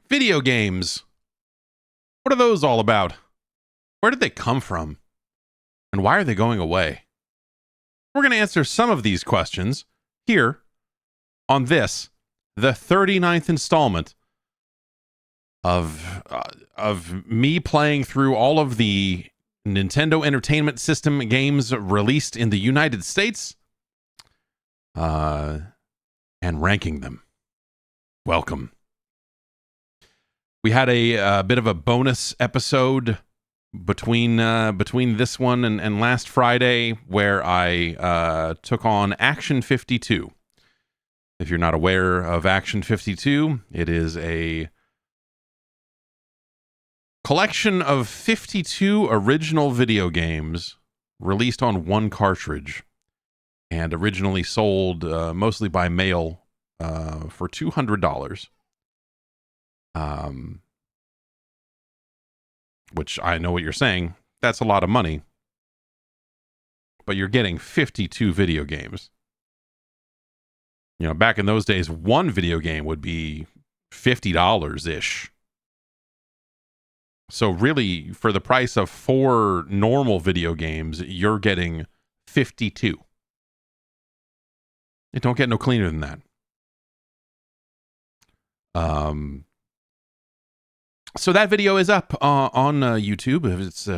Video games. What are those all about? Where did they come from? And why are they going away? We're going to answer some of these questions here on this, the 39th installment of me playing through all of the Nintendo Entertainment System games released in the United States and ranking them. Welcome. We had a bit of a bonus episode between this one and last Friday where I took on Action 52. If you're not aware of Action 52, it is a collection of 52 original video games released on one cartridge and originally sold mostly by mail for $200. Which I know what you're saying. That's a lot of money. But you're getting 52 video games. You know, back in those days, one video game would be $50-ish. So really, for the price of 4 normal video games, you're getting 52. It don't get no cleaner than that. So that video is up on YouTube. It's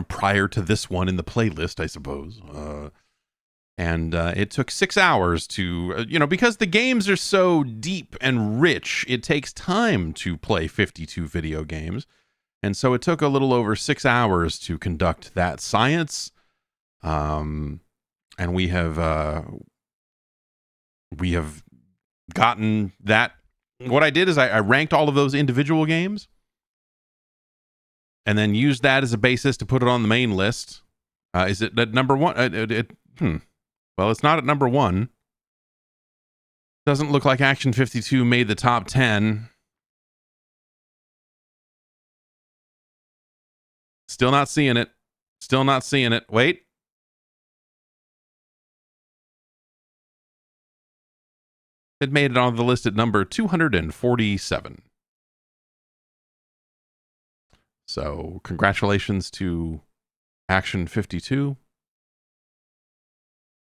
prior to this one in the playlist, I suppose. And it took 6 hours to because the games are so deep and rich, it takes time to play 52 video games, and so it took a little over 6 hours to conduct that science. And we have gotten that. What I did is I ranked all of those individual games. And then use that as a basis to put it on the main list. Is it at number one? Well, it's not at number one. Doesn't look like Action 52 made the top 10. Still not seeing it. Still not seeing it. Wait. It made it on the list at number 247. So, congratulations to Action 52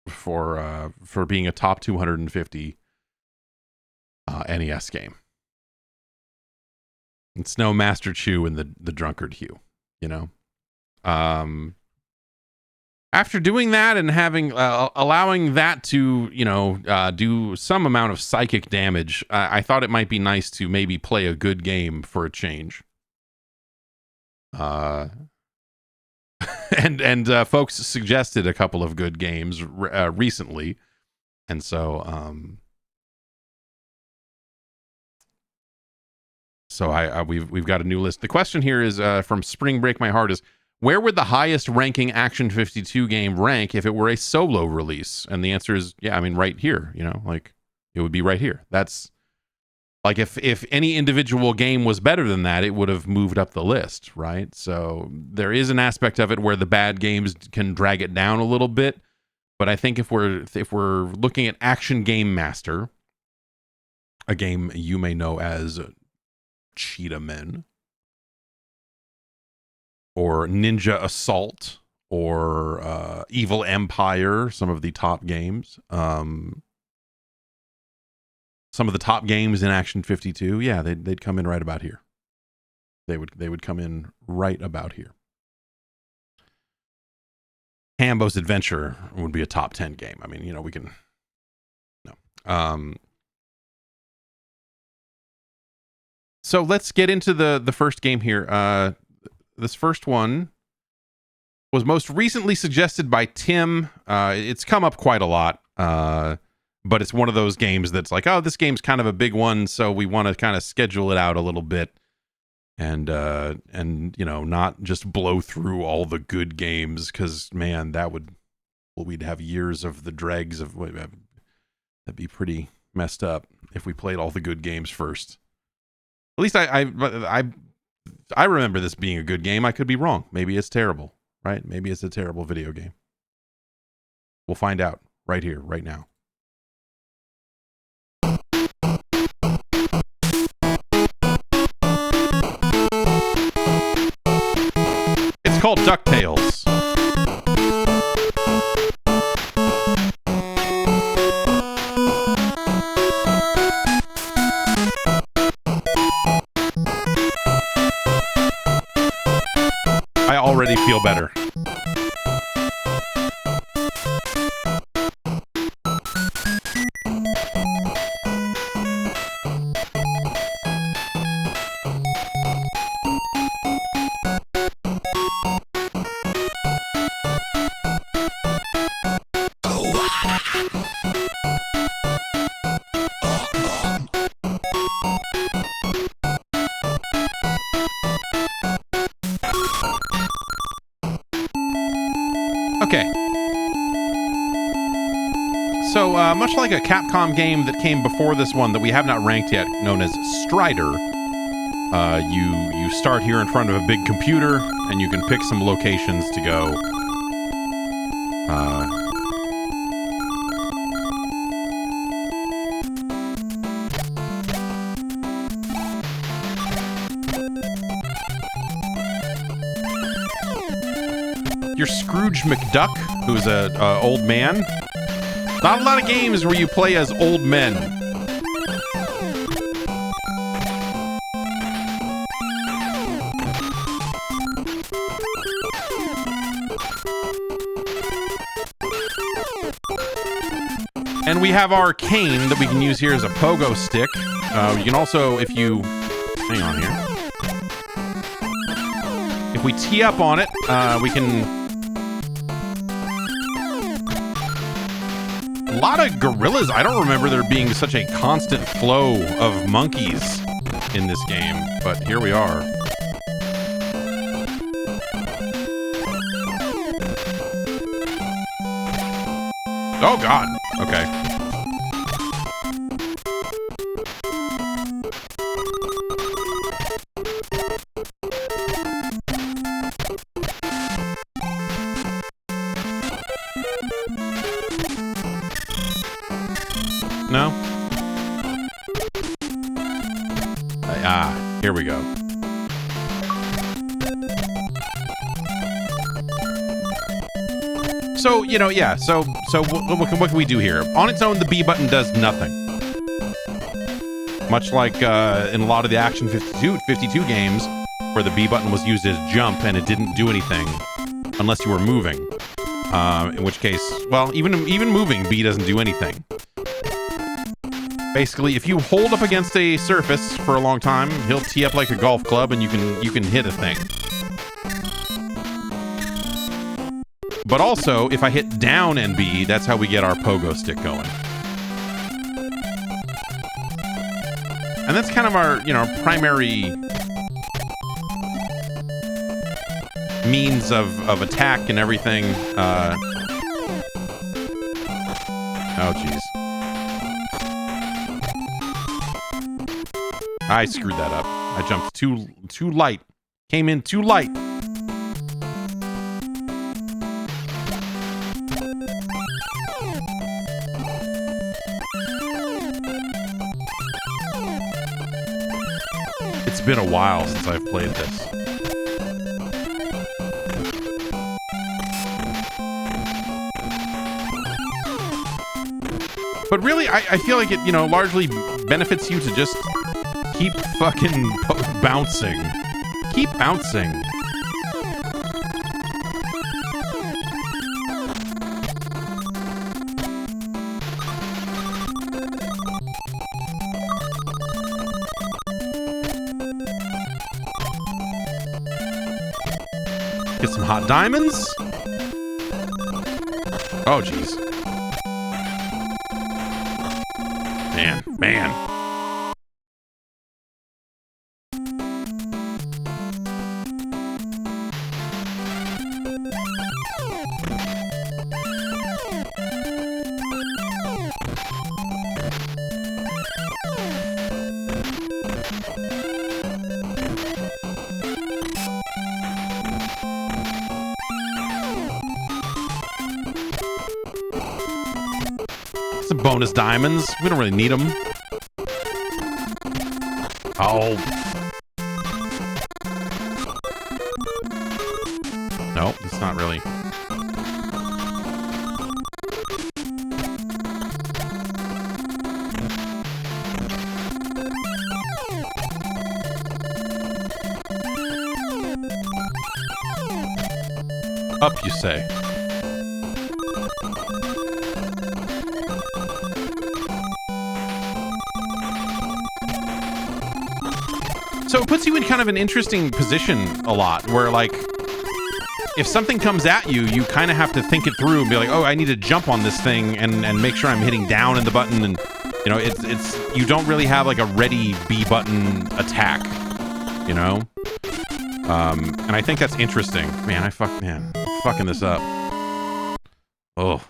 for being a top 250 NES game. It's no Master Chew and the Drunkard Hue, After doing that and having allowing that to do some amount of psychic damage, I thought it might be nice to maybe play a good game for a change. And folks suggested a couple of good games recently, and so we've got a new list. The question here is from Spring Break My Heart is, where would the highest ranking Action 52 game rank if it were a solo release? And the answer is right here. It would be right here. That's like if any individual game was better than that, it would have moved up the list, right? So there is an aspect of it where the bad games can drag it down a little bit, but I think if we're looking at Action Game Master, a game you may know as Cheetah Men, or Ninja Assault, or Evil Empire, some of the top games. Some of the top games in Action 52, yeah, they'd come in right about here. They would come in right about here. Hambo's Adventure would be a top 10 game. We can... No. So let's get into the first game here. This first one was most recently suggested by Tim. It's come up quite a lot. But it's one of those games that's like, oh, this game's kind of a big one, so we want to kind of schedule it out a little bit and not just blow through all the good games, because, man, we'd have years of the dregs of... That'd be pretty messed up if we played all the good games first. At least I remember this being a good game. I could be wrong. Maybe it's terrible, right? Maybe it's a terrible video game. We'll find out right here, right now. already feel better. Okay. So, much like a Capcom game that came before this one that we have not ranked yet, known as Strider, you start here in front of a big computer, and you can pick some locations to go. You're Scrooge McDuck, who's a old man. Not a lot of games where you play as old men. And we have our cane that we can use here as a pogo stick. You can also, if you... Hang on here. If we tee up on it, we can... A lot of gorillas. I don't remember there being such a constant flow of monkeys in this game, but here we are. Oh God. Okay. No? Here we go. So, you know, yeah, so what can we do here? On its own, the B button does nothing. Much like in a lot of the Action 52 games, where the B button was used as jump and it didn't do anything unless you were moving. In which case, well, even moving, B doesn't do anything. Basically, if you hold up against a surface for a long time, he'll tee up like a golf club and you can hit a thing. But also, if I hit down and B, that's how we get our pogo stick going. And that's kind of our, you know, primary means of attack and everything. Oh, jeez. I screwed that up. I jumped too light. Came in too light. It's been a while since I've played this. But really, I feel like it, you know, largely benefits you to just keep fucking bouncing. Keep bouncing. Get some hot diamonds. Oh, jeez. Man. Some bonus diamonds. We don't really need them. Oh. No, it's not really. Up, you say? So it puts you in kind of an interesting position a lot, where like, if something comes at you, you kind of have to think it through and be like, oh, I need to jump on this thing and make sure I'm hitting down in the button, and you know, it's you don't really have like a ready B button attack, you know. And I think that's interesting. Man, I'm fucking this up. Oh.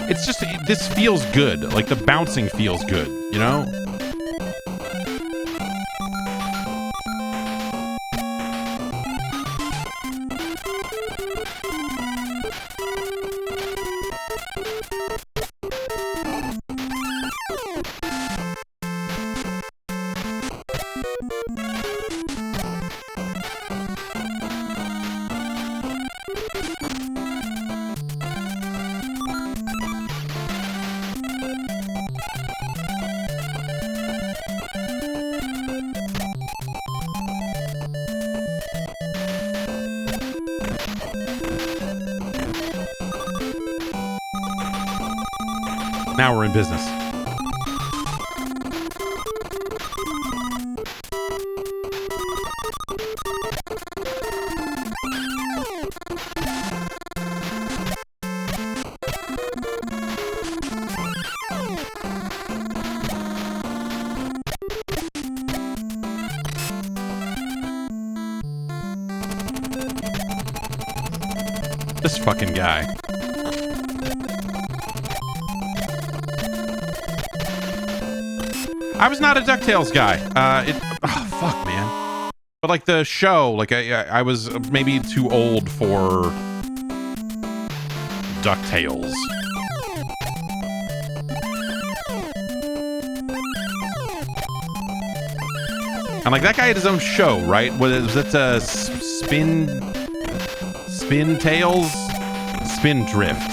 It's just, this feels good. Like, the bouncing feels good, you know? Now we're in business. This fucking guy. I was not a DuckTales guy. Oh, fuck, man. But like the show, like I was maybe too old for DuckTales. And like that guy had his own show, right? Was it Spin Tales? Spin Drift.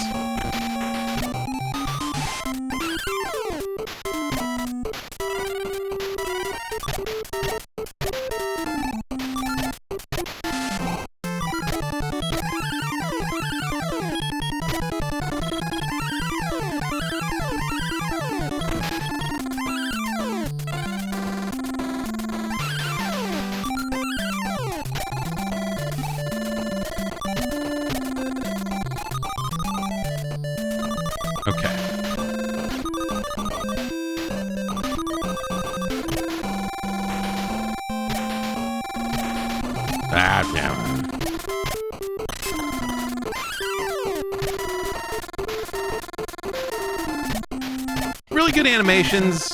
Really good animations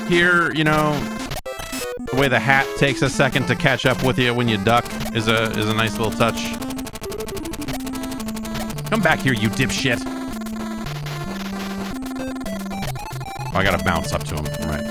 here, you know. The way the hat takes a second to catch up with you when you duck is a nice little touch. Come back here, you dipshit. Oh, I gotta bounce up to him, right.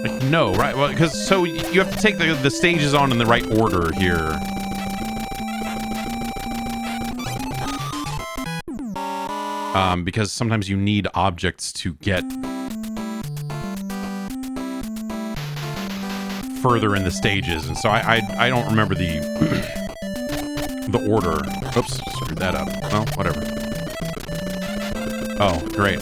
Like, no, right? Well, because so you have to take the stages on in the right order here. Because sometimes you need objects to get further in the stages, and so I don't remember the the order. Oops, screwed that up. Well, whatever. Oh, great.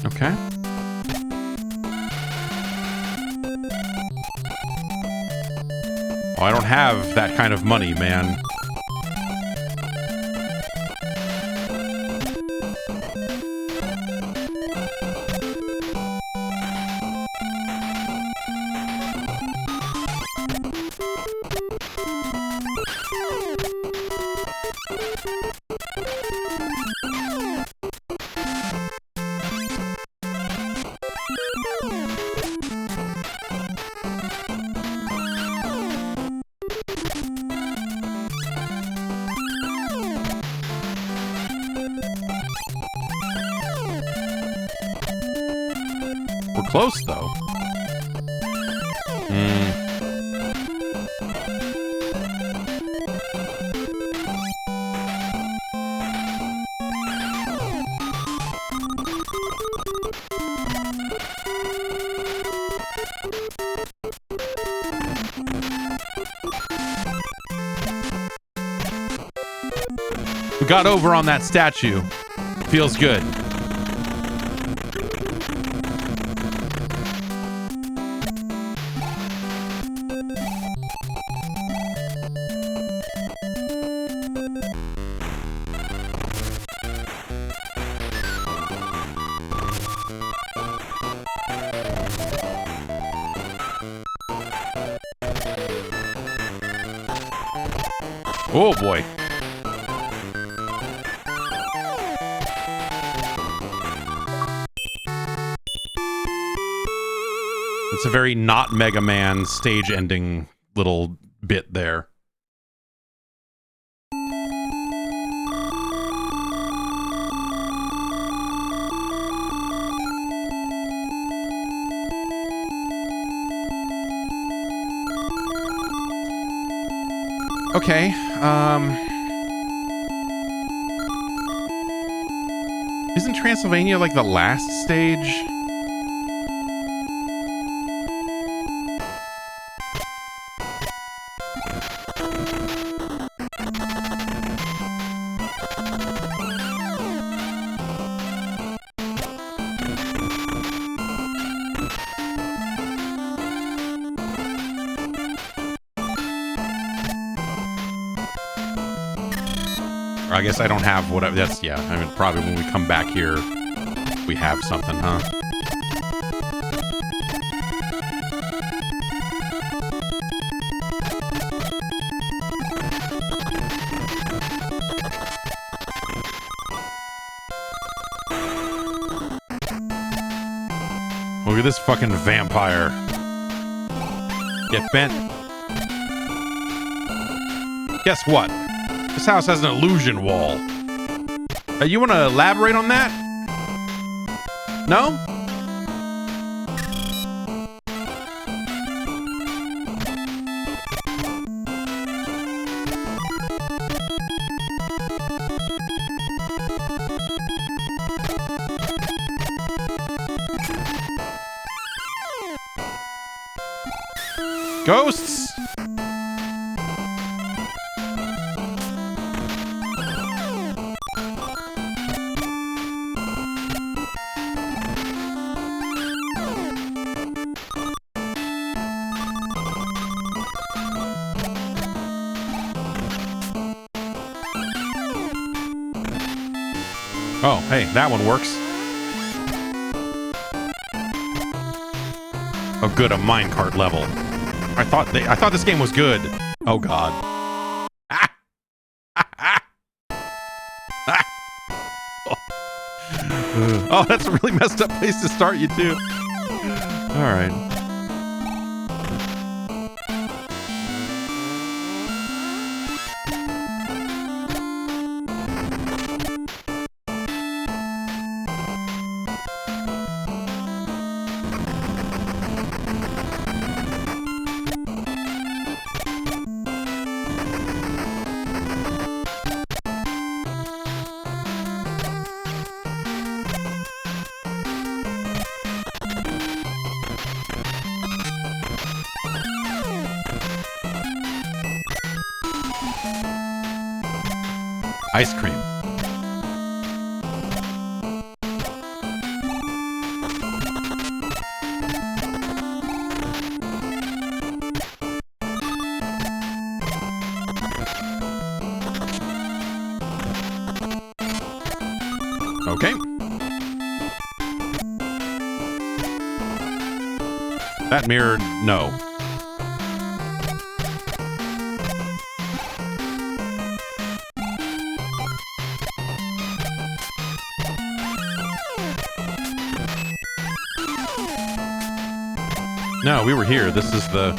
Okay. Oh, I don't have that kind of money, man. Close, though. We got over on that statue. Feels good. Oh boy. It's a very not Mega Man stage ending little bit there. Okay, isn't Transylvania like the last stage? I guess I don't have what that's, yeah, I mean, probably when we come back here, we have something, huh? Look at this fucking vampire. Get bent. Guess what? This house has an illusion wall. You want to elaborate on that? No? Ghosts! Oh, hey, that one works. Oh, good, a minecart level. I thought this game was good. Oh God. Ah! Ah! Ah! Oh, that's a really messed up place to start you too. All right. Ice cream. Okay. That mirror, no. No, we were here. This is the...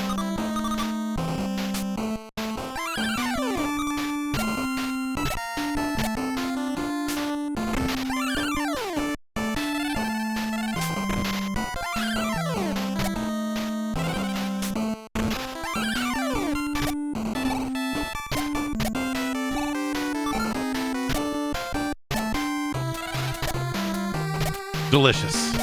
delicious.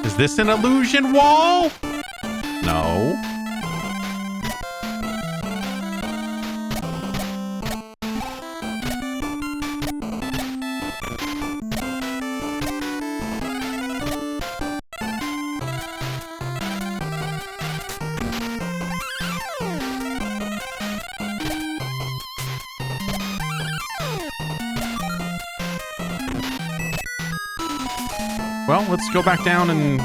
Is this an illusion wall? No. Well, let's go back down and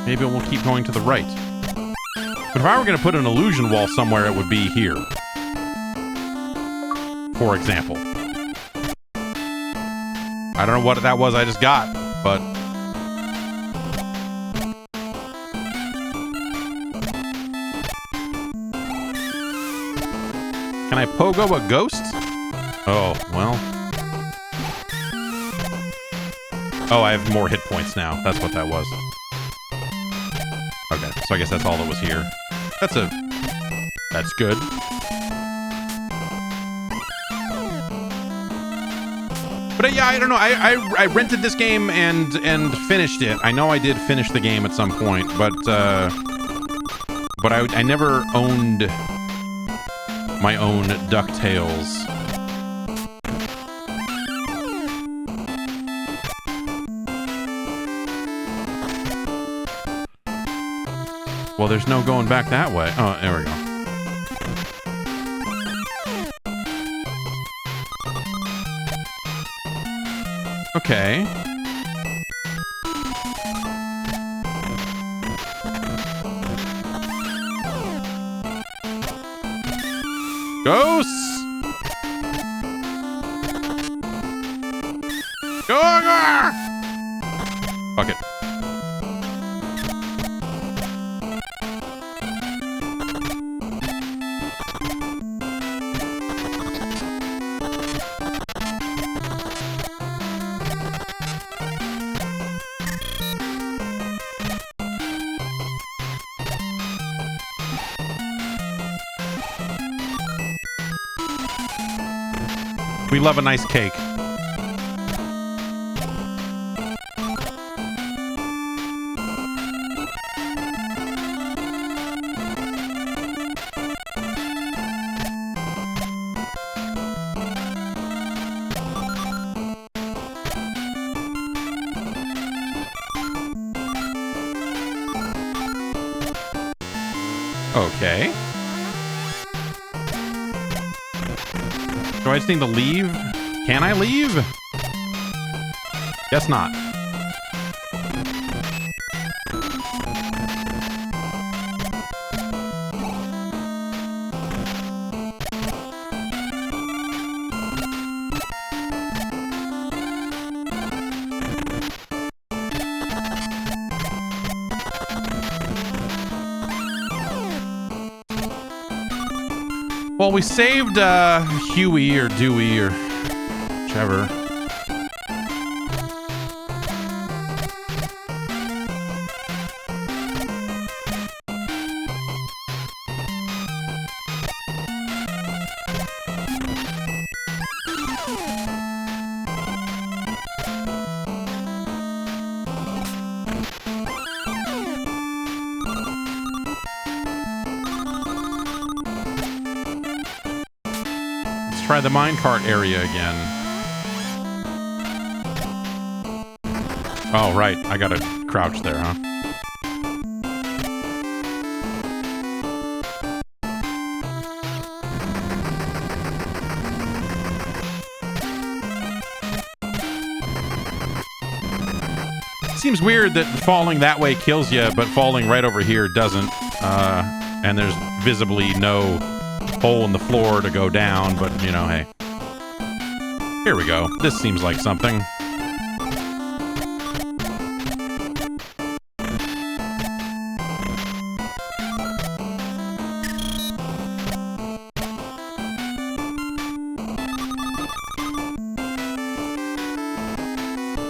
maybe we'll keep going to the right. But if I were going to put an illusion wall somewhere, it would be here. For example. I don't know what that was I just got, but... Can I pogo a ghost? Oh, well... Oh, I have more hit points now. That's what that was. Okay, so I guess that's all that was here. That's good. But yeah, I don't know. I rented this game and finished it. I know I did finish the game at some point, but I never owned my own DuckTales. Well, there's no going back that way. Oh, there we go. Okay. Ghosts! Go! Fuck it. We love a nice cake. Okay. Do I just need to leave? Can I leave? Guess not. Well, we saved Huey or Dewey or whichever. Try the minecart area again. Oh, right. I gotta crouch there, huh? Seems weird that falling that way kills you, but falling right over here doesn't. And there's visibly no hole in the floor to go down, but you know, hey. Here we go. This seems like something.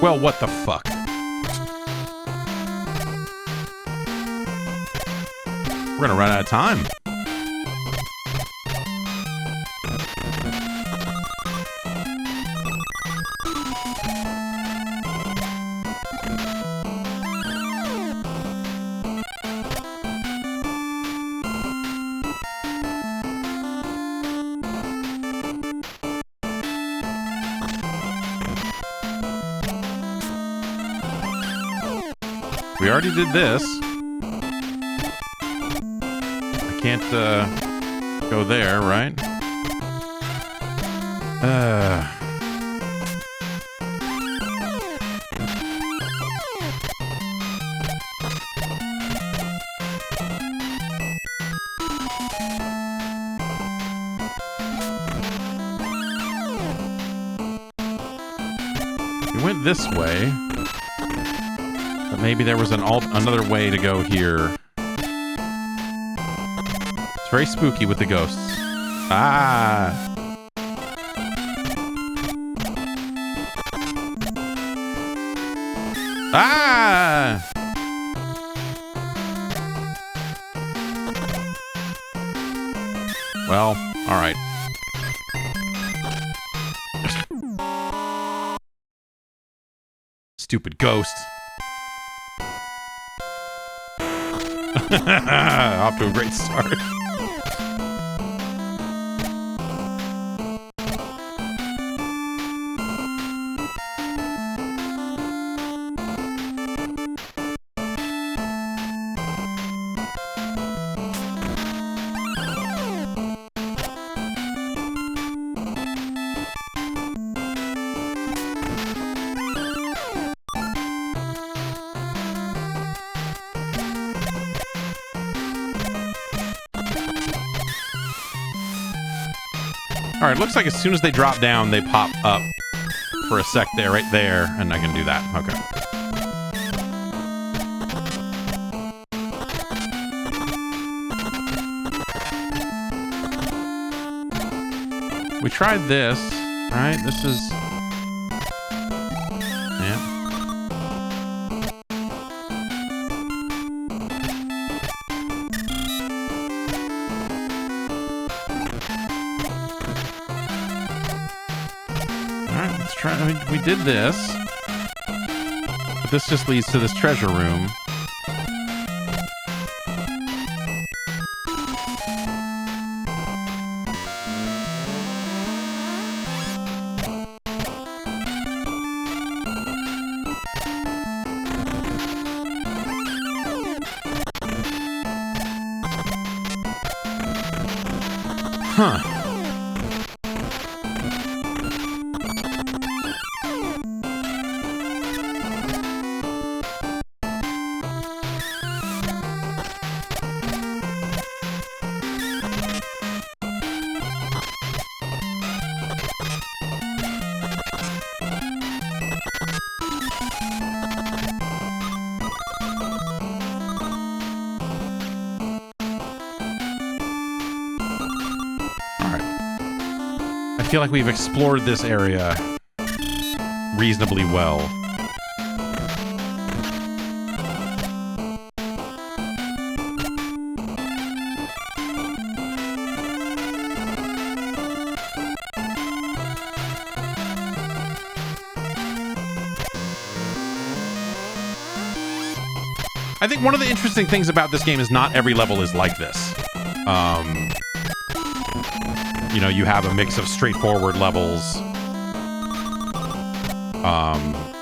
Well, what the fuck? We're gonna run out of time. We already did this. I can't go there, right? We went this way. But maybe there was another way to go here. It's very spooky with the ghosts. Ah! Ah! Well, alright. Stupid ghost. Off to a great start. All right, looks like as soon as they drop down, they pop up for a sec there, right there, and I can do that. Okay. We tried this, right? This is... Yeah. I mean, we did this, but this just leads to this treasure room. Huh. I feel like we've explored this area reasonably well. I think one of the interesting things about this game is not every level is like this. You know, you have a mix of straightforward levels,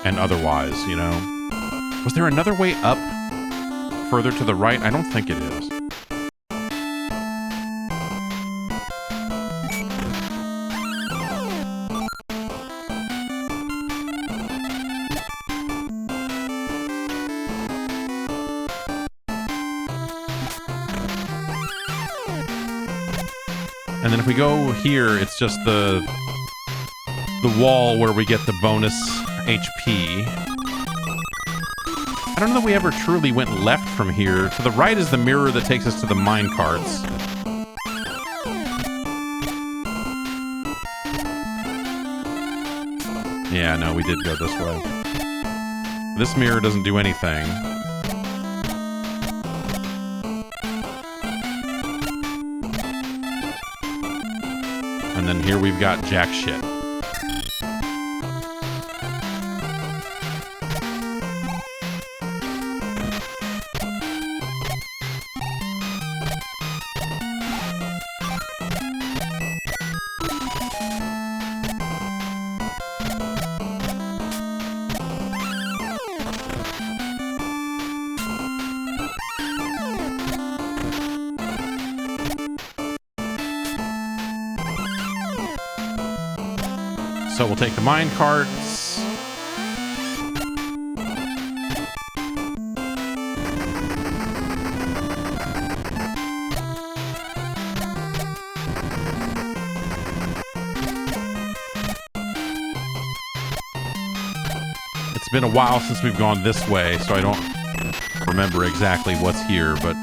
and otherwise, you know. Was there another way up further to the right? I don't think it is. And then if we go here, it's just the wall where we get the bonus HP. I don't know that we ever truly went left from here. To the right is the mirror that takes us to the mine carts. Yeah, no, we did go this way. This mirror doesn't do anything. And then here we've got jack shit. So we'll take the mine carts. It's been a while since we've gone this way, so I don't remember exactly what's here, but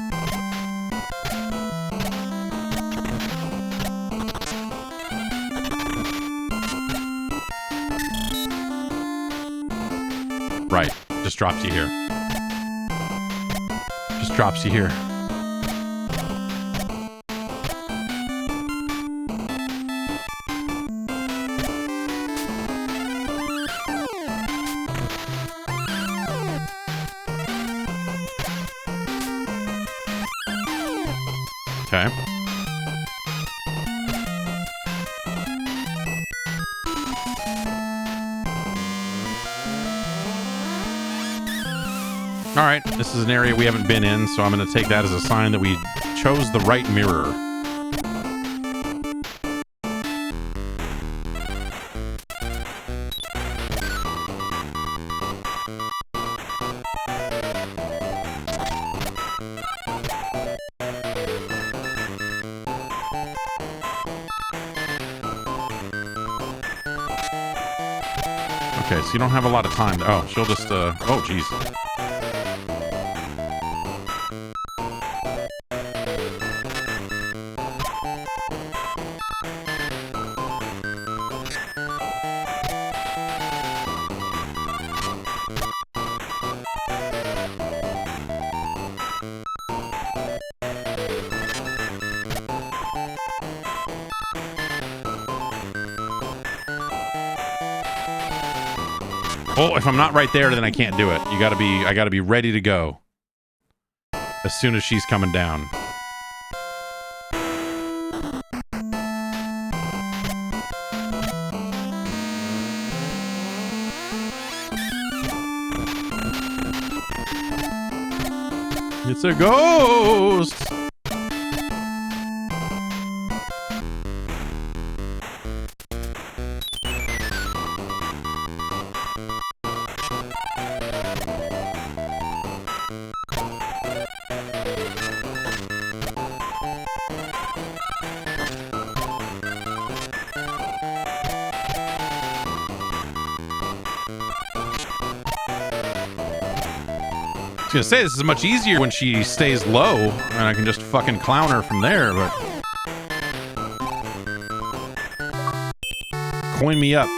right, just drops you here. Just drops you here. Okay. All right, this is an area we haven't been in, so I'm going to take that as a sign that we chose the right mirror. Okay, so you don't have a lot of time. Oh, she'll just, oh, jeez. Oh, if I'm not right there, then I can't do it. I gotta be ready to go as soon as she's coming down. It's a ghost! was gonna say, this is much easier when she stays low, and I can just fucking clown her from there, but... Coin me up.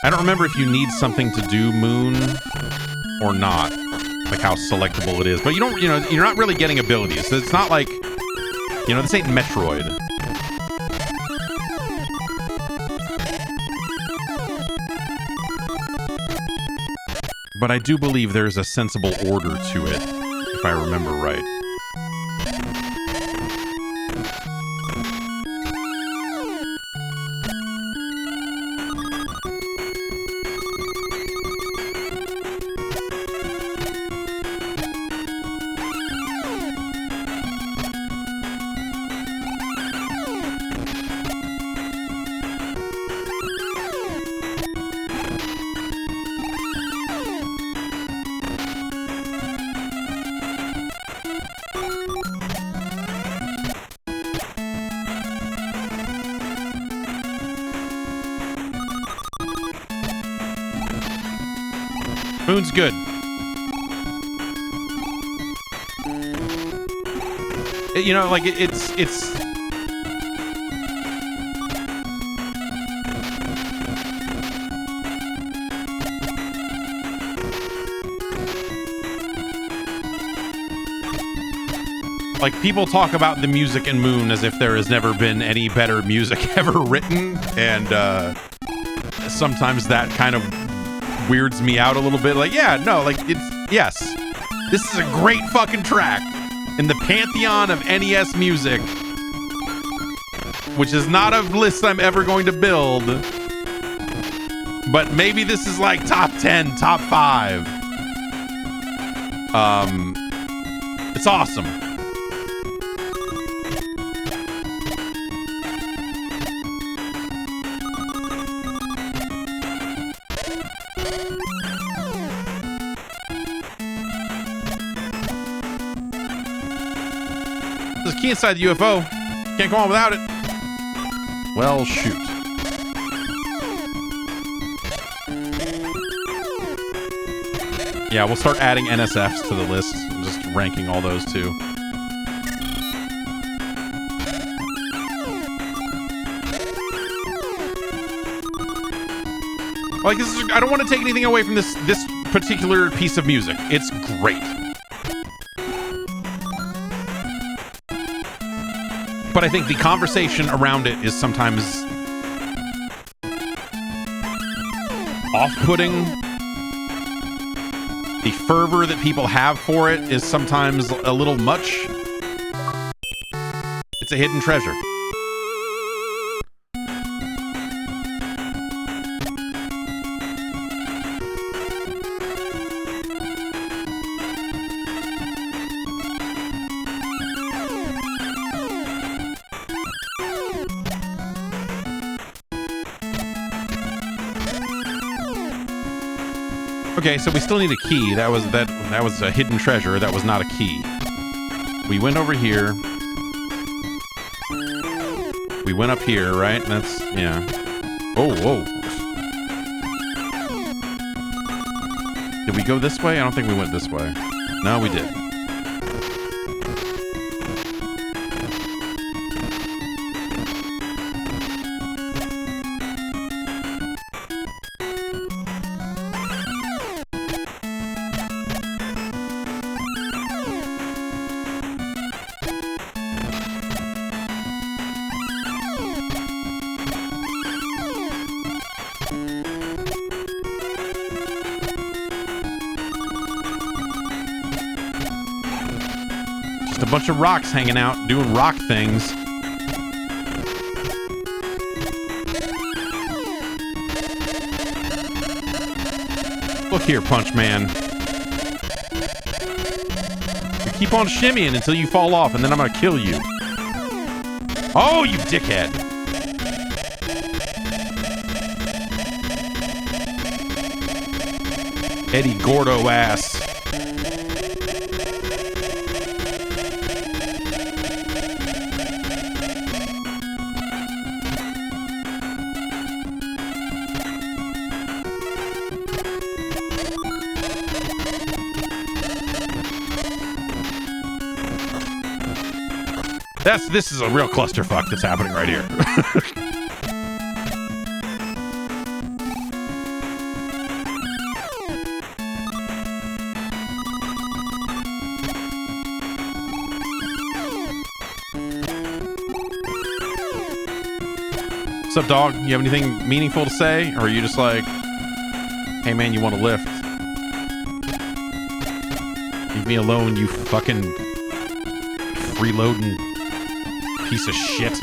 I don't remember if you need something to do Moon or not, like how selectable it is. But you don't, you know, you're not really getting abilities. So it's not like, you know, this ain't Metroid. But I do believe there's a sensible order to it, if I remember right. Moon's good. You know, like it's like people talk about the music in Moon as if there has never been any better music ever written, and sometimes that kind of weirds me out a little bit. Like, yeah, no, like yes, this is a great fucking track in the pantheon of NES music, which is not a list I'm ever going to build, but maybe this is like top 10, top 5. It's awesome. There's a key inside the UFO. Can't go on without it. Well, shoot. Yeah, we'll start adding NSFs to the list. I'm just ranking all those too. Like, this is, I don't want to take anything away from this particular piece of music. It's great. But I think the conversation around it is sometimes off-putting. The fervor that people have for it is sometimes a little much. It's a hidden treasure. Okay, so we still need a key. That was a hidden treasure. That was not a key. We went over here. We went up here, right? That's, yeah. Oh, whoa. Did we go this way? I don't think we went this way. No, we did. Bunch of rocks hanging out, doing rock things. Look here, Punch Man. Keep on shimmying until you fall off, and then I'm gonna kill you. Oh, you dickhead. Eddie Gordo ass. This is a real clusterfuck that's happening right here. What's up, dog? You have anything meaningful to say? Or are you just like, hey man, you want to lift? Leave me alone, you fucking freeloading piece of shit.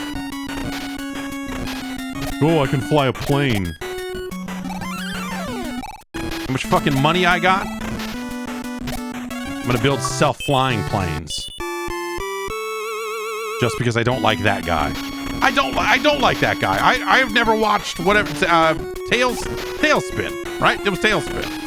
Oh, I can fly a plane. How much fucking money I got? I'm gonna build self-flying planes. Just because I don't like that guy. I don't like that guy. I have never watched whatever Tailspin, right? It was Tailspin.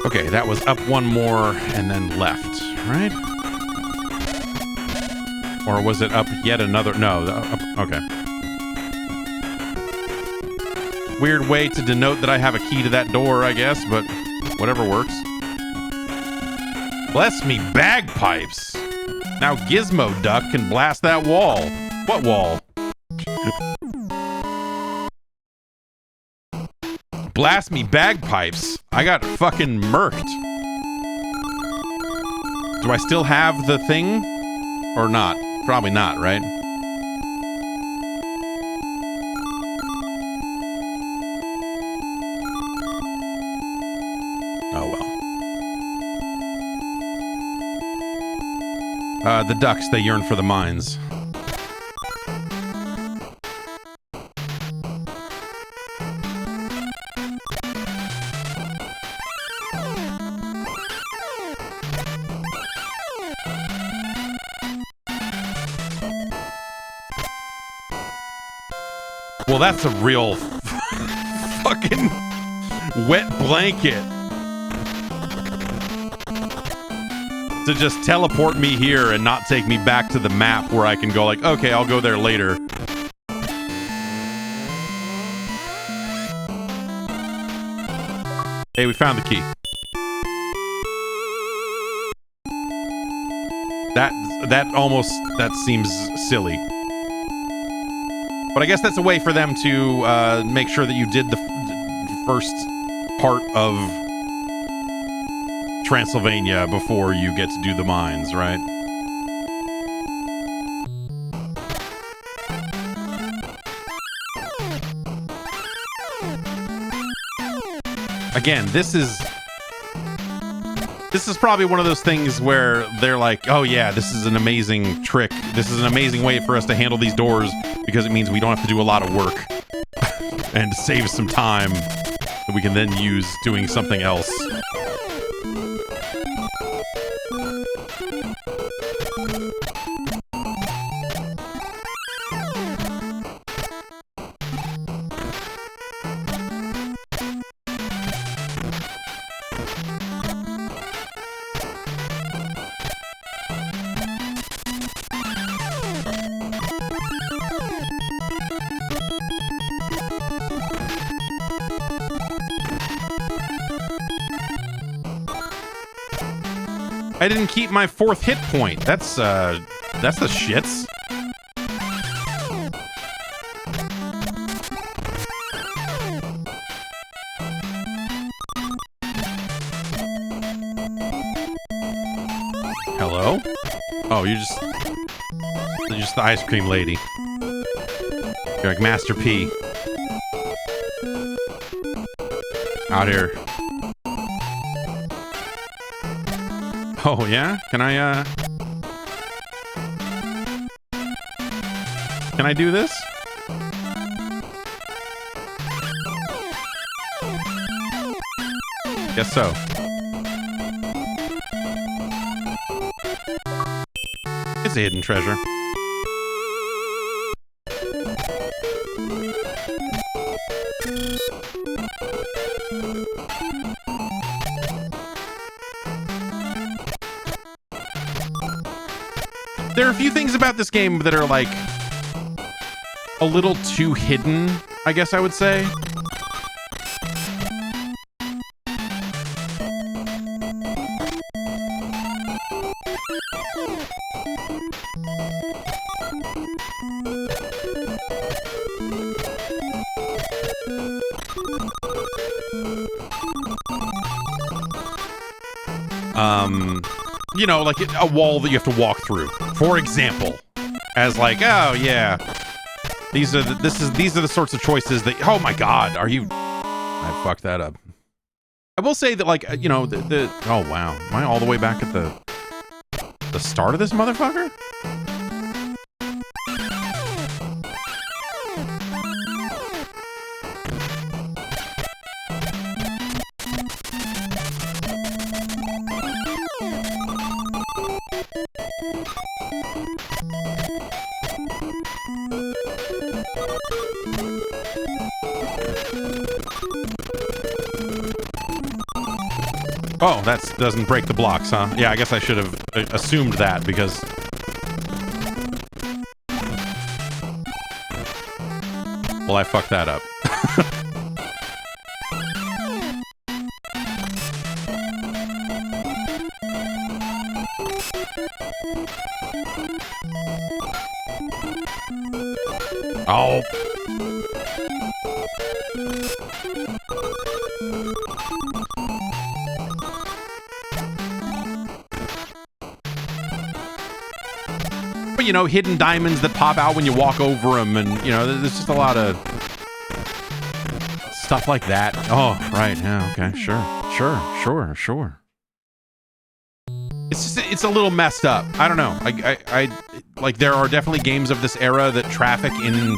Okay, that was up one more and then left, right? Or was it up yet another? No, up, okay. Weird way to denote that I have a key to that door, I guess, but whatever works. Bless me, bagpipes! Now Gizmo Duck can blast that wall. What wall? Blast me, bagpipes. I got fucking murked. Do I still have the thing? Or not? Probably not, right? Oh well. The ducks, they yearn for the mines. Well, that's a real fucking wet blanket to just teleport me here and not take me back to the map where I can go like, okay, I'll go there later. Hey, we found the key. That seems silly. But I guess that's a way for them to make sure that you did the first part of Transylvania before you get to do the mines, right? Again, this is probably one of those things where they're like, oh yeah, this is an amazing trick. This is an amazing way for us to handle these doors because it means we don't have to do a lot of work and save some time that we can then use doing something else. I didn't keep my 4th hit point. That's the shits. Oh, you're just the ice cream lady. You're like Master P. Out here. Oh, yeah? Can I do this? Guess so. It's a hidden treasure. There are a few things about this game that are like a little too hidden, I guess I would say. You know, like a wall that you have to walk through, for example, as like, oh yeah, these are the sorts of choices that, oh my god, I fucked that up. I will say that, like, you know, oh wow, am I all the way back at the start of this motherfucker? Oh, that doesn't break the blocks, huh? Yeah, I guess I should have assumed that, because... Well, I fucked that up. Oh. But, you know, hidden diamonds that pop out when you walk over them, and, you know, there's just a lot of stuff like that. Oh, right, yeah, okay, sure. It's just, it's a little messed up. I don't know. I like, there are definitely games of this era that traffic in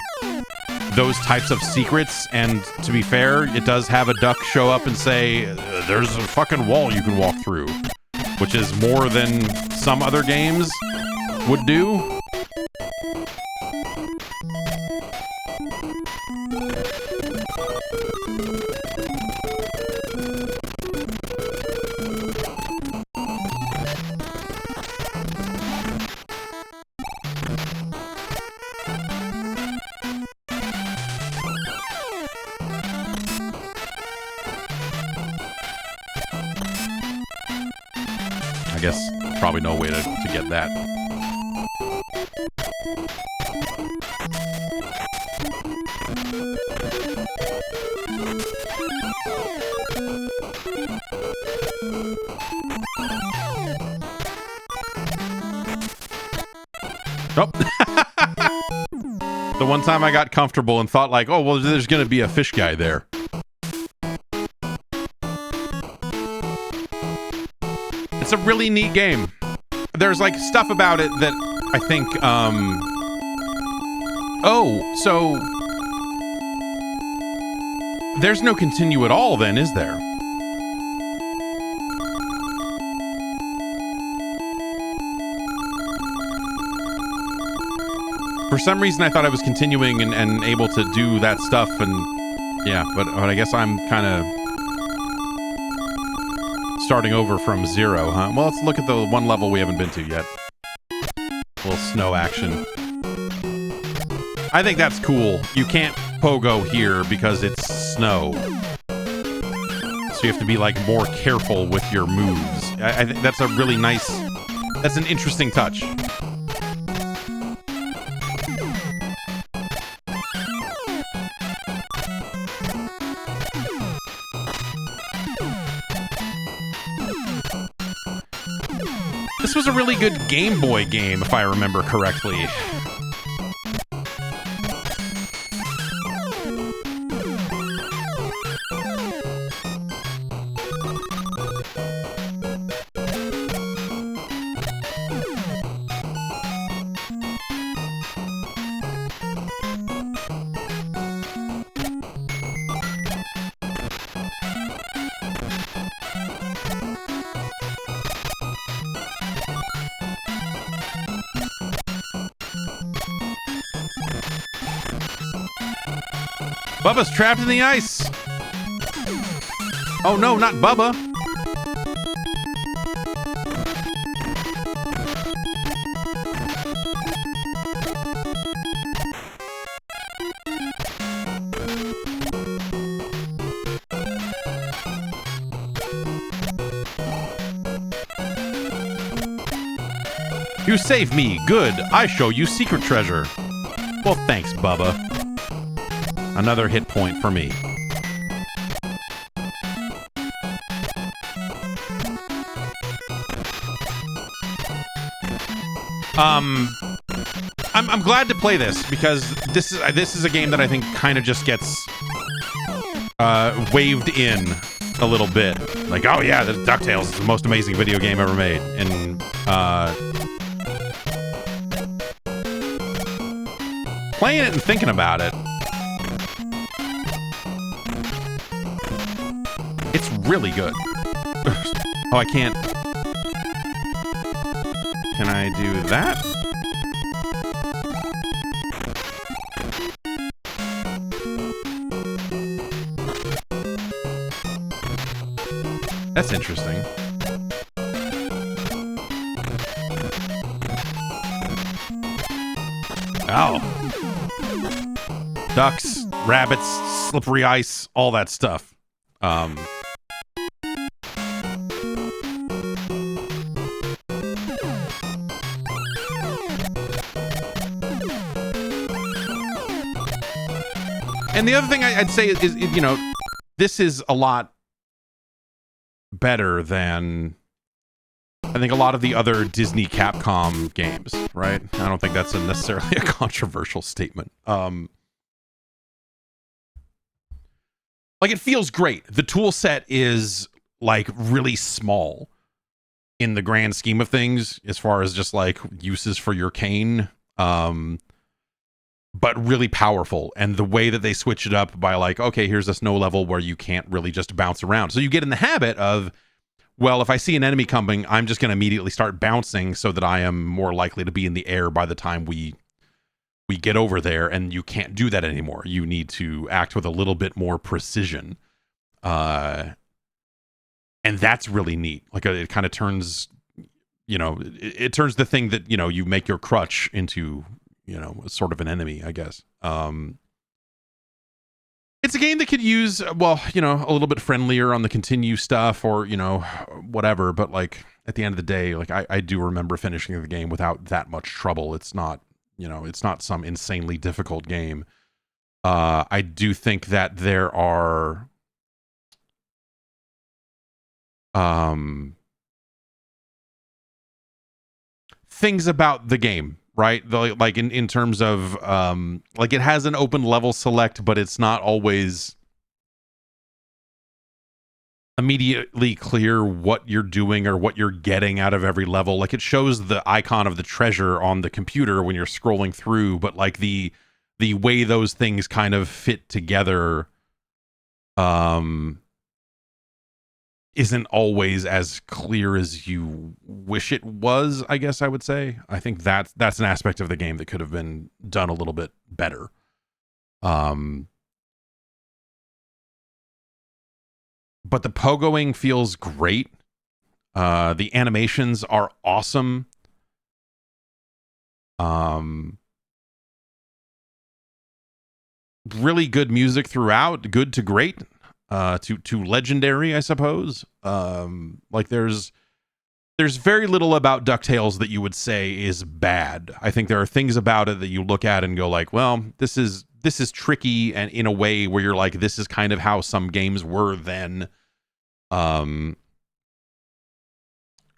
those types of secrets, and to be fair, it does have a duck show up and say, there's a fucking wall you can walk through, which is more than some other games would do. I guess probably no way to get that. Oh. The one time I got comfortable and thought like, oh, well, there's going to be a fish guy there. It's a really neat game. There's like stuff about it that I think, oh, so there's no continue at all then, is there? For some reason, I thought I was continuing and able to do that stuff, and yeah, but I guess I'm kind of starting over from zero, huh? Well, let's look at the one level we haven't been to yet. A little snow action. I think that's cool. You can't pogo here because it's snow. So you have to be like more careful with your moves. I think that's a really nice, that's an interesting touch. This was a really good Game Boy game, if I remember correctly. Bubba's trapped in the ice. Oh no, not Bubba. You save me. Good. I show you secret treasure. Well, thanks, Bubba. Another hit point for me. I'm glad to play this because this is a game that I think kind of just gets waved in a little bit. Like, oh yeah, the DuckTales is the most amazing video game ever made, and playing it and thinking about it, it's really good. Oh, I can't. Can I do that? That's interesting. Ow. Ducks, rabbits, slippery ice, all that stuff. And the other thing I'd say is, you know, this is a lot better than I think a lot of the other Disney Capcom games, right? I don't think that's necessarily a controversial statement. Like, it feels great. The tool set is like really small in the grand scheme of things as far as just like uses for your cane. But really powerful, and the way that they switch it up by like, okay, here's a snow level where you can't really just bounce around. So you get in the habit of, well, if I see an enemy coming, I'm just going to immediately start bouncing so that I am more likely to be in the air by the time we get over there, and you can't do that anymore. You need to act with a little bit more precision. And that's really neat. Like, it kind of turns, you know, it turns the thing that, you know, you make your crutch into, you know, sort of an enemy, I guess. It's a game that could use, well, you know, a little bit friendlier on the continue stuff or, you know, whatever. But like at the end of the day, like I do remember finishing the game without that much trouble. It's not, you know, it's not some insanely difficult game. I do think that there are things about the game, right? Like in terms of like, it has an open level select, but it's not always immediately clear what you're doing or what you're getting out of every level. Like, it shows the icon of the treasure on the computer when you're scrolling through, but like the way those things kind of fit together isn't always as clear as you wish it was, I guess I would say. I think that's an aspect of the game that could have been done a little bit better. But the pogoing feels great. The animations are awesome. Really good music throughout, good to great. To legendary, I suppose. Like, there's very little about DuckTales that you would say is bad. I think there are things about it that you look at and go like, well, this is tricky, and in a way where you're like, this is kind of how some games were then.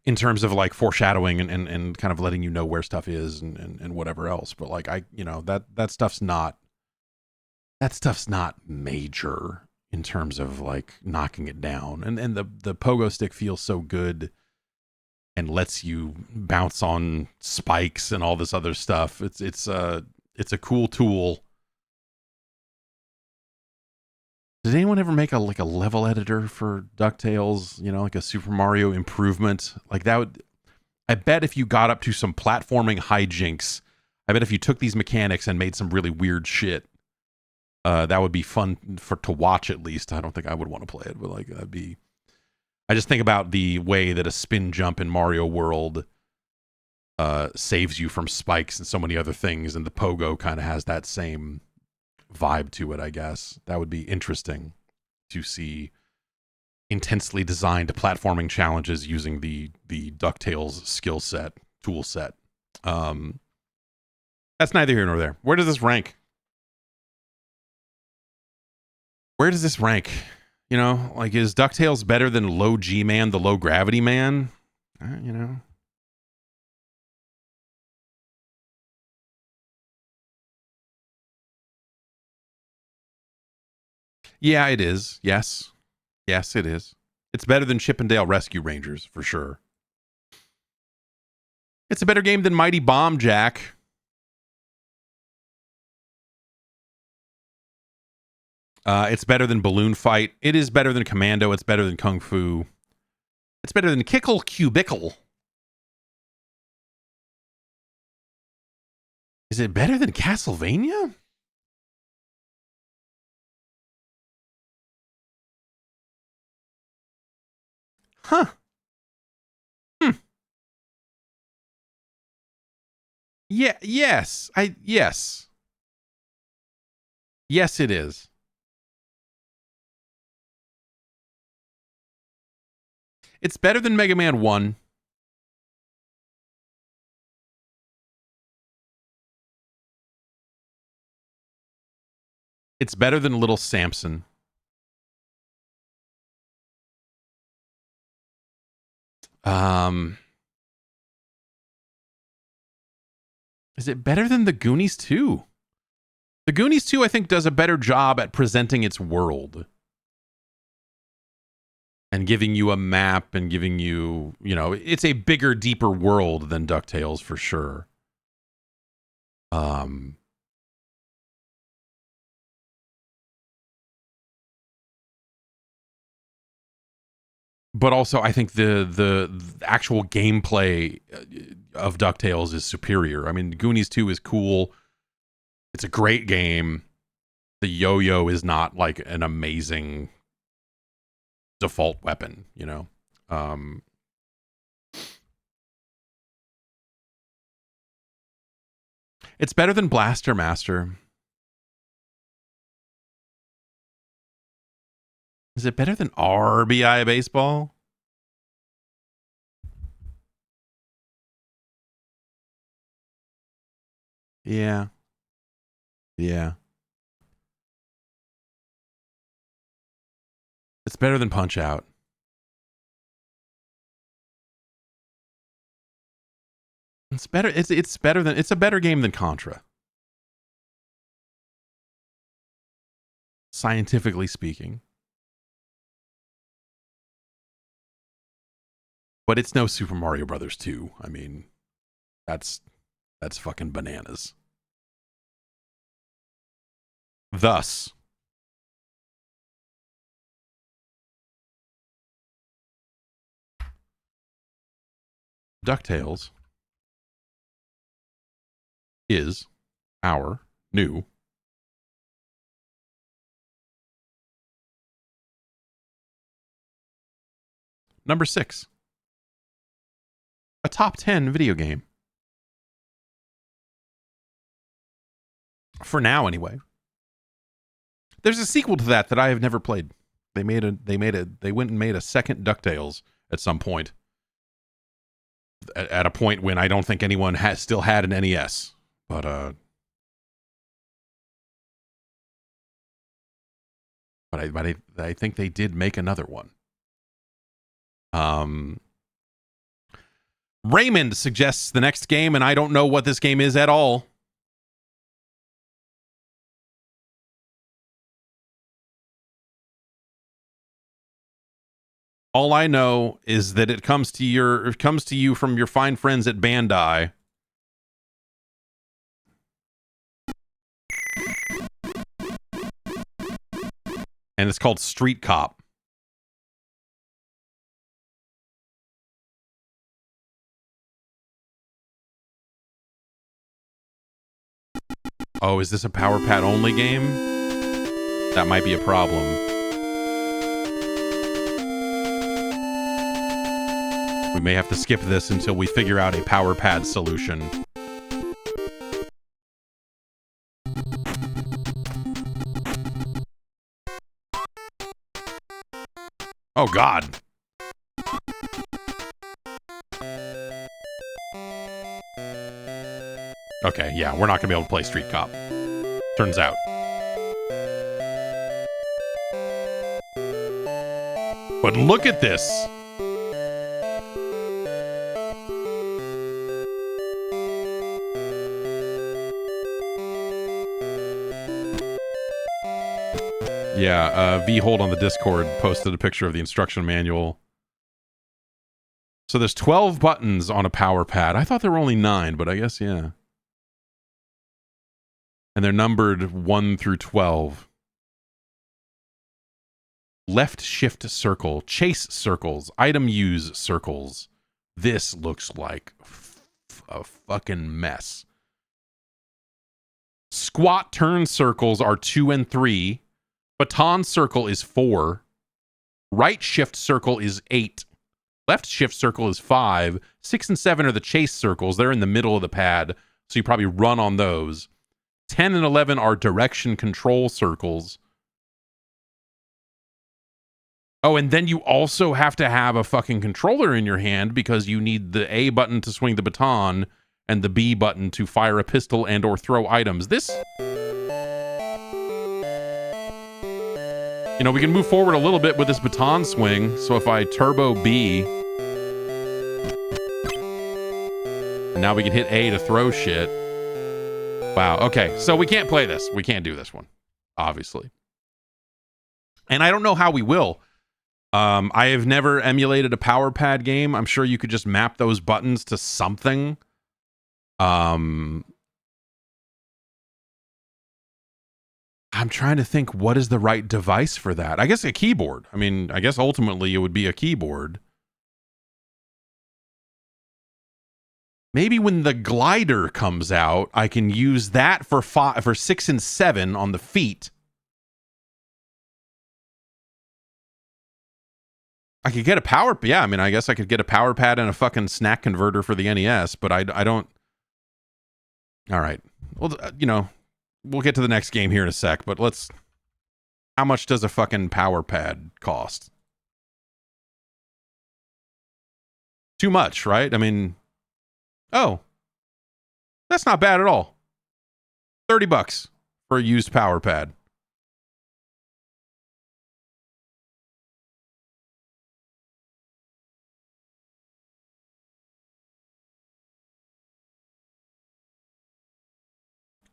in terms of like foreshadowing and kind of letting you know where stuff is and whatever else. But like that stuff's not major in terms of like knocking it down. And the pogo stick feels so good and lets you bounce on spikes and all this other stuff. It's a cool tool. Did anyone ever make a level editor for DuckTales? Like a Super Mario improvement? Like that would, I bet if you got up to some platforming hijinks, I bet if you took these mechanics and made some really weird shit, that would be fun to watch at least. I don't think I would want to play it, but like that'd be. I just think about the way that a spin jump in Mario World saves you from spikes and so many other things, and the pogo kind of has that same vibe to it, I guess. That would be interesting to see intensely designed platforming challenges using the DuckTales skill set, tool set. That's neither here nor there. Where does this rank? Like, is DuckTales better than Low G Man, the Low Gravity Man? Yeah, it is. Yes, it is. It's better than Chippendale Rescue Rangers, for sure. It's a better game than Mighty Bomb Jack. It's better than Balloon Fight. It is better than Commando. It's better than Kung Fu. It's better than Kickle Cubicle. Is it better than Castlevania? Huh. Yeah, yes. Yes. Yes, it is. It's better than Mega Man 1. It's better than Little Samson. Is it better than The Goonies 2? The Goonies 2, I think, does a better job at presenting its world. And giving you a map and giving you, it's a bigger, deeper world than DuckTales for sure. But also, I think the actual gameplay of DuckTales is superior. I mean, Goonies 2 is cool. It's a great game. The yo-yo is not like an amazing default weapon, It's better than Blaster Master. Is it better than RBI Baseball? Yeah. Yeah. It's better than Punch Out. It's better. It's better than. It's a better game than Contra. Scientifically speaking. But it's no Super Mario Brothers 2. I mean, that's fucking bananas. Thus, DuckTales is our new number 6. A top 10 video game. For now, anyway. There's a sequel to that I have never played. They went and made a second DuckTales at some point. At a point when I don't think anyone still had an NES. But I think they did make another one. Raymond suggests the next game, and I don't know what this game is at all. All I know is that it comes to you from your fine friends at Bandai. And it's called Street Cop. Oh, is this a power pad only game? That might be a problem. We may have to skip this until we figure out a power pad solution. Oh, God. Okay, yeah, we're not going to be able to play Street Cop. Turns out. But look at this. Yeah, V-Hold on the Discord posted a picture of the instruction manual. So there's 12 buttons on a power pad. I thought there were only 9, but I guess, yeah. And they're numbered 1 through 12. Left shift circle, chase circles, item use circles. This looks like a fucking mess. Squat turn circles are 2 and 3. Baton circle is 4. Right shift circle is 8. Left shift circle is 5. 6 and 7 are the chase circles. They're in the middle of the pad, so you probably run on those. 10 and 11 are direction control circles. Oh, and then you also have to have a fucking controller in your hand because you need the A button to swing the baton and the B button to fire a pistol and or throw items. This... You know, we can move forward a little bit with this baton swing. So if I turbo B... And now we can hit A to throw shit. Wow, okay. So we can't play this. We can't do this one, obviously. And I don't know how we will. I have never emulated a power pad game. I'm sure you could just map those buttons to something. I'm trying to think, what is the right device for that? I guess a keyboard. I mean, I guess ultimately it would be a keyboard. Maybe when the glider comes out, I can use that for 6 and 7 on the feet. I could get a power... Yeah, I mean, I guess I could get a power pad and a fucking snack converter for the NES, but I don't... All right. Well, you know, we'll get to the next game here in a sec, but let's... How much does a fucking power pad cost? Too much, right? I mean... Oh. That's not bad at all. $30 for a used power pad.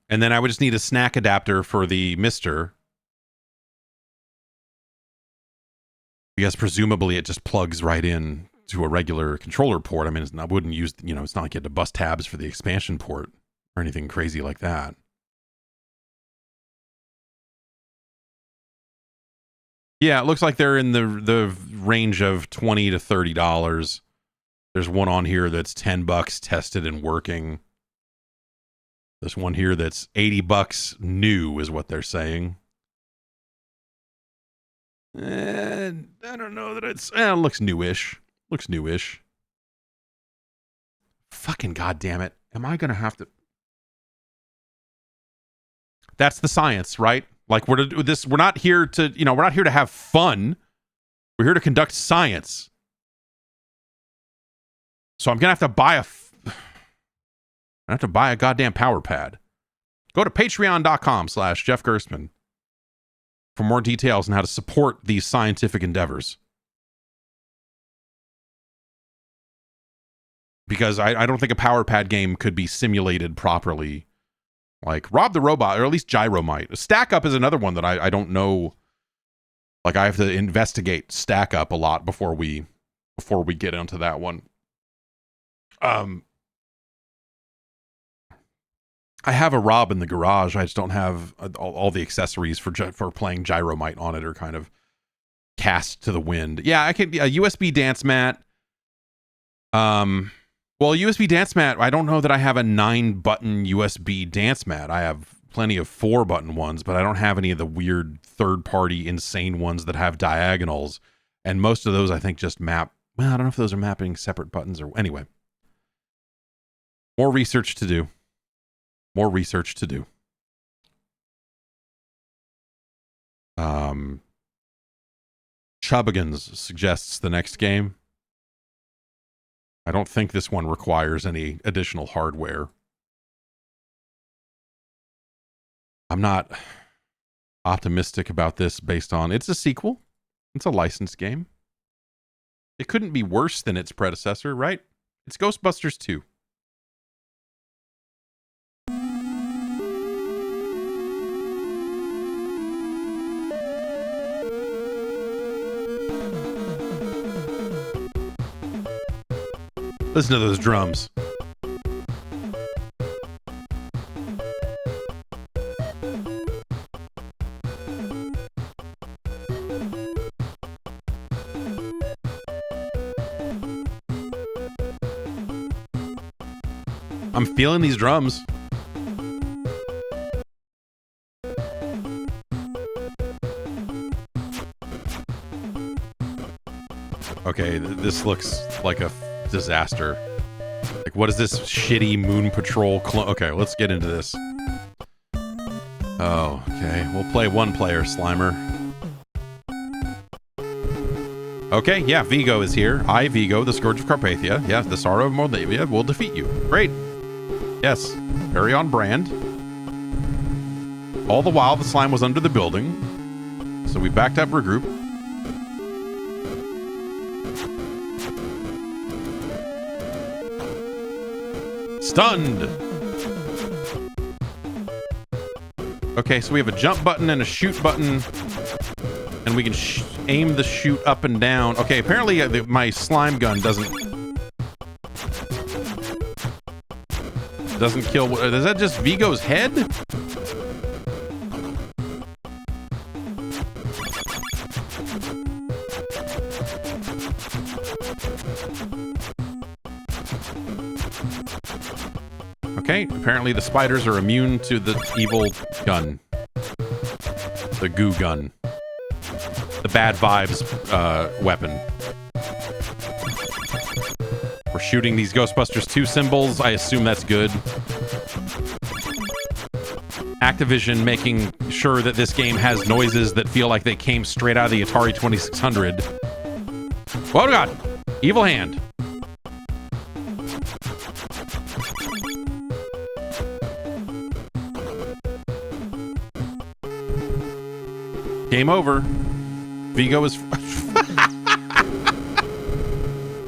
And then I would just need a snack adapter for the Mister. Because presumably it just plugs right in to a regular controller port. I mean, I wouldn't use, you know, it's not like you had to bust tabs for the expansion port or anything crazy like that. Yeah, it looks like they're in the range of $20 to $30. There's one on here that's $10 tested and working. There's one here that's $80 new is what they're saying. And I don't know that it's... it looks newish. Looks newish. Fucking goddamn it. Am I going to have to... That's the science, right? Like, we're not here to, you know, we're not here to have fun. We're here to conduct science. So I'm going to have to buy a goddamn power pad. Go to patreon.com/Jeff Gerstmann for more details on how to support these scientific endeavors. because I don't think a power pad game could be simulated properly. Like Rob the Robot, or at least Gyro might. Stack Up is another one that I don't know. Like I have to investigate Stack Up a lot before we get into that one. I have a Rob in the garage. I just don't have all the accessories for playing Gyromite on it, or kind of cast to the wind. Yeah, I could a USB dance mat. Well, USB dance mat, I don't know that I have a 9-button USB dance mat. I have plenty of 4-button ones, but I don't have any of the weird third-party insane ones that have diagonals. And most of those, I think, just map. Well, I don't know if those are mapping separate buttons or anyway. More research to do. More research to do. Chubbigans suggests the next game. I don't think this one requires any additional hardware. I'm not optimistic about this based on it's a sequel. It's a licensed game. It couldn't be worse than its predecessor, right? It's Ghostbusters 2. Listen to those drums. I'm feeling these drums. Okay, this looks like a disaster. Like, what is this shitty Moon Patrol clone? Okay, let's get into this. Oh, okay. We'll play one player, Slimer. Okay, yeah, Vigo is here. I, Vigo, the Scourge of Carpathia. Yeah, the Sorrow of Moldavia will defeat you. Great. Yes, very on brand. All the while, the slime was under the building. So we backed up, regroup. Stunned. Okay, so we have a jump button and a shoot button, and we can aim the shoot up and down. Okay, apparently my slime gun doesn't kill. Is that just Vigo's head? Okay, apparently the spiders are immune to the evil gun. The goo gun. The bad vibes weapon. We're shooting these Ghostbusters 2 symbols. I assume that's good. Activision making sure that this game has noises that feel like they came straight out of the Atari 2600. Oh god! Evil hand. Game over. Vigo is...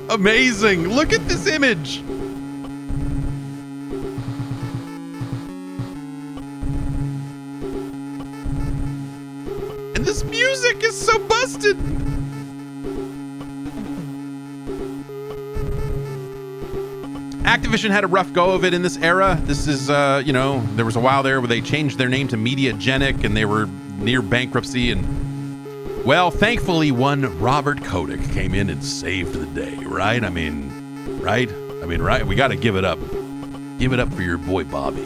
Amazing! Look at this image! And this music is so busted! Activision had a rough go of it in this era. This is, you know, there was a while there where they changed their name to Mediagenic and they were near bankruptcy, and well, thankfully one Robert Kotick came in and saved the day, right? I mean, right? We got to give it up for your boy Bobby.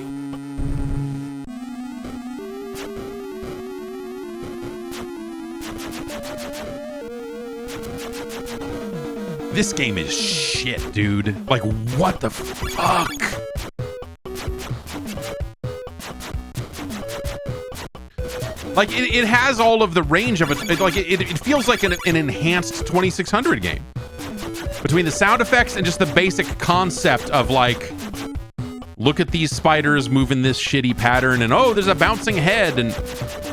This game is shit, dude. Like, what the fuck? Like, it has all of the range of it. Like, it feels like an enhanced 2600 game. Between the sound effects and just the basic concept of, like, look at these spiders moving this shitty pattern, and oh, there's a bouncing head, and,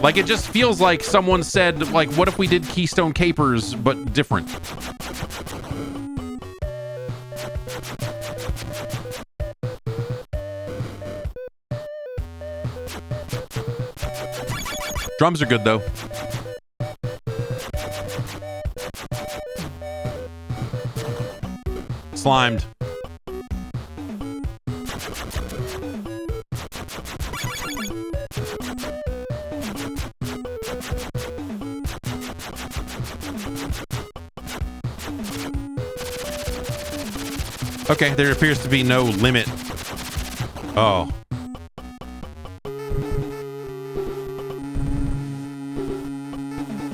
like, it just feels like someone said, like, what if we did Keystone Capers, but different? Drums are good though. Slimed. Okay, there appears to be no limit. Oh.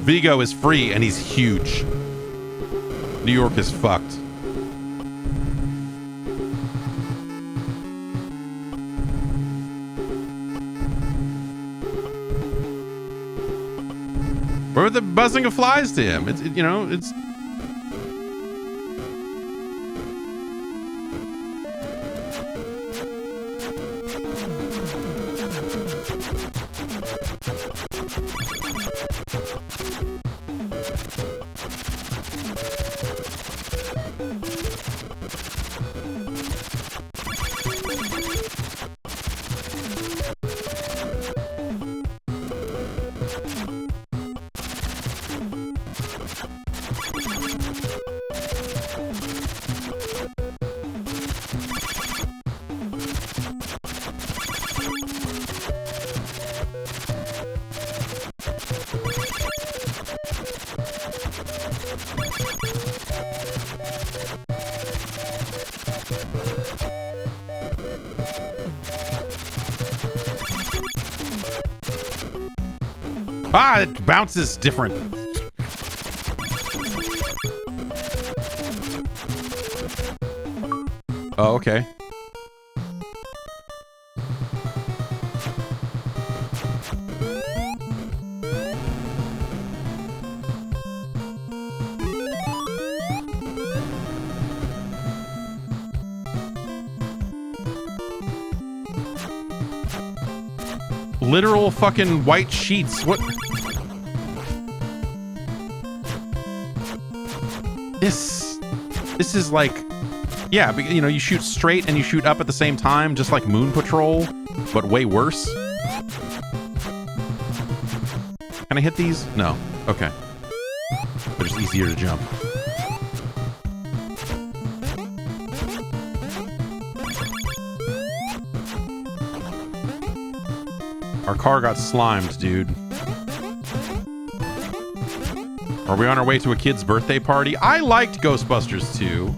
Vigo is free and he's huge. New York is fucked. Where were the buzzing of flies to him? It's, you know, it's... Ah, it bounces different. Oh, okay. Literal fucking white sheets. What? This is like, yeah, but, you know, you shoot straight and you shoot up at the same time, just like Moon Patrol, but way worse. Can I hit these? No. Okay. They're just easier to jump. Our car got slimed, dude. Are we on our way to a kid's birthday party? I liked Ghostbusters 2.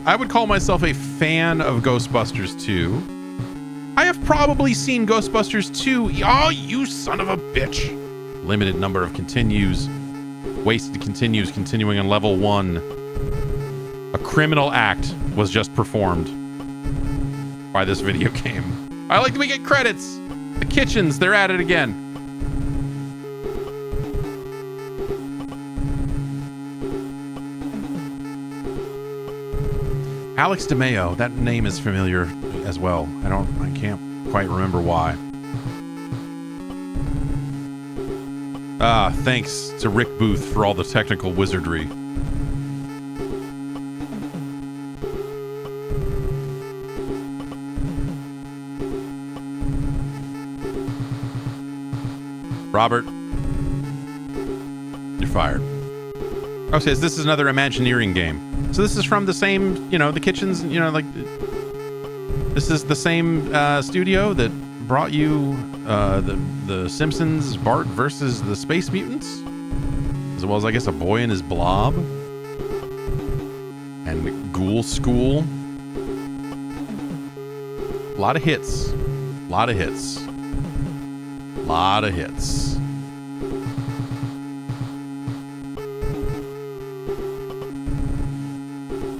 I would call myself a fan of Ghostbusters 2. I have probably seen Ghostbusters 2. Oh, you son of a bitch. Limited number of continues. Wasted continues, continuing on level 1. A criminal act was just performed by this video game. I like that we get credits. The kitchens, they're at it again. Alex DeMeo, that name is familiar as well. I can't quite remember why. Thanks to Rick Booth for all the technical wizardry. Robert, you're fired. Okay, so this is another Imagineering game. So this is from the same, you know, the kitchens, you know, like, this is the same studio that brought you the Simpsons Bart versus the Space Mutants, as well as, I guess, A Boy and His Blob and Ghoul School. A lot of hits. A lot of hits. A lot of hits.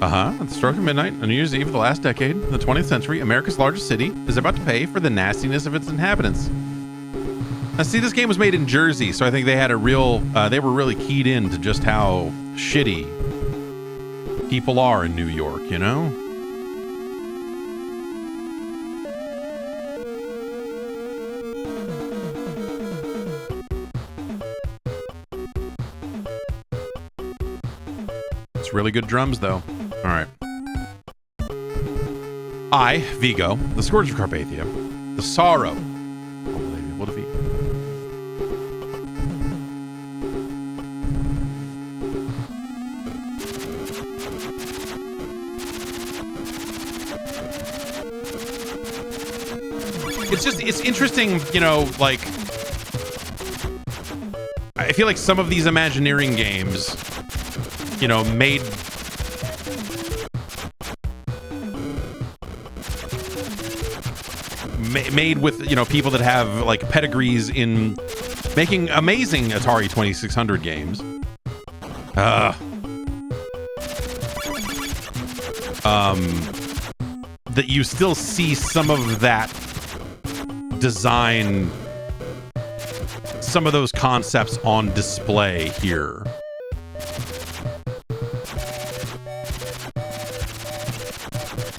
At the stroke of midnight on New Year's Eve of the last decade, the 20th century, America's largest city is about to pay for the nastiness of its inhabitants. Now, see, this game was made in Jersey, so I think they had a real, they were really keyed in to just how shitty people are in New York, you know? Makes really good drums, though. All right. I, Vigo, the Scourge of Carpathia, the Sorrow. What if he... It's interesting, you know, like, I feel like some of these Imagineering games, you know, made with, you know, people that have like pedigrees in making amazing Atari 2600 games. That you still see some of that design, some of those concepts on display here.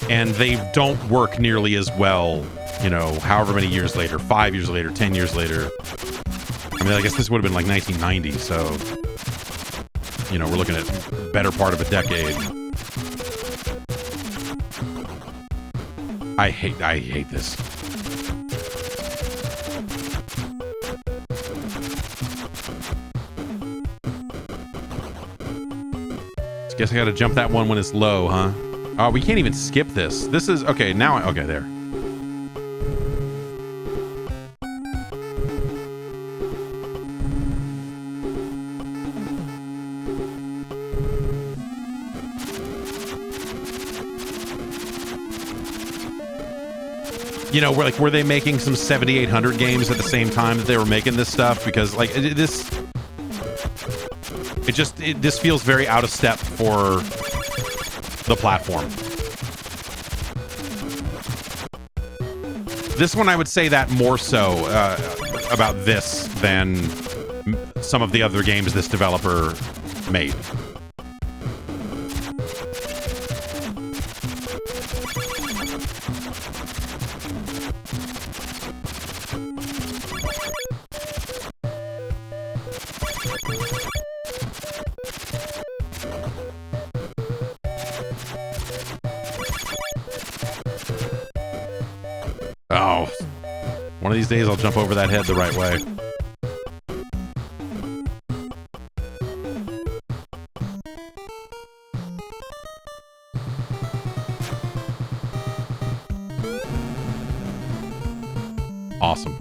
And they don't work nearly as well, you know, however many years later, 5 years later, 10 years later. I mean, I guess this would have been like 1990, so, you know, we're looking at better part of a decade. I hate this. Guess I gotta jump that one when it's low, huh? Oh, we can't even skip this. This is... Okay, now okay, there. You know, were they making some 7800 games at the same time that they were making this stuff? Because, like, this feels very out of step for the platform. This one, I would say that more so about this than some of the other games this developer made. Oh, one of these days I'll jump over that head the right way. Awesome.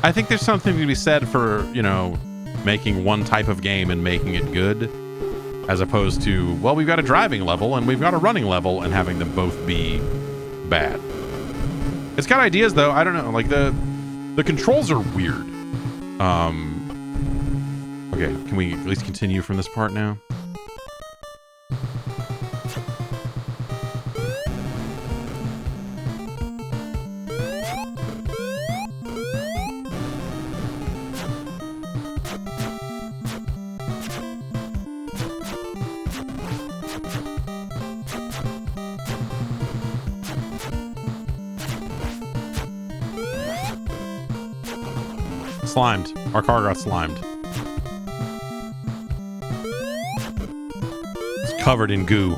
I think there's something to be said for, you know, making one type of game and making it good, as opposed to, well, we've got a driving level and we've got a running level and having them both be bad. It's got ideas, though. I don't know, like the controls are weird. Okay, can we at least continue from this part now? Slimed. Our car got slimed. It's covered in goo.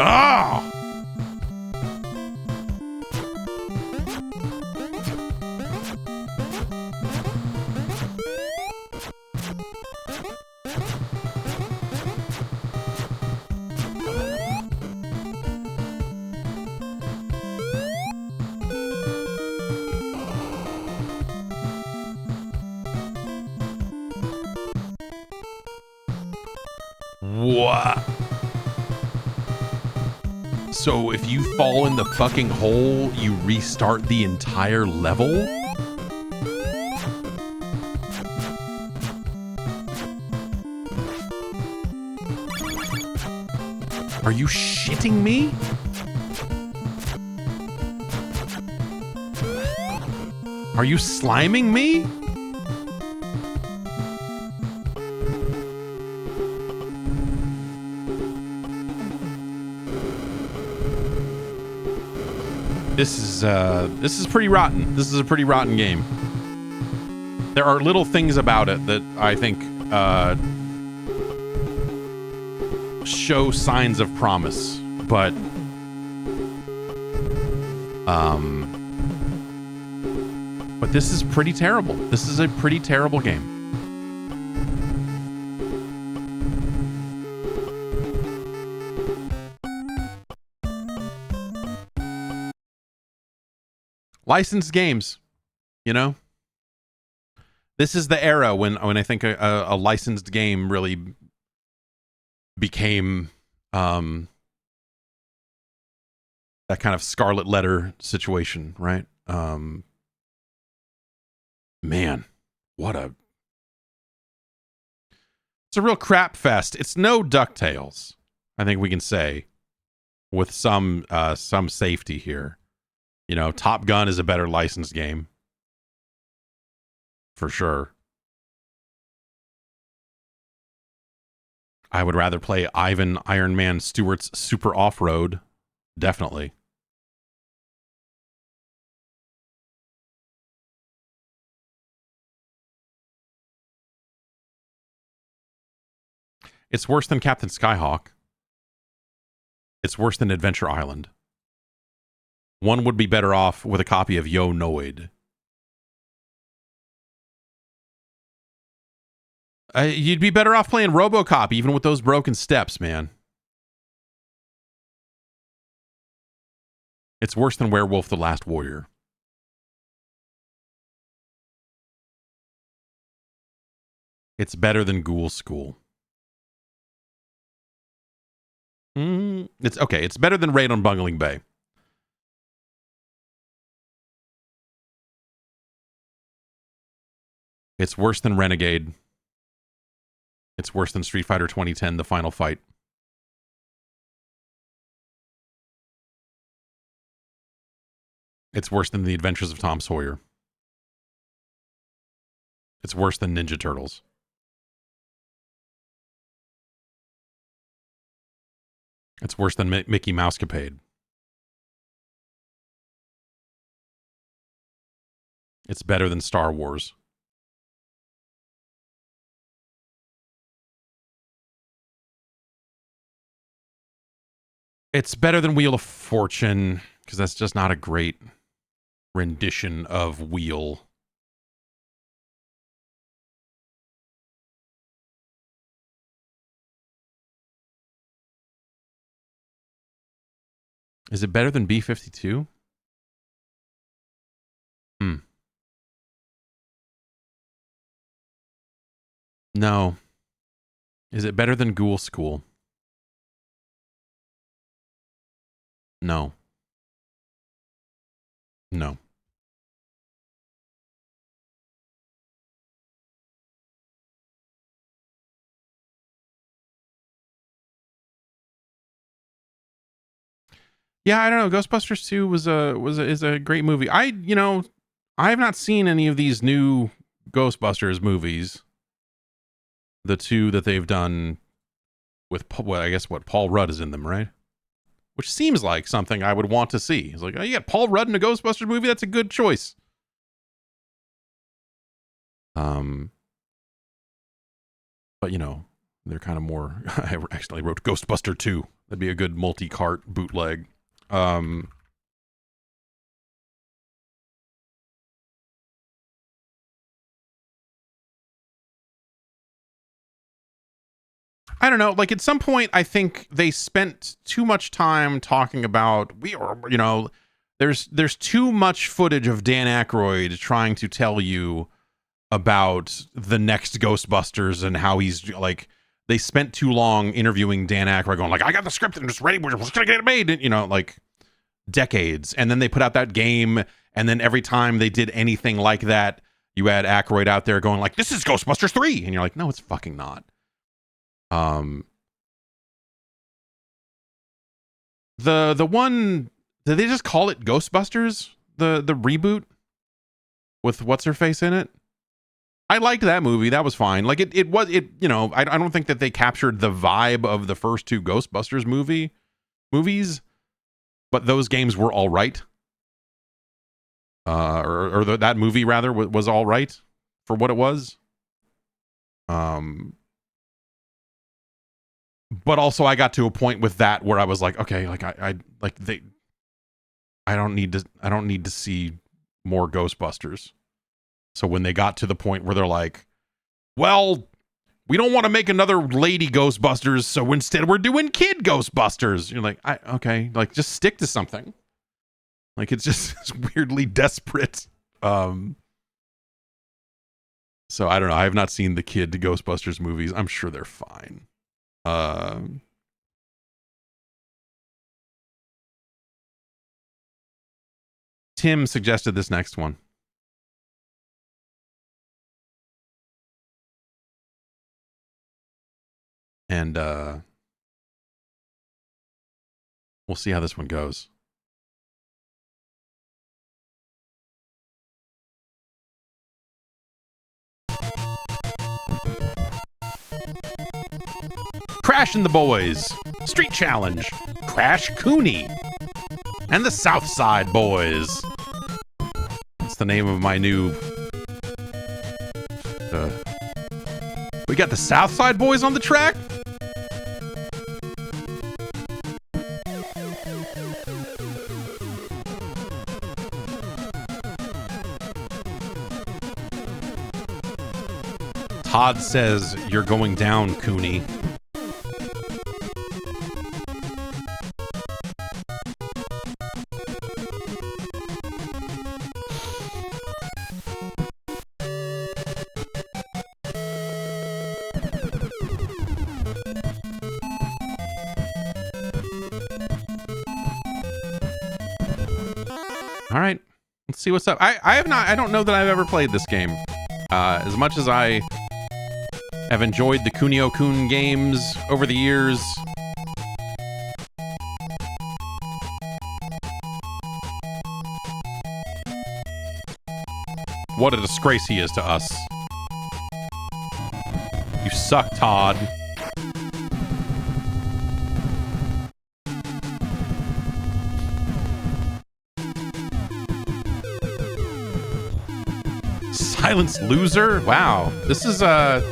Oh! What? So if you fall in the fucking hole, you restart the entire level? Are you shitting me? Are you sliming me? This is pretty rotten. This is a pretty rotten game. There are little things about it that I think show signs of promise, but this is pretty terrible. This is a pretty terrible game. Licensed games, you know? This is the era when I think a licensed game really became that kind of scarlet letter situation, right? Man, it's a real crap fest. It's no DuckTales, I think we can say, with some safety here. You know, Top Gun is a better licensed game. For sure. I would rather play Ivan Iron Man Stewart's Super Off-Road. Definitely. It's worse than Captain Skyhawk. It's worse than Adventure Island. One would be better off with a copy of Yo Noid. You'd be better off playing RoboCop, even with those broken steps, man. It's worse than Werewolf the Last Warrior. It's better than Ghoul School. It's okay. It's better than Raid on Bungling Bay. It's worse than Renegade. It's worse than Street Fighter 2010, The Final Fight. It's worse than The Adventures of Tom Sawyer. It's worse than Ninja Turtles. It's worse than Mickey Mousecapade. It's better than Star Wars. It's better than Wheel of Fortune, because that's just not a great rendition of Wheel. Is it better than B-52? No. Is it better than Ghoul School? No. No. Yeah, I don't know. Ghostbusters 2 is a great movie. I have not seen any of these new Ghostbusters movies. The two that they've done with, well, I guess Paul Rudd is in them, right? Which seems like something I would want to see. It's like, oh, you got Paul Rudd in a Ghostbusters movie? That's a good choice. But They're kind of more. I actually wrote Ghostbuster 2. That'd be a good multi-cart bootleg. I don't know. Like at some point, I think they spent too much time talking about there's too much footage of Dan Aykroyd trying to tell you about the next Ghostbusters and how he's like. They spent too long interviewing Dan Aykroyd, going like, "I got the script and it's ready. We're just gonna get it made." And, like decades, and then they put out that game, and then every time they did anything like that, you had Aykroyd out there going like, "This is Ghostbusters 3," and you're like, "No, it's fucking not." The one, did they just call it Ghostbusters? The reboot with what's her face in it? I liked that movie. That was fine. Like it was I don't think that they captured the vibe of the first two Ghostbusters movies, but those games were all right. That movie rather was all right for what it was. But also I got to a point with that where I was like, okay, like I don't need to see more Ghostbusters. So when they got to the point where they're like, well, we don't want to make another lady Ghostbusters, so instead we're doing kid Ghostbusters. You're like, okay, like just stick to something. Like it's just it's weirdly desperate. So I don't know. I have not seen the kid Ghostbusters movies. I'm sure they're fine. Tim suggested this next one. And we'll see how this one goes. Crash and the Boys, Street Challenge, Crash Cooney, and the South Side Boys. That's the name of my new... we got the South Side Boys on the track? Todd says, "You're going down, Cooney." All right, let's see what's up. I don't know that I've ever played this game. As much as I have enjoyed the Kunio-kun games over the years, what a disgrace he is to us. You suck, Todd. Silence loser? Wow. This is a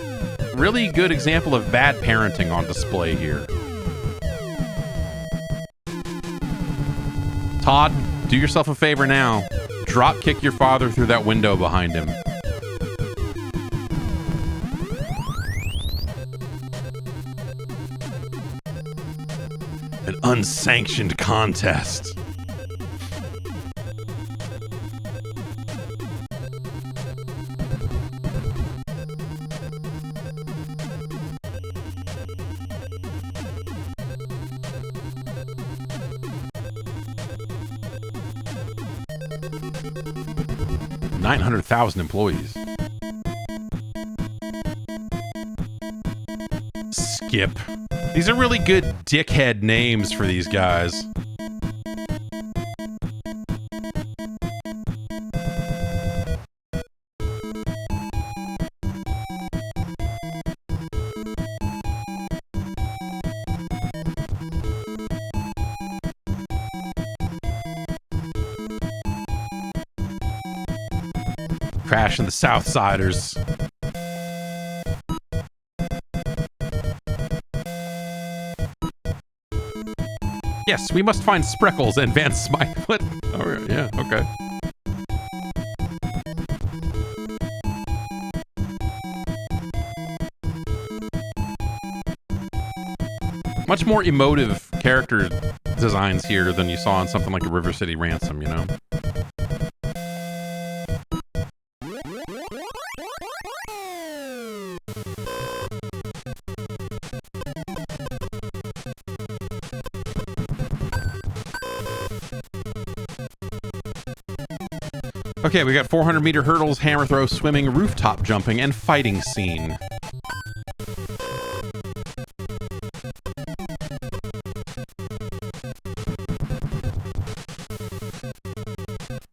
really good example of bad parenting on display here. Todd, do yourself a favor now. Drop kick your father through that window behind him. An unsanctioned contest. $900,000 employees. Skip. These are really good dickhead names for these guys. Crash and the Southsiders. Yes, we must find Spreckles and Van Smythe. What? All right, yeah, okay. Much more emotive character designs here than you saw in something like a River City Ransom, you know? Okay, we got 400-meter hurdles, hammer throw, swimming, rooftop jumping, and fighting scene.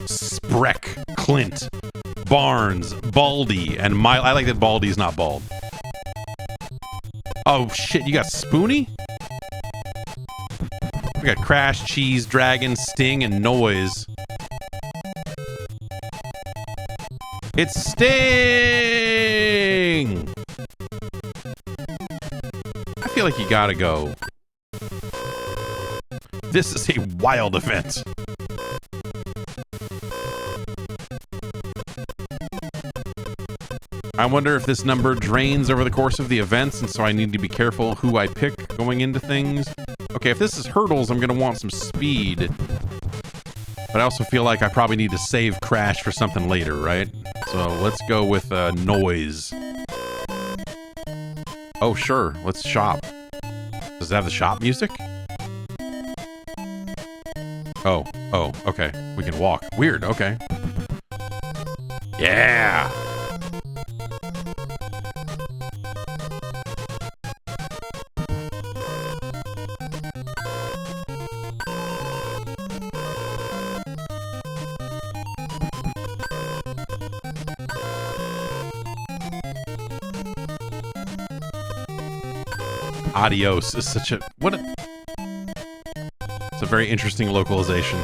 Spreck, Clint, Barnes, Baldy, and I like that Baldy's not bald. Oh shit, you got Spoonie? We got Crash, Cheese, Dragon, Sting, and Noise. It's Sting! I feel like you gotta go. This is a wild event. I wonder if this number drains over the course of the events, and so I need to be careful who I pick going into things. Okay, if this is hurdles, I'm gonna want some speed. But I also feel like I probably need to save Crash for something later, right? So let's go with Noise. Oh, sure. Let's shop. Does it have the shop music? Oh, okay. We can walk. Weird, okay. Yeah! Adios is such a... It's a very interesting localization.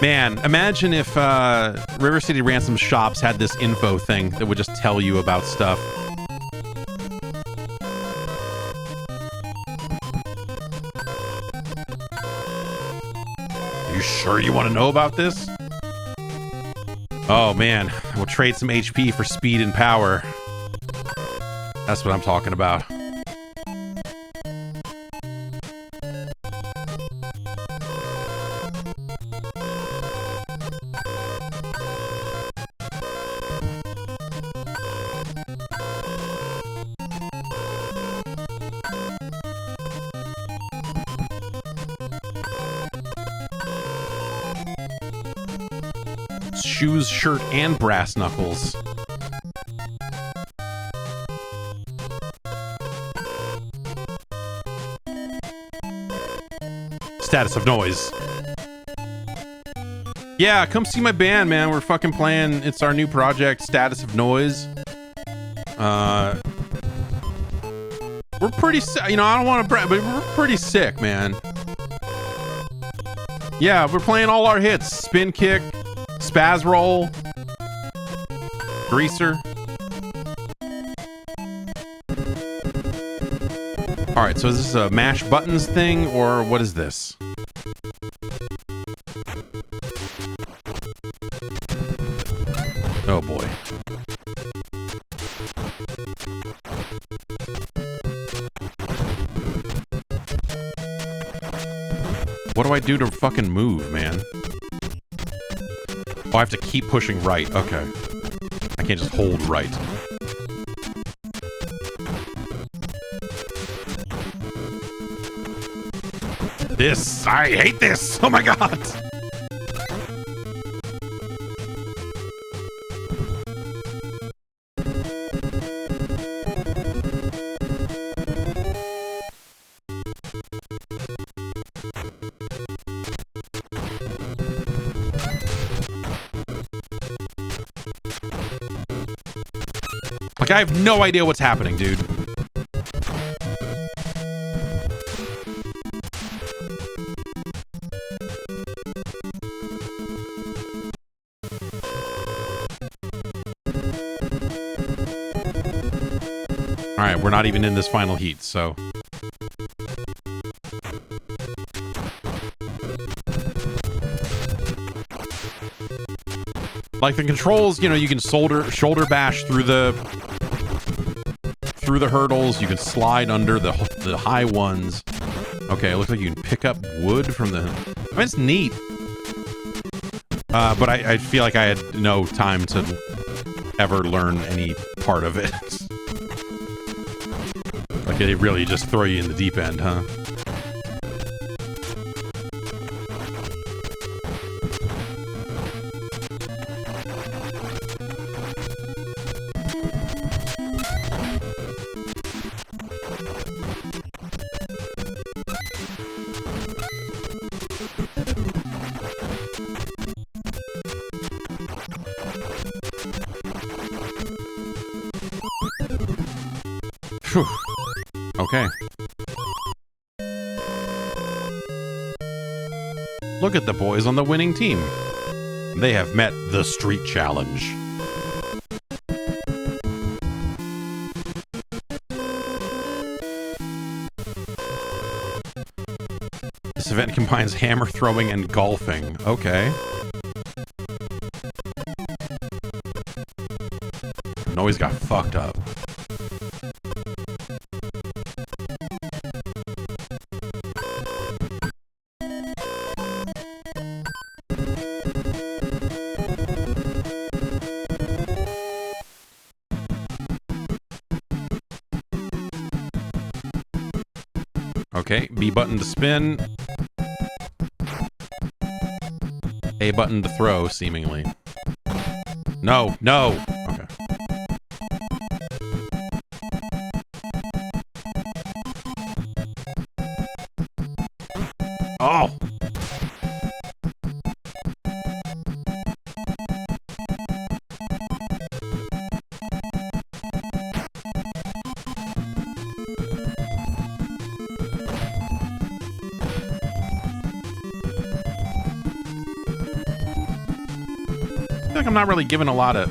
Man, imagine if River City Ransom shops had this info thing that would just tell you about stuff. You sure you want to know about this? Oh man, we'll trade some HP for speed and power. That's what I'm talking about. Shoes, shirt, and brass knuckles. Status of Noise. Yeah, come see my band, man. We're fucking playing. It's our new project, Status of Noise. We're pretty sick. You know, I don't want to brag, but we're pretty sick, man. Yeah, we're playing all our hits. Spin Kick, Spaz Roll, Greaser. Alright, so is this a mash buttons thing, or what is this? Oh boy. What do I do to fucking move, man? Oh, I have to keep pushing right. Okay. I can't just hold right. This! I hate this! Oh my god! Like, I have no idea what's happening, dude. Alright, we're not even in this final heat, so... Like the controls, you know, you can shoulder bash through the hurdles. You can slide under the high ones. Okay, it looks like you can pick up wood from the... I mean, it's neat. But I feel like I had no time to ever learn any part of it. Like, they really just throw you in the deep end, huh? Whew. Okay. Look at the boys on the winning team. They have met the street challenge. This event combines hammer throwing and golfing. Okay. Noise got fucked up. Okay, B button to spin. A button to throw, seemingly. No, no! Okay. Oh! I'm not really given a lot of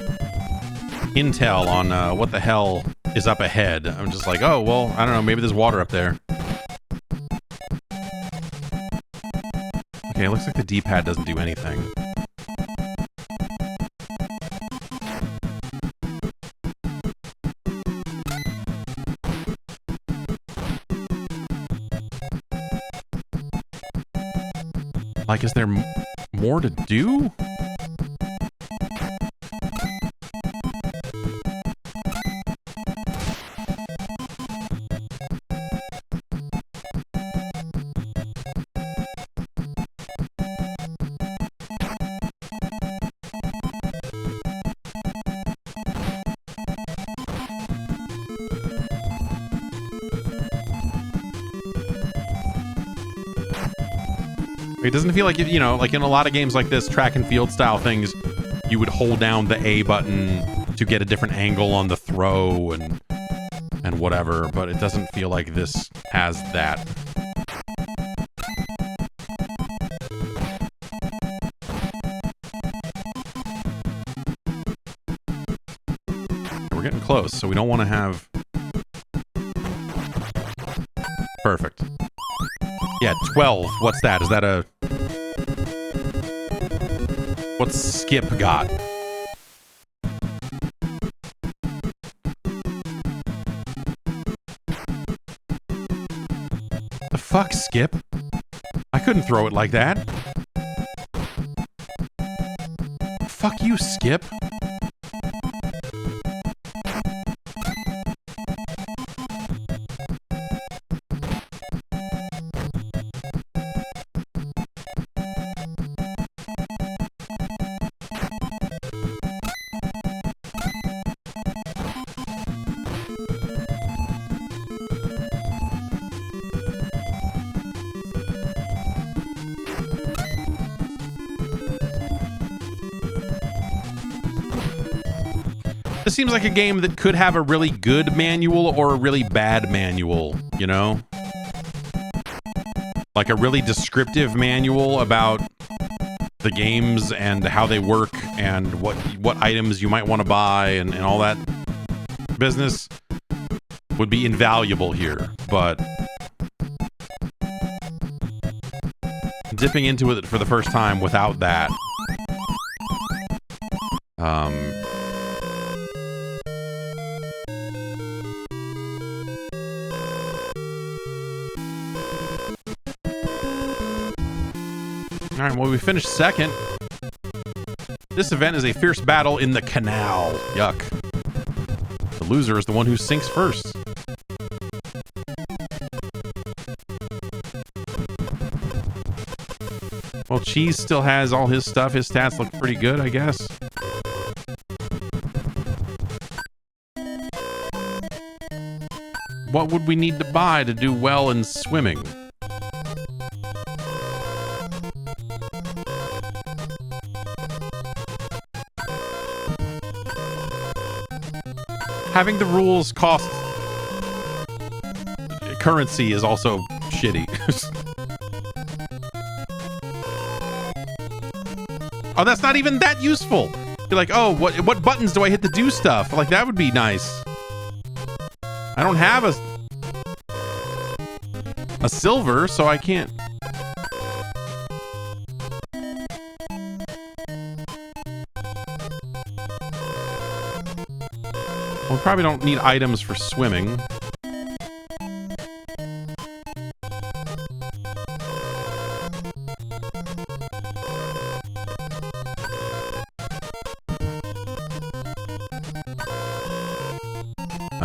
intel on what the hell is up ahead. I'm just like, oh, well, I don't know, maybe there's water up there. Okay, it looks like the D-pad doesn't do anything. Like, is there more to do? It doesn't feel like, you know, like in a lot of games like this, track and field style things, you would hold down the A button to get a different angle on the throw and whatever, but it doesn't feel like this has that. We're getting close, so we don't want to have... Perfect. Yeah, 12. What's that? Is that a... What's Skip got? The fuck, Skip? I couldn't throw it like that. Fuck you, Skip. This seems like a game that could have a really good manual or a really bad manual, you know? Like a really descriptive manual about the games and how they work and what items you might want to buy and all that business would be invaluable here, but dipping into it for the first time without that All right, well, we finished second. This event is a fierce battle in the canal. Yuck. The loser is the one who sinks first. Well, Cheese still has all his stuff. His stats look pretty good, I guess. What would we need to buy to do well in swimming? Having the rules cost currency is also shitty. Oh, that's not even that useful. You're like, oh, what buttons do I hit to do stuff? Like, that would be nice. I don't have a silver, so I can't. We probably don't need items for swimming.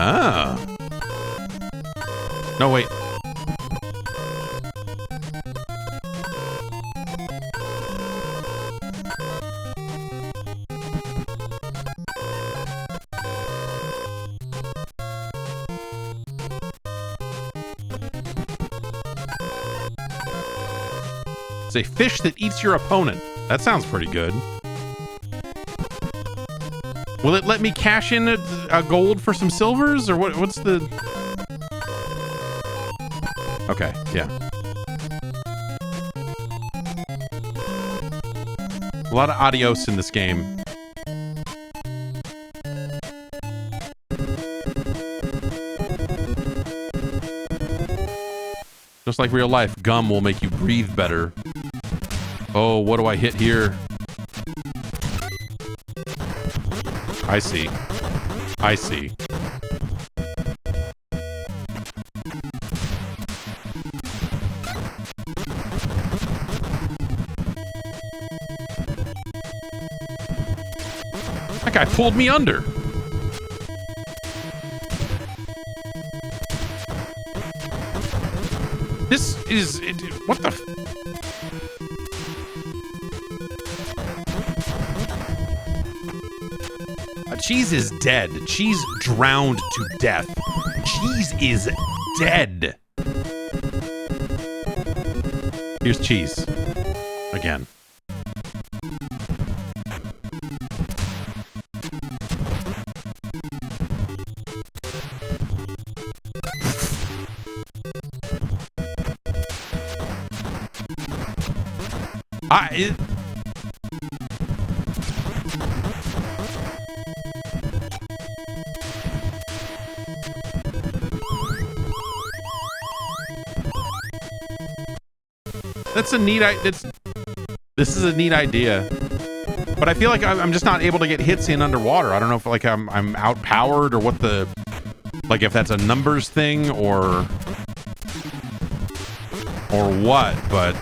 Ah. No, wait. It's a fish that eats your opponent. That sounds pretty good. Will it let me cash in a gold for some silvers? Or what's the... Okay, yeah. A lot of adios in this game. Just like real life, gum will make you breathe better. Oh, what do I hit here? I see. I see. That guy pulled me under. This is... what the... Cheese is dead. Cheese drowned to death. Cheese is dead. Here's Cheese. Again. That's a neat... This is a neat idea. But I feel like I'm just not able to get hits in underwater. I don't know if like I'm outpowered or what the... Like if that's a numbers thing or what, but...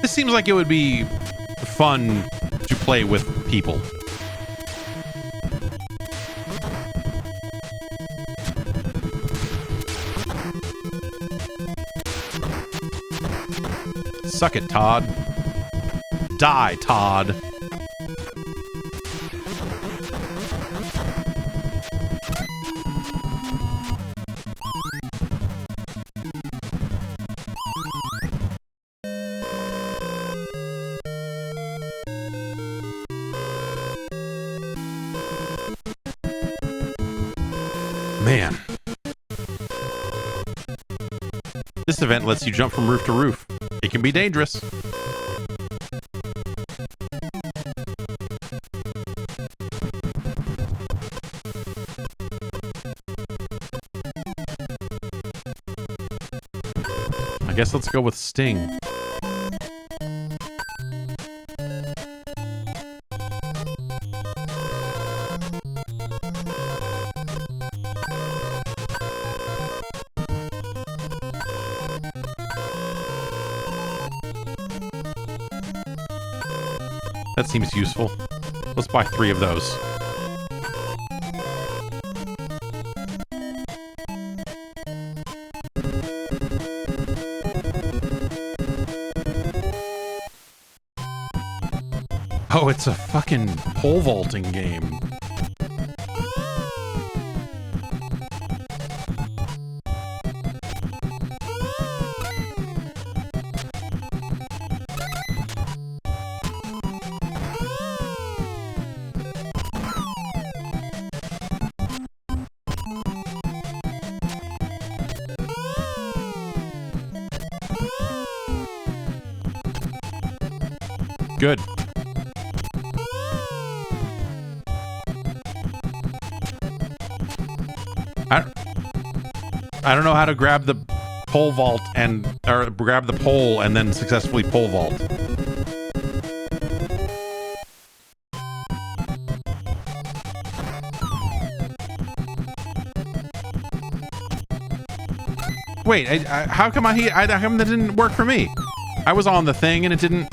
Seems like it would be fun to play with people. Suck it, Todd. Die, Todd. man. This event lets you jump from roof to roof. It can be dangerous. I guess let's go with Sting. That seems useful. Let's buy 3 of those. Oh, it's a fucking pole vaulting game. Good. I don't know how to grab the pole vault or grab the pole and then successfully pole vault. Wait, how come how come that didn't work for me? I was on the thing and it didn't.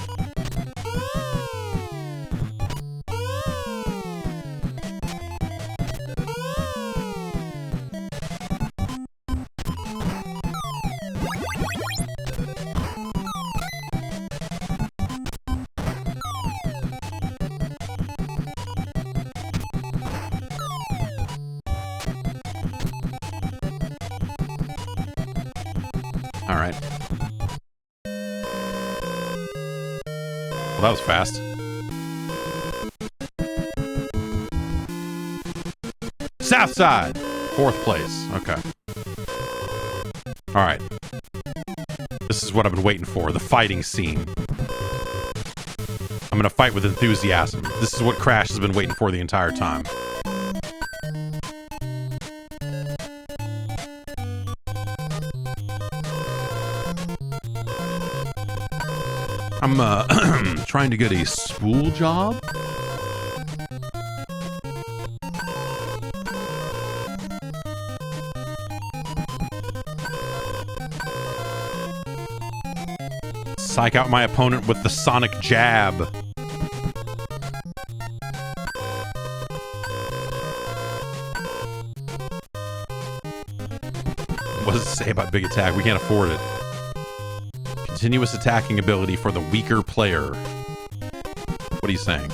All right. Well, that was fast. South side, 4th place. Okay. All right. This is what I've been waiting for, the fighting scene. I'm gonna fight with enthusiasm. This is what Crash has been waiting for the entire time. I'm trying to get a spool job. Psych out my opponent with the sonic jab. What does it say about big attack? We can't afford it. Continuous attacking ability for the weaker player. What are you saying?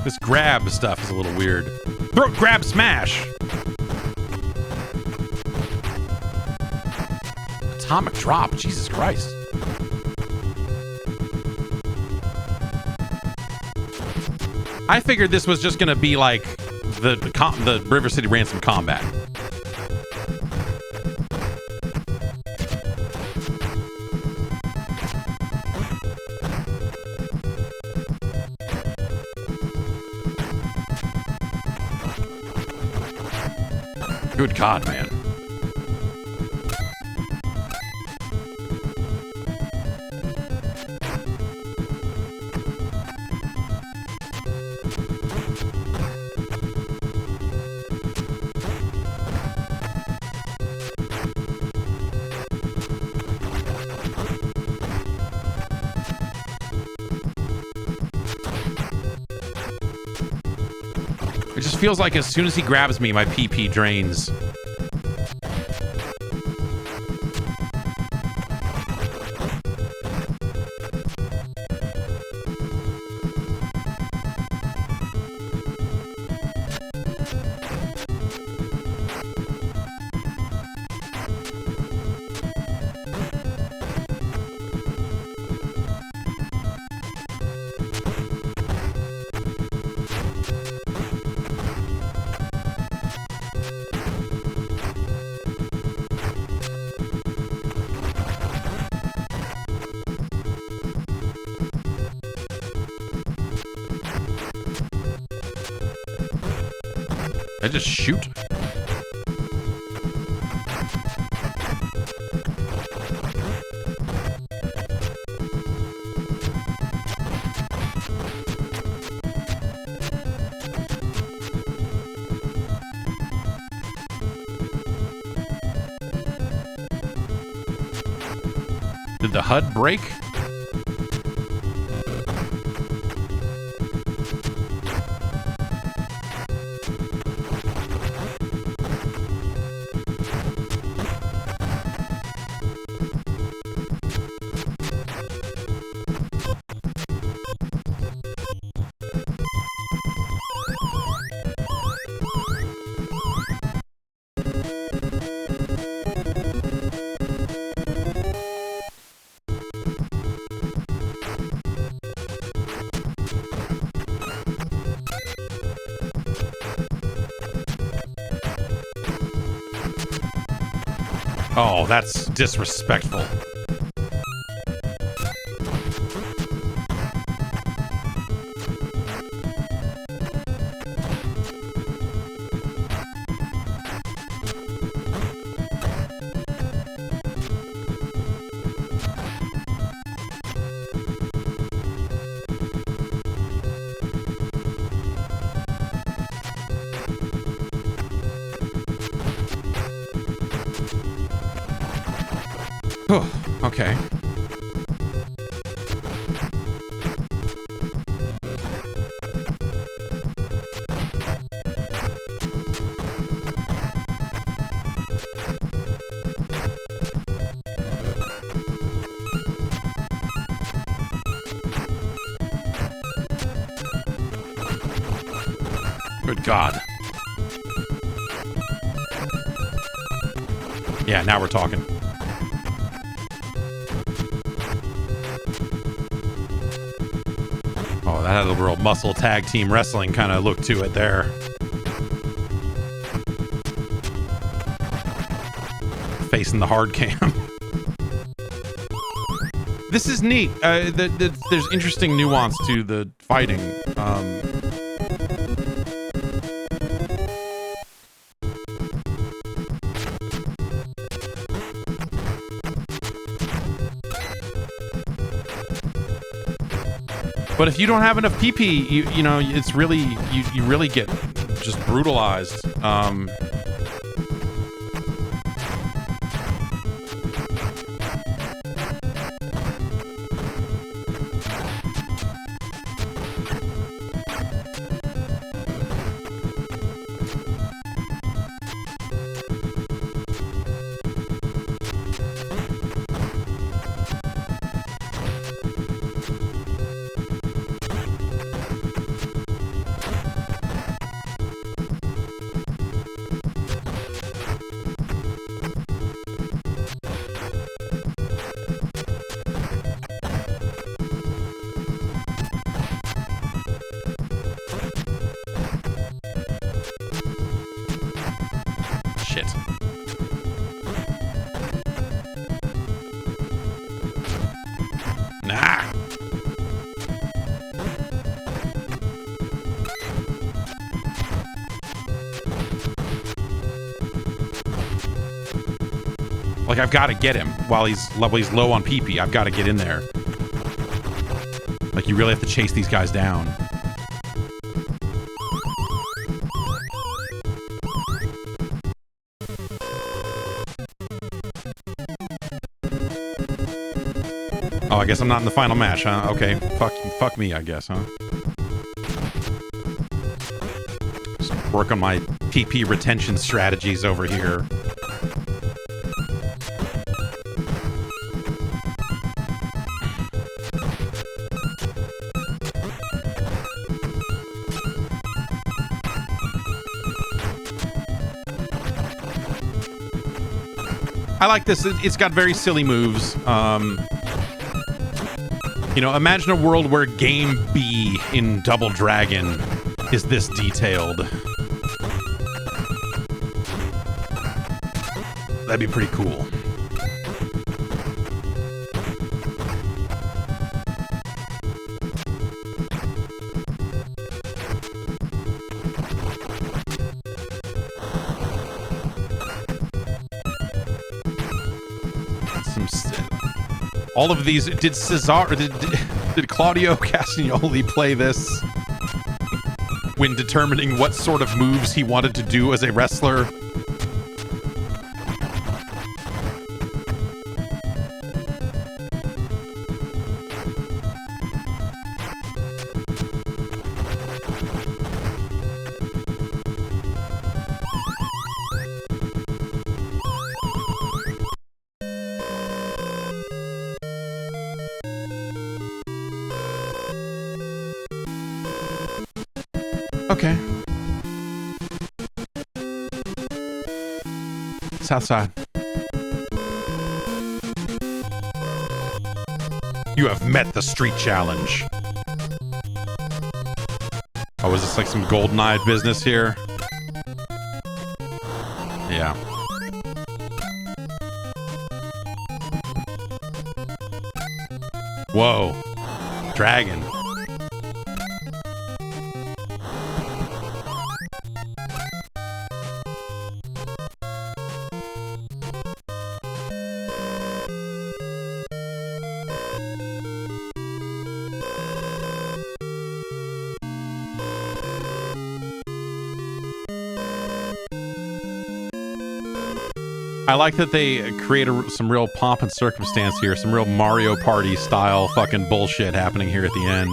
This grab stuff is a little weird. Throat grab smash! Atomic drop, Jesus Christ. I figured this was just gonna be like the River City Ransom combat. Good God, man. It just feels like as soon as he grabs me, my PP drains. I just shoot? Did the HUD break? Oh, that's disrespectful. Okay. Good God. Yeah, now we're talking. Oh, that had a real muscle tag team wrestling kind of look to it there. Facing the hard cam. This is neat. There's interesting nuance to the fighting. But if you don't have enough PP, you know, it's really, you really get just brutalized. Like, I've got to get him while he's low on PP. I've got to get in there. Like, you really have to chase these guys down. Oh, I guess I'm not in the final match, huh? Okay, fuck me, I guess, huh? Just work on my PP retention strategies over here. I like this. It's got very silly moves. You know, imagine a world where Game B in Double Dragon is this detailed. That'd be pretty cool. All of these, did Claudio Castagnoli play this when determining what sort of moves he wanted to do as a wrestler? Okay. South side. You have met the street challenge. Oh, is this like some GoldenEye business here? Yeah. Whoa. Dragon. I like that they create some real pomp and circumstance here, some real Mario Party style fucking bullshit happening here at the end.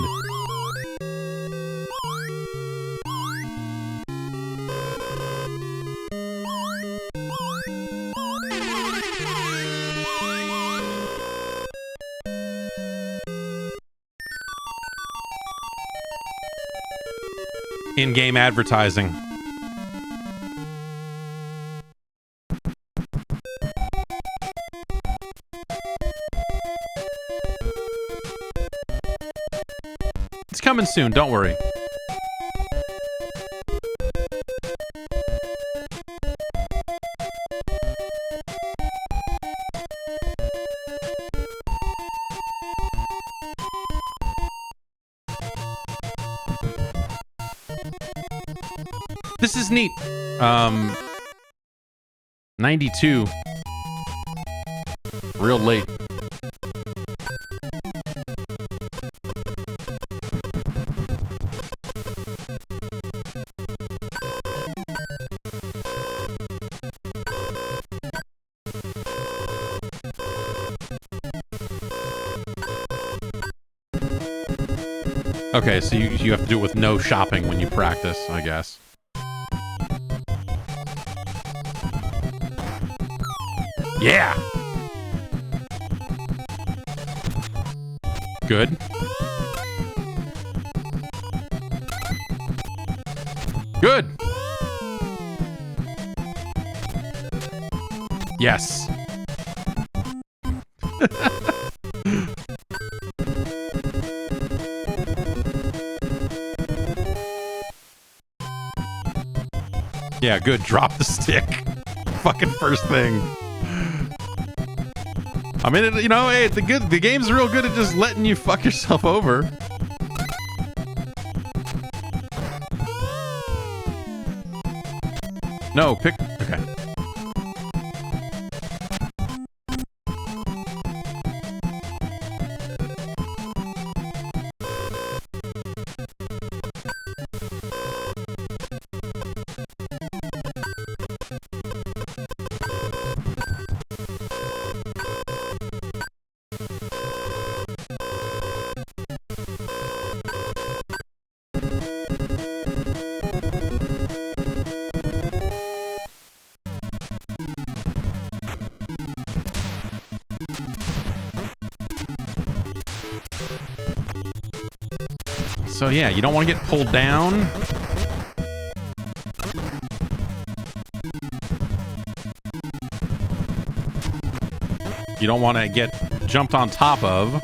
In-game advertising. Coming soon, don't worry. This is neat. 92. Real late. Okay, so you have to do it with no shopping when you practice, I guess. Yeah! Good. Good! Yes. Yeah, good. Drop the stick. Fucking first thing. I mean, you know, hey, the game's real good at just letting you fuck yourself over. No, pick. Okay. So yeah, you don't want to get pulled down. You don't want to get jumped on top of.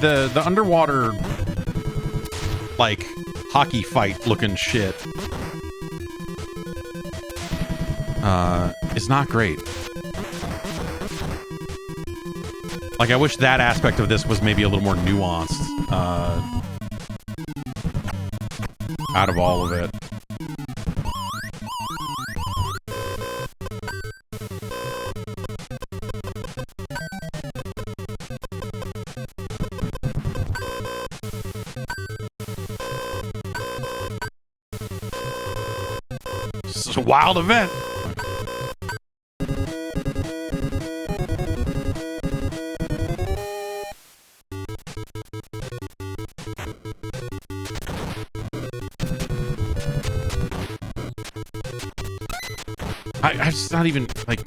The underwater like hockey fight looking shit is not great. Like, I wish that aspect of this was maybe a little more nuanced out of all of it. It's a wild event. I just not even like.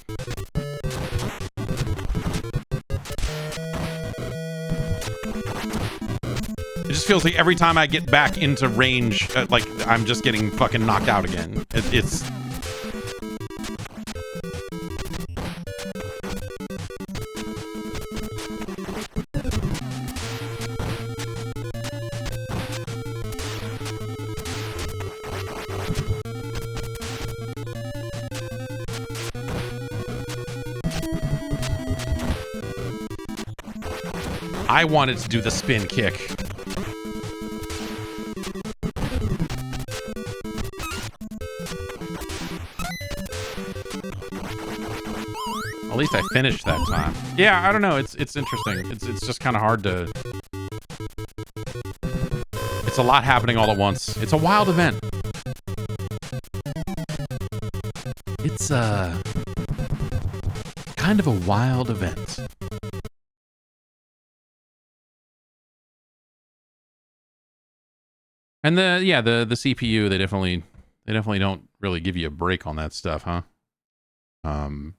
It just feels like every time I get back into range, like I'm just getting fucking knocked out again. It's. I wanted to do the spin kick. At least I finished that time. Yeah, I don't know. It's interesting. It's just kind of hard to. It's a lot happening all at once. It's a wild event. It's kind of a wild event. And the CPU, they definitely don't really give you a break on that stuff, huh? In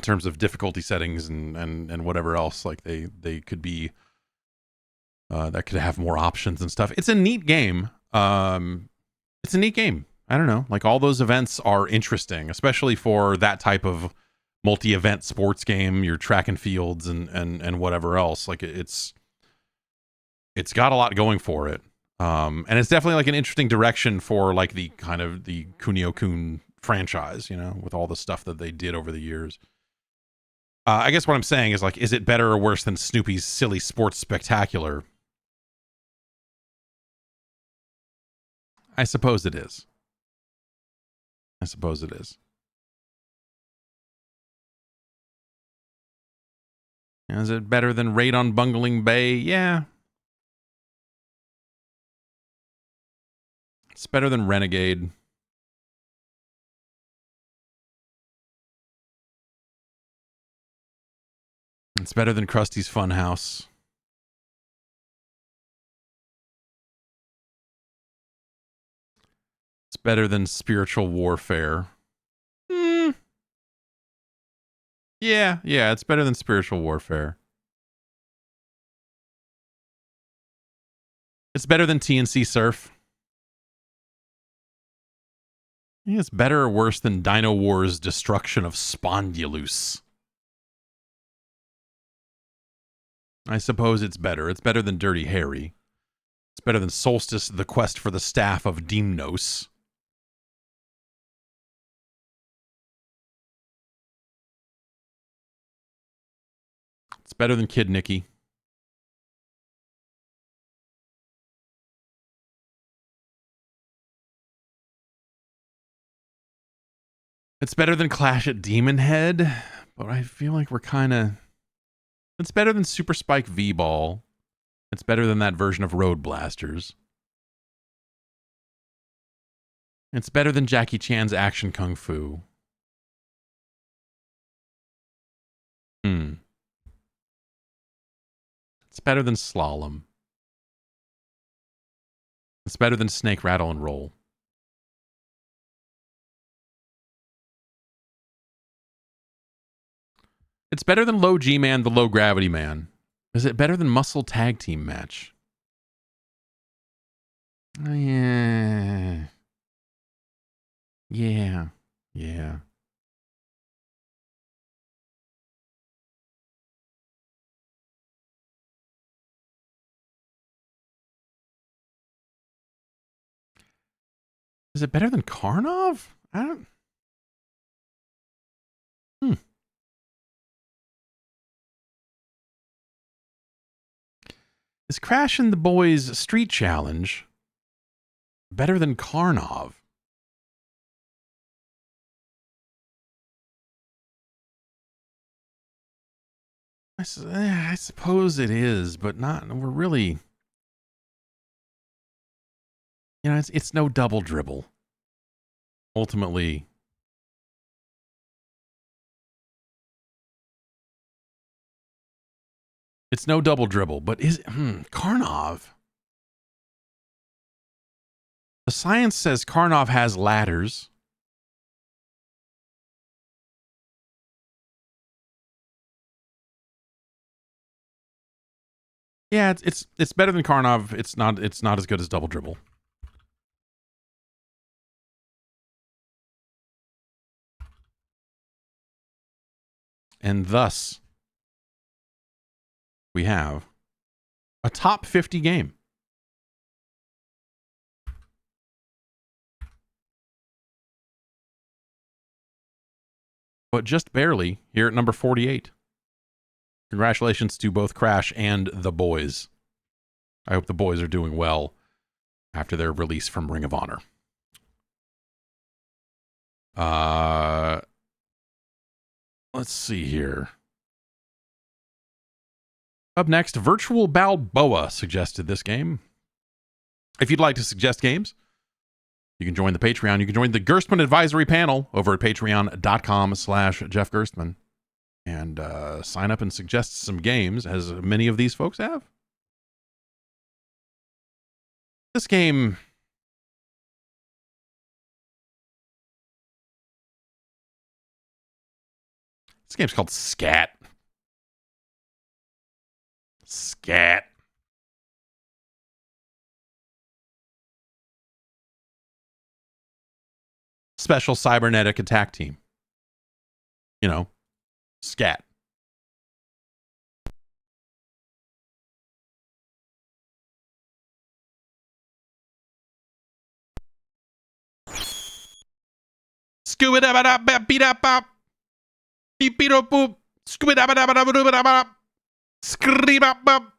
terms of difficulty settings and whatever else, like they could be that could have more options and stuff. It's a neat game. It's a neat game. I don't know. Like, all those events are interesting, especially for that type of multi-event sports game, your track and fields and whatever else. Like, it's got a lot going for it. And it's definitely like an interesting direction for like the kind of the Kunio-kun franchise, you know, with all the stuff that they did over the years. I guess what I'm saying is, like, is it better or worse than Snoopy's Silly Sports Spectacular? I suppose it is. I suppose it is. Is it better than Raid on Bungling Bay? Yeah. It's better than Renegade. It's better than Krusty's Funhouse. It's better than Spiritual Warfare. Yeah, it's better than Spiritual Warfare. It's better than TNC Surf. I think it's better or worse than Dino Wars Destruction of Spondylus. I suppose it's better. It's better than Dirty Harry. It's better than Solstice, the Quest for the Staff of Deimnos. It's better than Kid Nicky. It's better than Clash at Demon Head, but I feel like we're kind of... It's better than Super Spike V-Ball. It's better than that version of Road Blasters. It's better than Jackie Chan's Action Kung Fu. It's better than Slalom. It's better than Snake, Rattle, and Roll. It's better than Low G-Man, the Low Gravity Man. Is it better than Muscle Tag Team Match? Yeah. Yeah. Yeah. Is it better than Karnov? I don't... Is Crash and the Boys Street Challenge better than Karnov? I suppose it is, but not... We're really... You know, it's no Double Dribble. Ultimately... It's no Double Dribble, but is Karnov? The science says Karnov has ladders. Yeah, it's better than Karnov. It's not as good as Double Dribble. And thus we have a top 50 game. But just barely here at number 48. Congratulations to both Crash and the boys. I hope the boys are doing well after their release from Ring of Honor. Let's see here. Up next, Virtual Balboa suggested this game. If you'd like to suggest games, you can join the Patreon. You can join the Gerstmann Advisory Panel over at patreon.com/Jeff Gerstmann and sign up and suggest some games, as many of these folks have. This game's called S.C.A.T. S.C.A.T. Special Cybernetic Attack Team. You know, S.C.A.T. Scooby-Dab-a-dab-beat-up-up. Beep-beat-up-boop. Scooby-Dab-a-dab-a-dab-a-dab-a. Screep-up-up.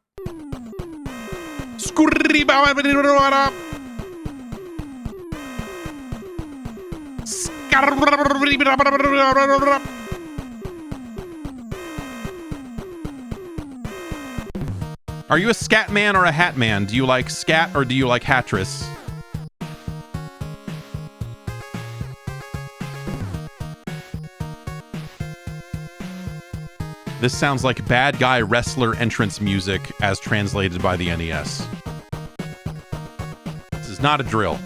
Screep-up-up. Are you a scat man or a hat man? Do you like scat or do you like Hattress? This sounds like bad guy wrestler entrance music as translated by the NES. This is not a drill.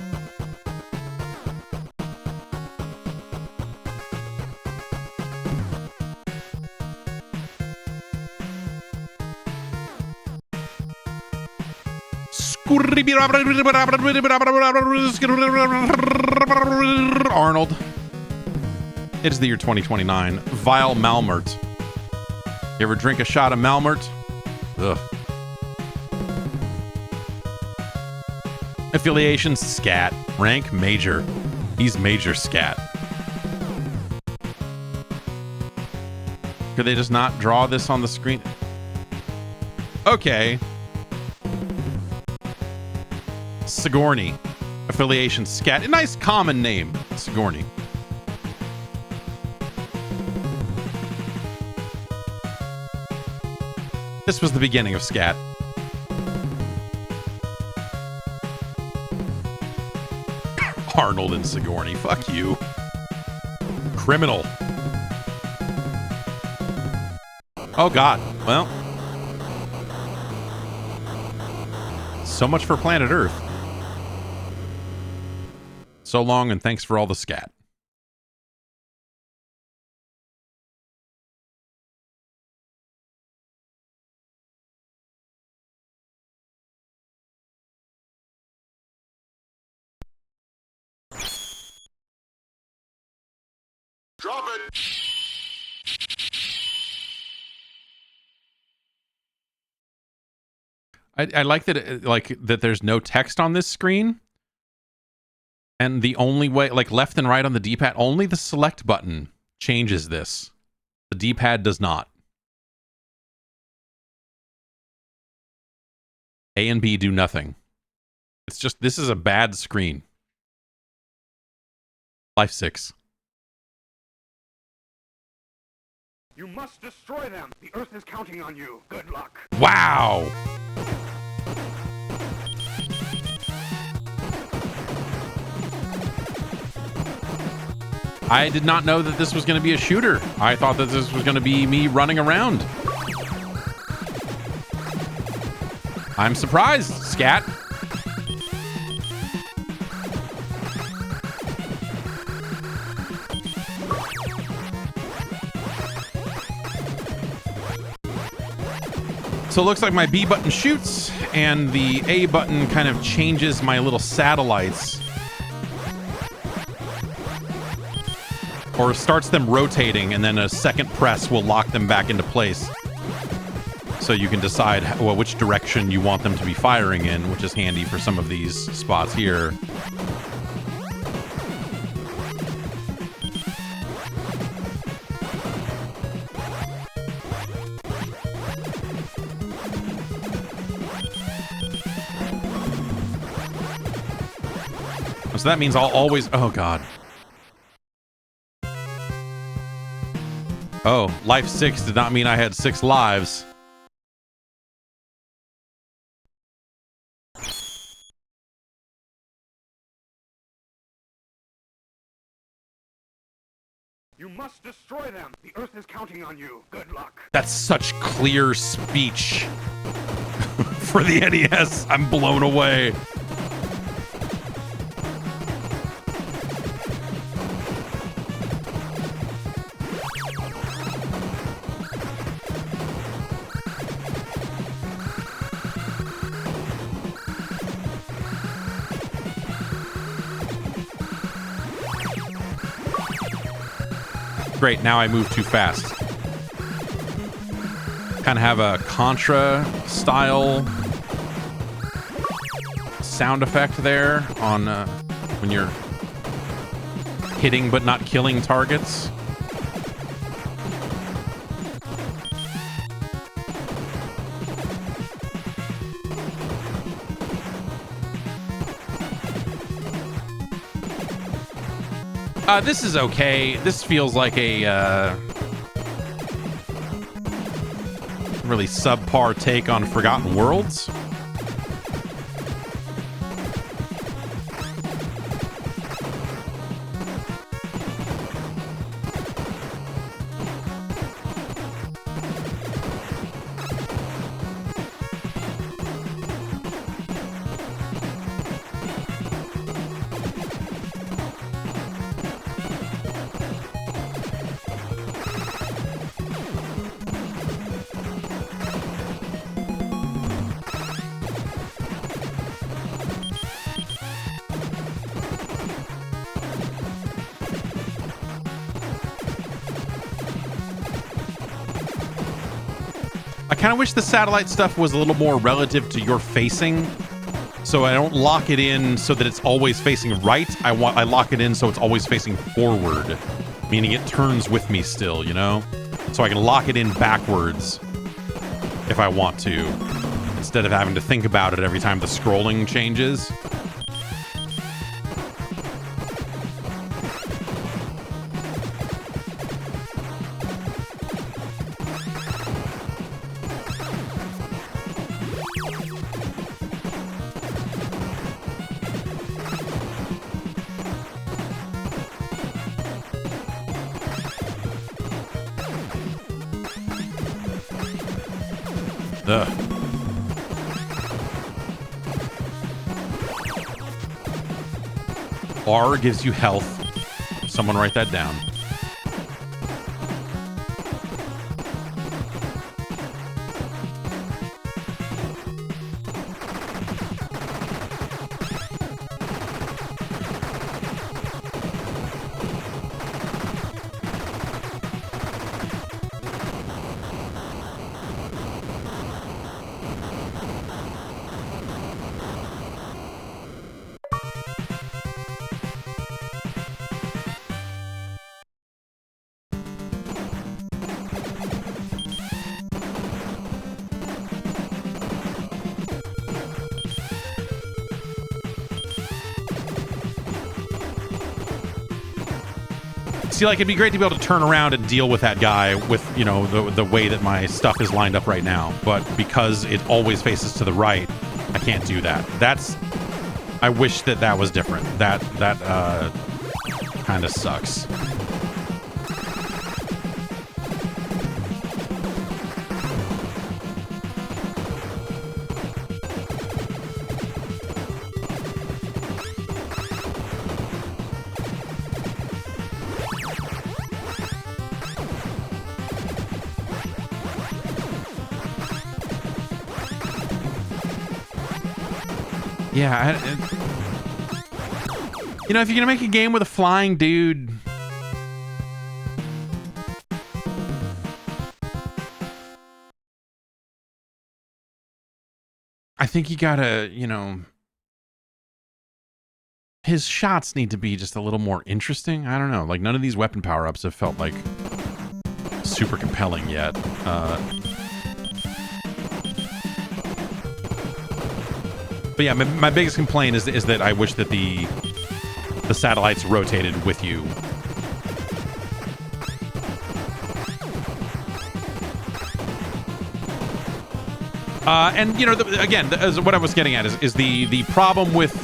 Arnold. It is the year 2029. Vile Malmert. You ever drink a shot of Malmert? Ugh. Affiliation, S.C.A.T. Rank, Major. He's Major S.C.A.T. Could they just not draw this on the screen? Okay. Sigourney. Affiliation SCAT. A nice common name. Sigourney. This was the beginning of SCAT. Arnold and Sigourney. Fuck you. Criminal. Oh, God. Well. So much for planet Earth. So long, and thanks for all the SCAT. Drop it! I like that, that there's no text on this screen. And the only way, like left and right on the D-pad, only the select button changes this. The D-pad does not. A and B do nothing. It's just, this is a bad screen. Life 6. You must destroy them. The Earth is counting on you. Good luck. Wow. I did not know that this was going to be a shooter. I thought that this was going to be me running around. I'm surprised, SCAT. So it looks like my B button shoots, and the A button kind of changes my little satellites. Or starts them rotating, and then a second press will lock them back into place. So you can decide which direction you want them to be firing in, which is handy for some of these spots here. So that means I'll always... Oh, God. Oh, life 6 did not mean I had 6 lives. You must destroy them. The Earth is counting on you. Good luck. That's such clear speech for the NES. I'm blown away. Great, now I move too fast. Kind of have a Contra style sound effect there on when you're hitting but not killing targets. This is okay. This feels like a really subpar take on Forgotten Worlds. I kind of wish the satellite stuff was a little more relative to your facing, so I don't lock it in so that it's always facing right. I lock it in so it's always facing forward, meaning it turns with me still, you know? So I can lock it in backwards if I want to. instead of having to think about it every time the scrolling changes. Ugh. R gives you health. Someone write that down. See, like, it'd be great to be able to turn around and deal with that guy with, you know, the way that my stuff is lined up right now. But because it always faces to the right, I can't do that. I wish that was different. That kind of sucks. Yeah, you know, if you're gonna make a game with a flying dude, I think you gotta, you know, his shots need to be just a little more interesting. I don't know, like none of these weapon power-ups have felt like super compelling yet. But yeah, my biggest complaint is that I wish that the satellites rotated with you. And you know, again, what I was getting at is the problem with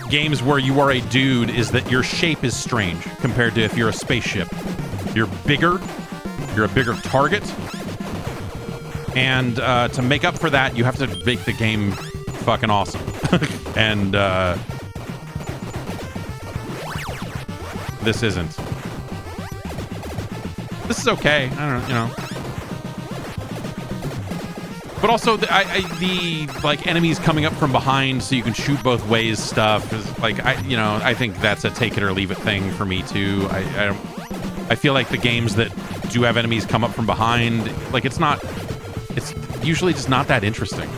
games where you are a dude is that your shape is strange compared to if you're a spaceship. You're bigger. You're a bigger target. And to make up for that, you have to make the game fucking awesome. And this isn't. This is okay. I don't know, you know. But also, the like enemies coming up from behind so you can shoot both ways stuff is like, I think that's a take it or leave it thing for me too. I feel like the games that do have enemies come up from behind, like it's usually just not that interesting.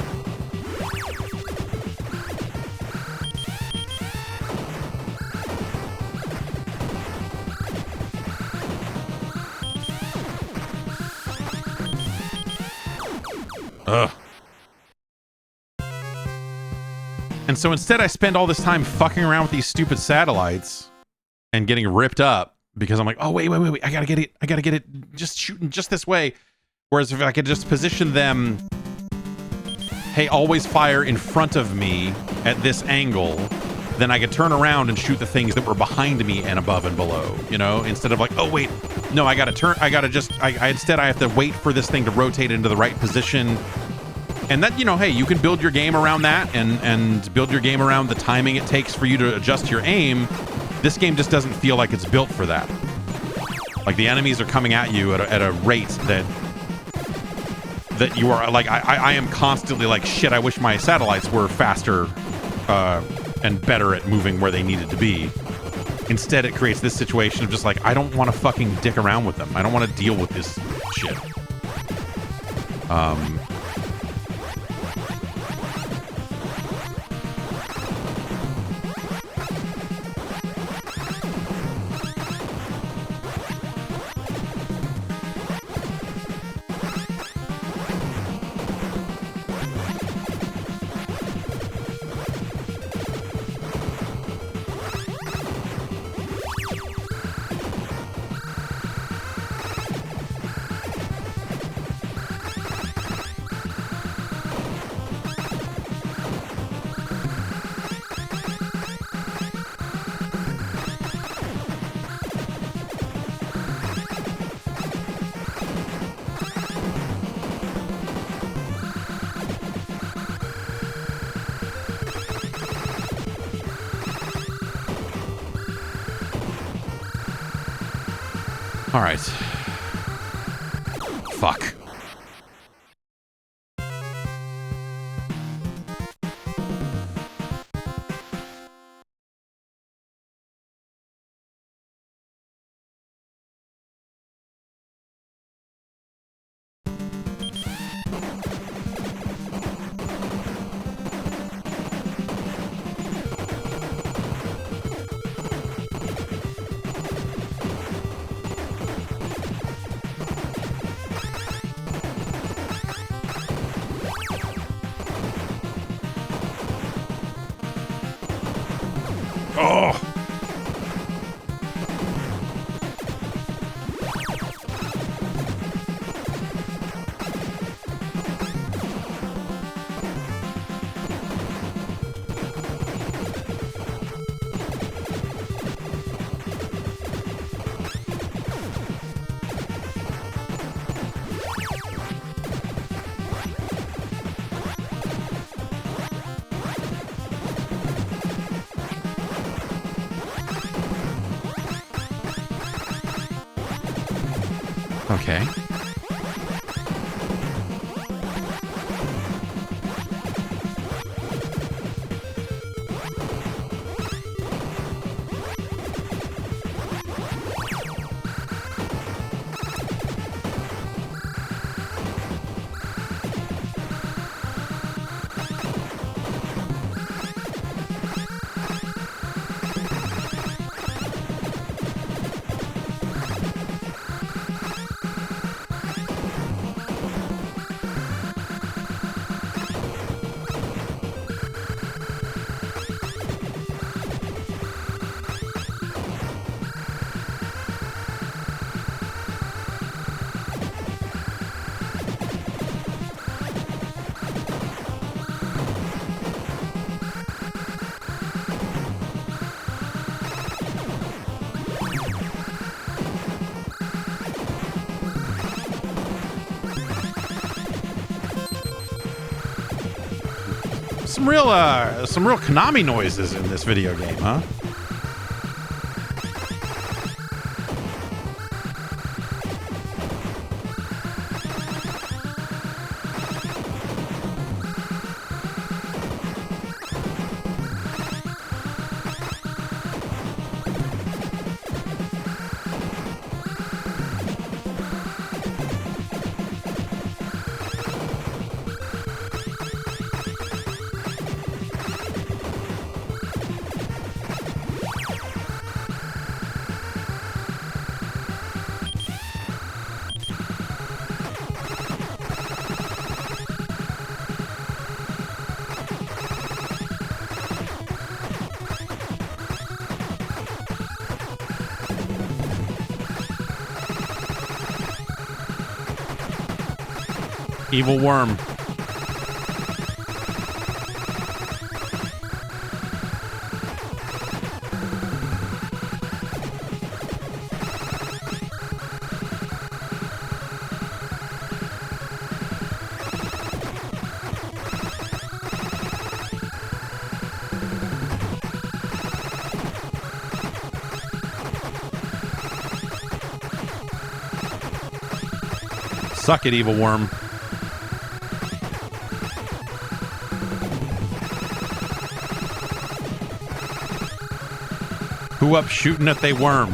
Ugh. And so instead I spend all this time fucking around with these stupid satellites and getting ripped up because I'm like, oh, wait. I gotta get it just shooting just this way. Whereas if I could just position them, hey, always fire in front of me at this angle, then I could turn around and shoot the things that were behind me and above and below, you know, instead of like, oh, wait, no, instead I have to wait for this thing to rotate into the right position. And that, you know, hey, you can build your game around that and build your game around the timing it takes for you to adjust your aim. This game just doesn't feel like it's built for that. Like the enemies are coming at you at a rate that you are like, I am constantly like, shit, I wish my satellites were faster and better at moving where they needed to be. Instead, it creates this situation of just like, I don't want to fucking dick around with them. I don't want to deal with this shit. All right. Fuck. Oh! Okay. Some real Konami noises in this video game, huh? Evil worm. Suck it, evil worm. Who up shooting at they worm?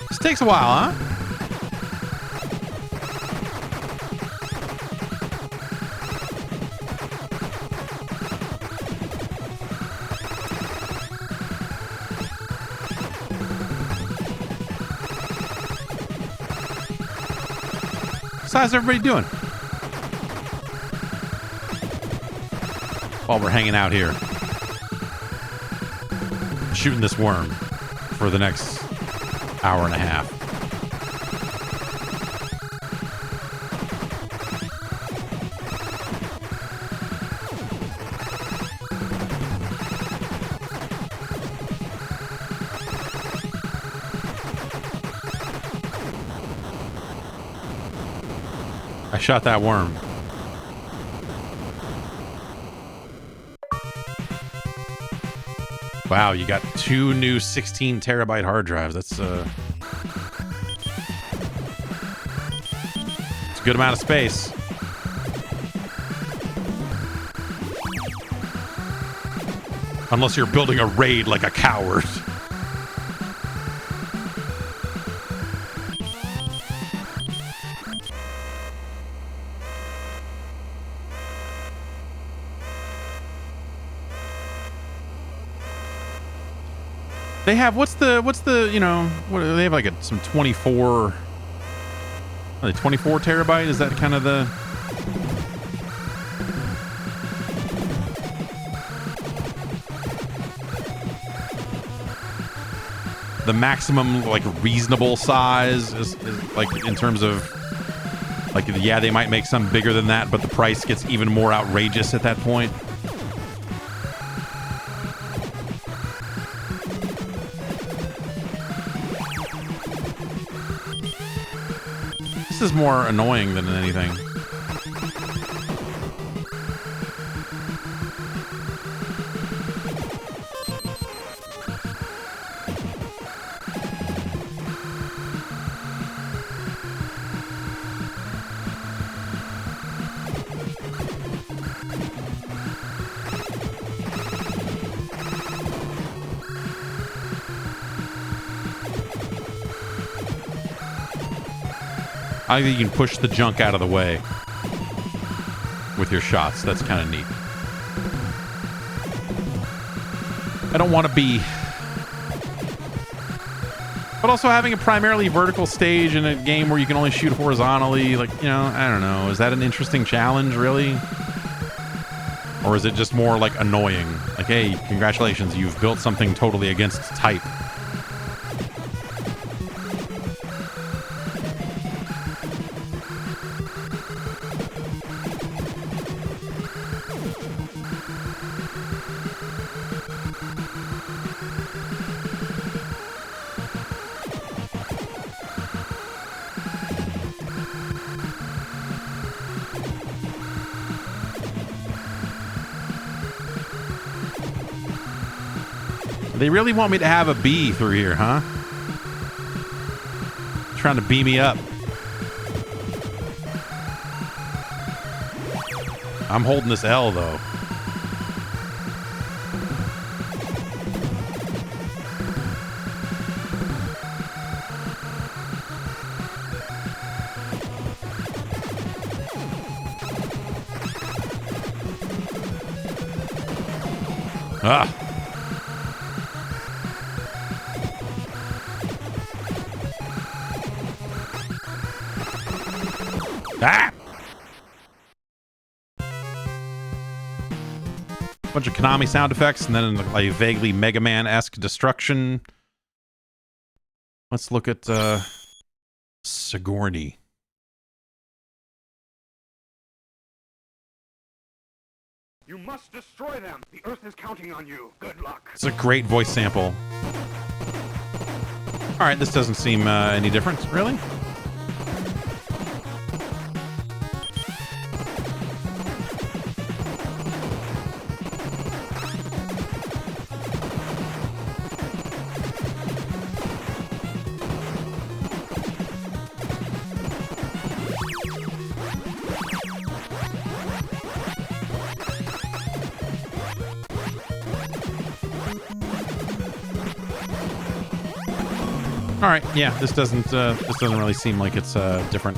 This takes a while, huh? How's everybody doing? While we're hanging out here. Shooting this worm for the next hour and a half. I shot that worm. Wow, you got 2 new 16 terabyte hard drives. That's it's a good amount of space. Unless you're building a raid like a coward. They have what's the you know, what they have, like some 24 24 terabyte, is that kind of the maximum, like, reasonable size is like, in terms of, like, yeah, they might make some bigger than that, but the price gets even more outrageous at that point. This is more annoying than anything. I think you can push the junk out of the way with your shots. That's kind of neat. I don't want to be... But also having a primarily vertical stage in a game where you can only shoot horizontally, like, you know, I don't know. Is that an interesting challenge, really? Or is it just more, like, annoying? Like, hey, congratulations, you've built something totally against type. They really want me to have a bee through here, huh? Trying to bee me up. I'm holding this L, though. Ah. Ah! Bunch of Konami sound effects, and then a vaguely Mega Man-esque destruction. Let's look at Sigourney. You must destroy them. The Earth is counting on you. Good luck. It's a great voice sample. All right, this doesn't seem any different, really. All right, yeah, this doesn't really seem like it's different.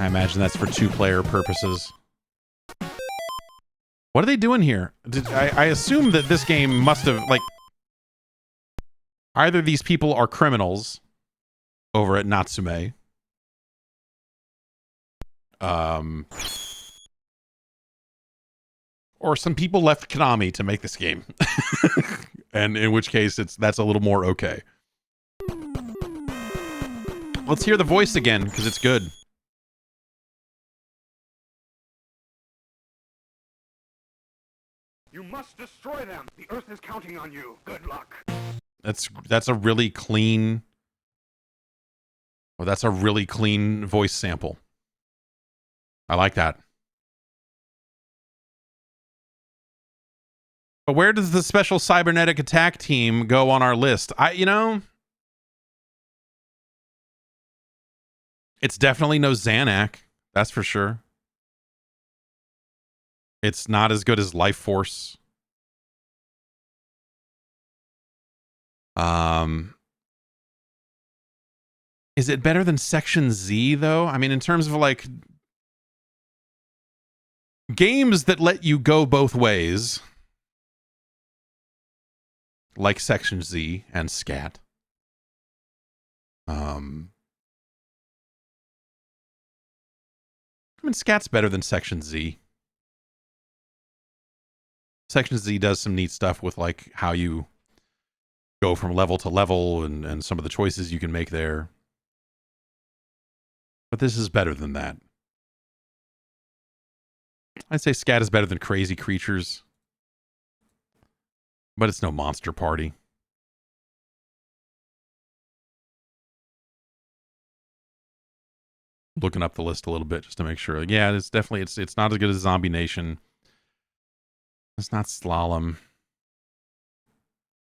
I imagine that's for 2-player purposes. What are they doing here? I assume that this game must have, like, either these people are criminals over at Natsume. Or some people left Konami to make this game. And in which case that's a little more okay. Let's hear the voice again, because it's good. You must destroy them. The Earth is counting on you. Good luck. That's a really clean... Well, that's a really clean voice sample. I like that. But where does the special cybernetic attack team go on our list? It's definitely no Xanac. That's for sure. It's not as good as Life Force. Is it better than Section Z, though? I mean, in terms of, like, games that let you go both ways, like Section Z and S.C.A.T. I mean, S.C.A.T's better than Section Z. Section Z does some neat stuff with, like, how you go from level to level and some of the choices you can make there. But this is better than that. I'd say S.C.A.T is better than Crazy Creatures. But it's no Monster Party. Looking up the list a little bit just to make sure. Yeah, it's definitely it's not as good as Zombie Nation. It's not Slalom.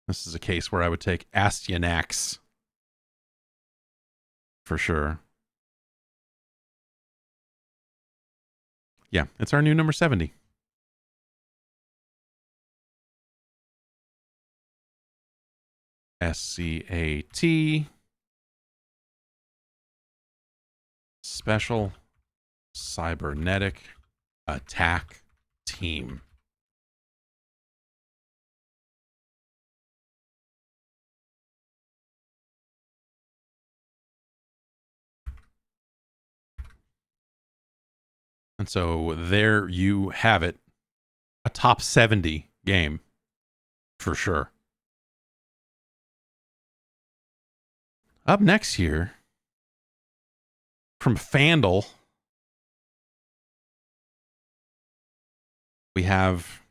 This is a case where I would take Astyanax for sure. Yeah, it's our new number 70. S.C.A.T. Special Cybernetic Attack Team. And so there you have it. A top 70 game for sure. Up next here, from Fandle, we have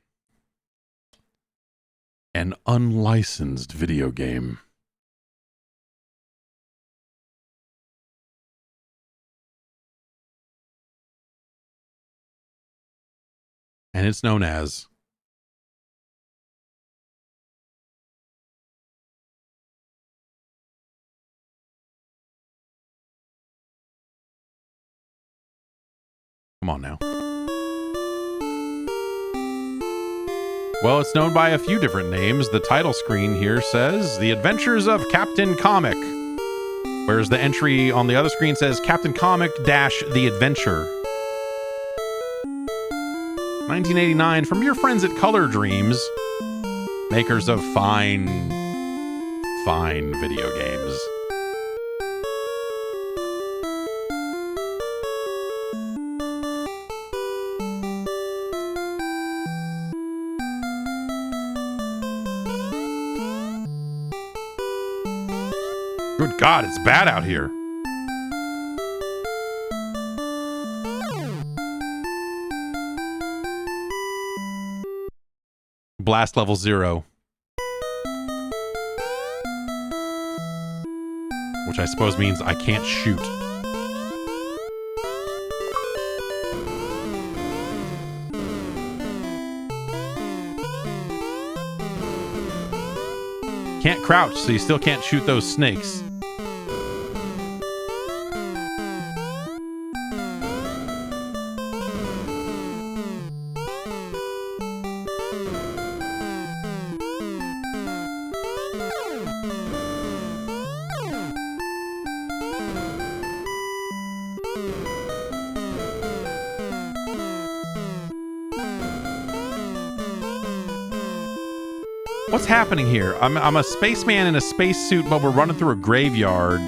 an unlicensed video game. And it's known as Come on now. Well, it's known by a few different names. The title screen here says The Adventures of Captain Comic, whereas the entry on the other screen says Captain Comic - The Adventure. 1989 from your friends at Color Dreams, makers of fine video games. Good God, it's bad out here. Blast level 0. Which I suppose means I can't shoot. Can't crouch, so you still can't shoot those snakes. What's happening here? I'm a spaceman in a spacesuit, but we're running through a graveyard.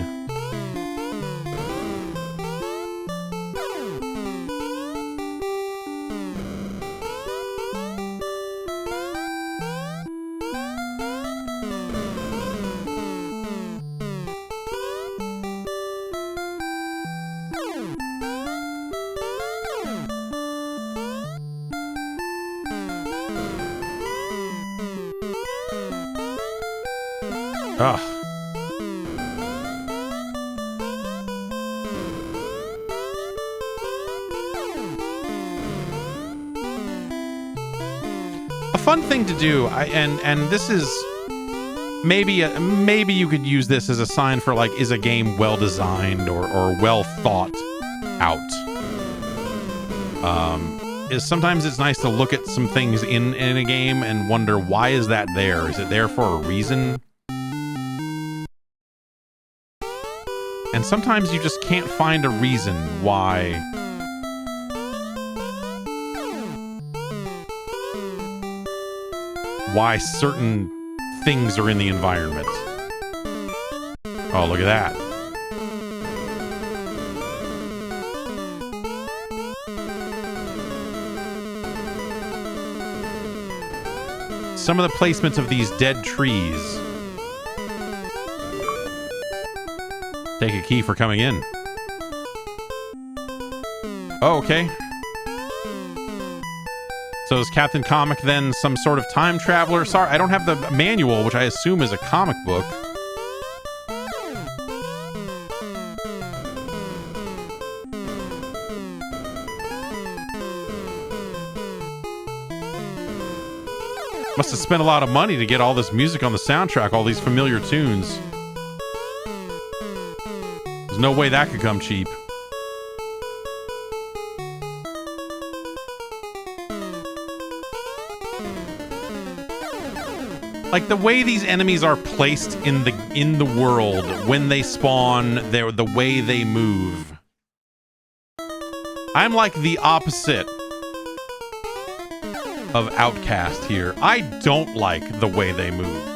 Ugh. A fun thing to do, and this is maybe you could use this as a sign for like, is a game well designed or well thought out? Is sometimes it's nice to look at some things in a game and wonder, why is that there? Is it there for a reason? And sometimes you just can't find a reason why certain things are in the environment. Oh, look at that. Some of the placements of these dead trees. Take a key for coming in. Oh, okay. So is Captain Comic then some sort of time traveler? Sorry, I don't have the manual, which I assume is a comic book. Must have spent a lot of money to get all this music on the soundtrack, all these familiar tunes. There's no way that could come cheap. Like the way these enemies are placed in the world when they spawn, the way they move. I'm like the opposite of Outcast here. I don't like the way they move.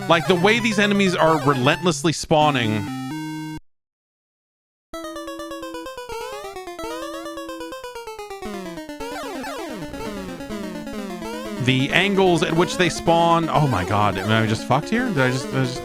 Like the way these enemies are relentlessly spawning. The angles at which they spawn. Oh my god. Am I just fucked here? Did I just...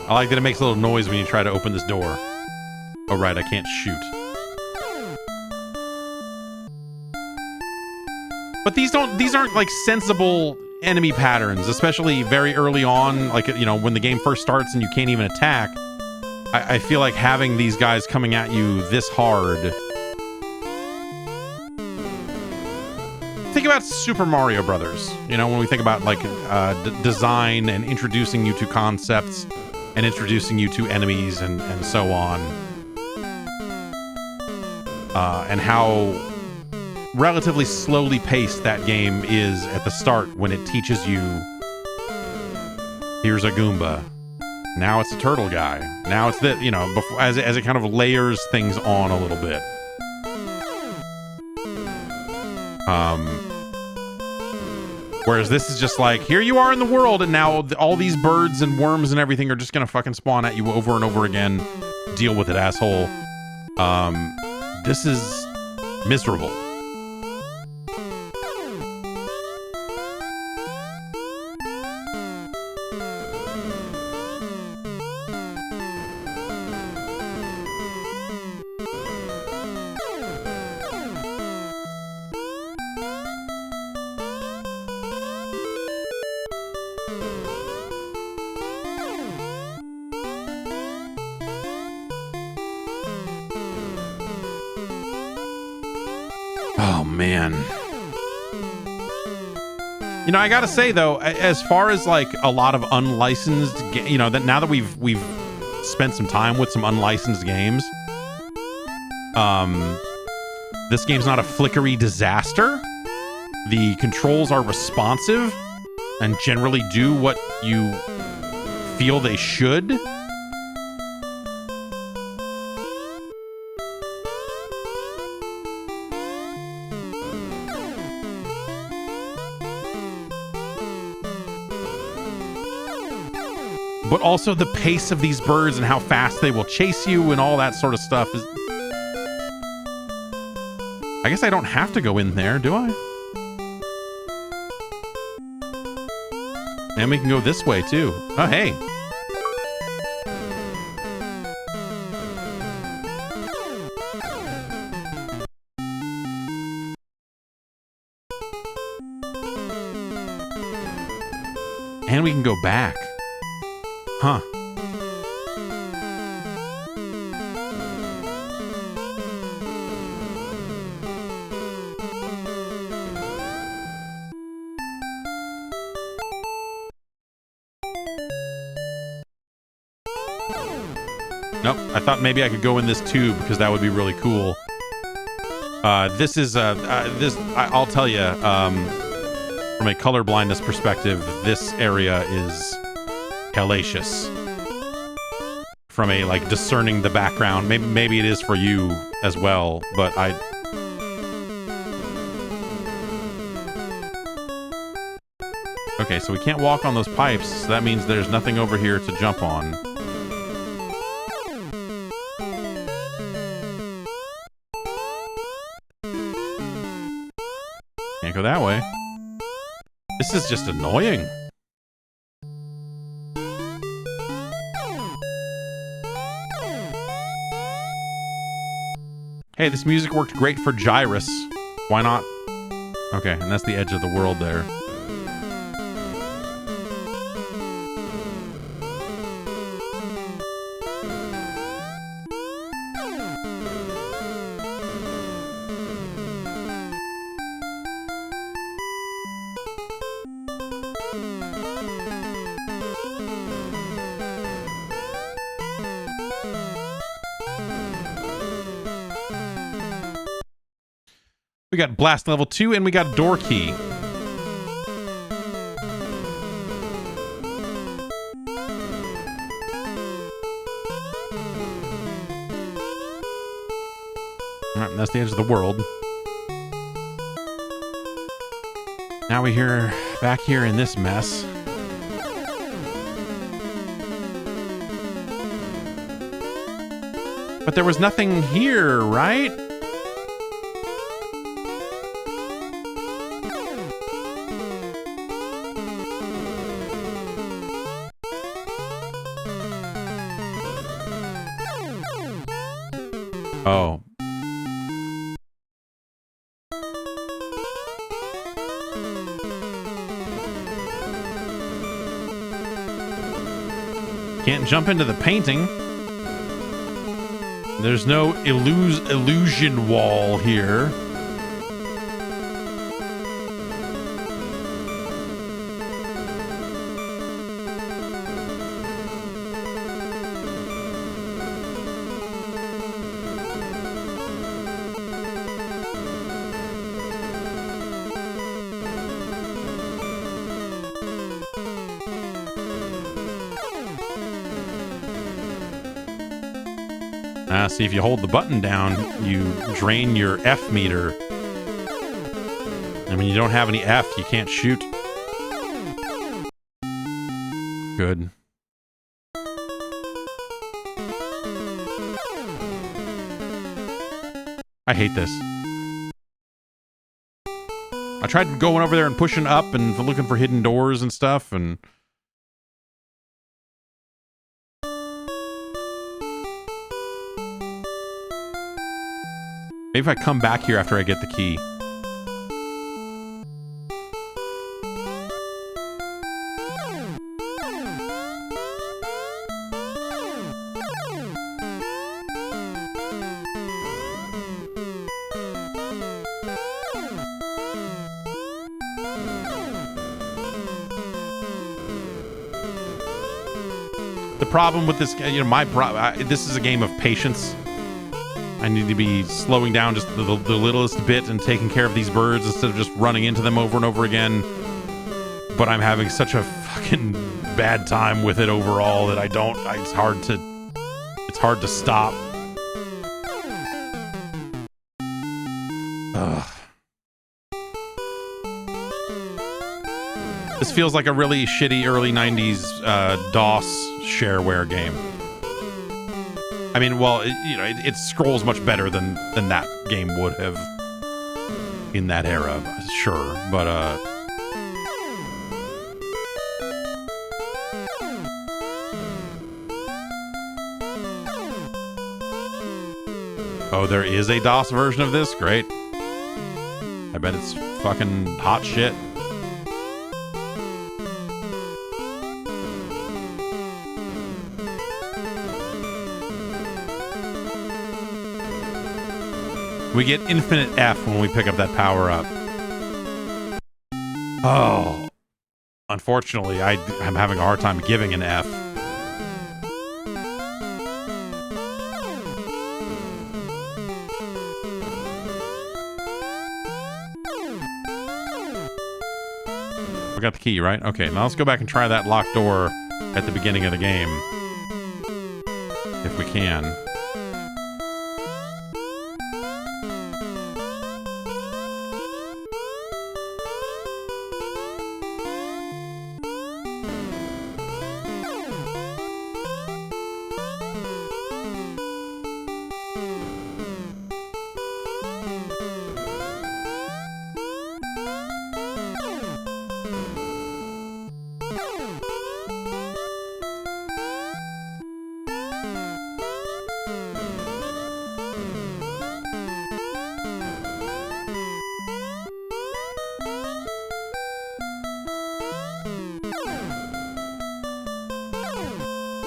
I like that it makes a little noise when you try to open this door. Oh, right, I can't shoot. But these aren't like sensible enemy patterns, especially very early on, like, you know, when the game first starts and you can't even attack. I feel like having these guys coming at you this hard. Think about Super Mario Brothers. You know, when we think about like design and introducing you to concepts and introducing you to enemies and so on. And how relatively slowly paced that game is at the start when it teaches you, here's a Goomba. Now it's a turtle guy. Now it's the, you know, before, as it kind of layers things on a little bit. Whereas this is just like, here you are in the world, and now all these birds and worms and everything are just gonna fucking spawn at you over and over again. Deal with it, asshole. This is miserable. Oh, man. You know, I gotta say, though, as far as, like, a lot of unlicensed... You know, that now that we've spent some time with some unlicensed games, this game's not a flickery disaster. the controls are responsive and generally do what you feel they should. But also the pace of these birds and how fast they will chase you and all that sort of stuff is... I guess I don't have to go in there, do I? And we can go this way, too. Oh, hey. And we can go back. Huh. Nope, I thought maybe I could go in this tube because that would be really cool. This is I'll tell you, from a color blindness perspective, this area is hellacious. From a like discerning the background, maybe it is for you as well, but okay, so we can't walk on those pipes, so that means there's nothing over here to jump on. Can't go that way. This is just annoying. Hey, this music worked great for Gyrus. Why not? Okay, and that's the edge of the world there. We got blast level 2 and we got door key. Alright, and that's the edge of the world. Now we're back here in this mess. But there was nothing here, right? Oh. Can't jump into the painting. There's no illusion wall here. See, if you hold the button down, you drain your F meter. I mean, you don't have any F, you can't shoot. Good. I hate this. I tried going over there and pushing up and looking for hidden doors and stuff, and... maybe if I come back here after I get the key. The problem with this, you know, this is a game of patience. I need to be slowing down just the littlest bit and taking care of these birds instead of just running into them over and over again. But I'm having such a fucking bad time with it overall that it's hard to stop. Ugh. This feels like a really shitty early 90s DOS shareware game. I mean, well, it scrolls much better than that game would have in that era, sure, but oh, there is a DOS version of this? Great. I bet it's fucking hot shit. We get infinite F when we pick up that power up. Oh. Unfortunately, I'm having a hard time giving an F. We got the key, right? Okay, now let's go back and try that locked door at the beginning of the game. If we can.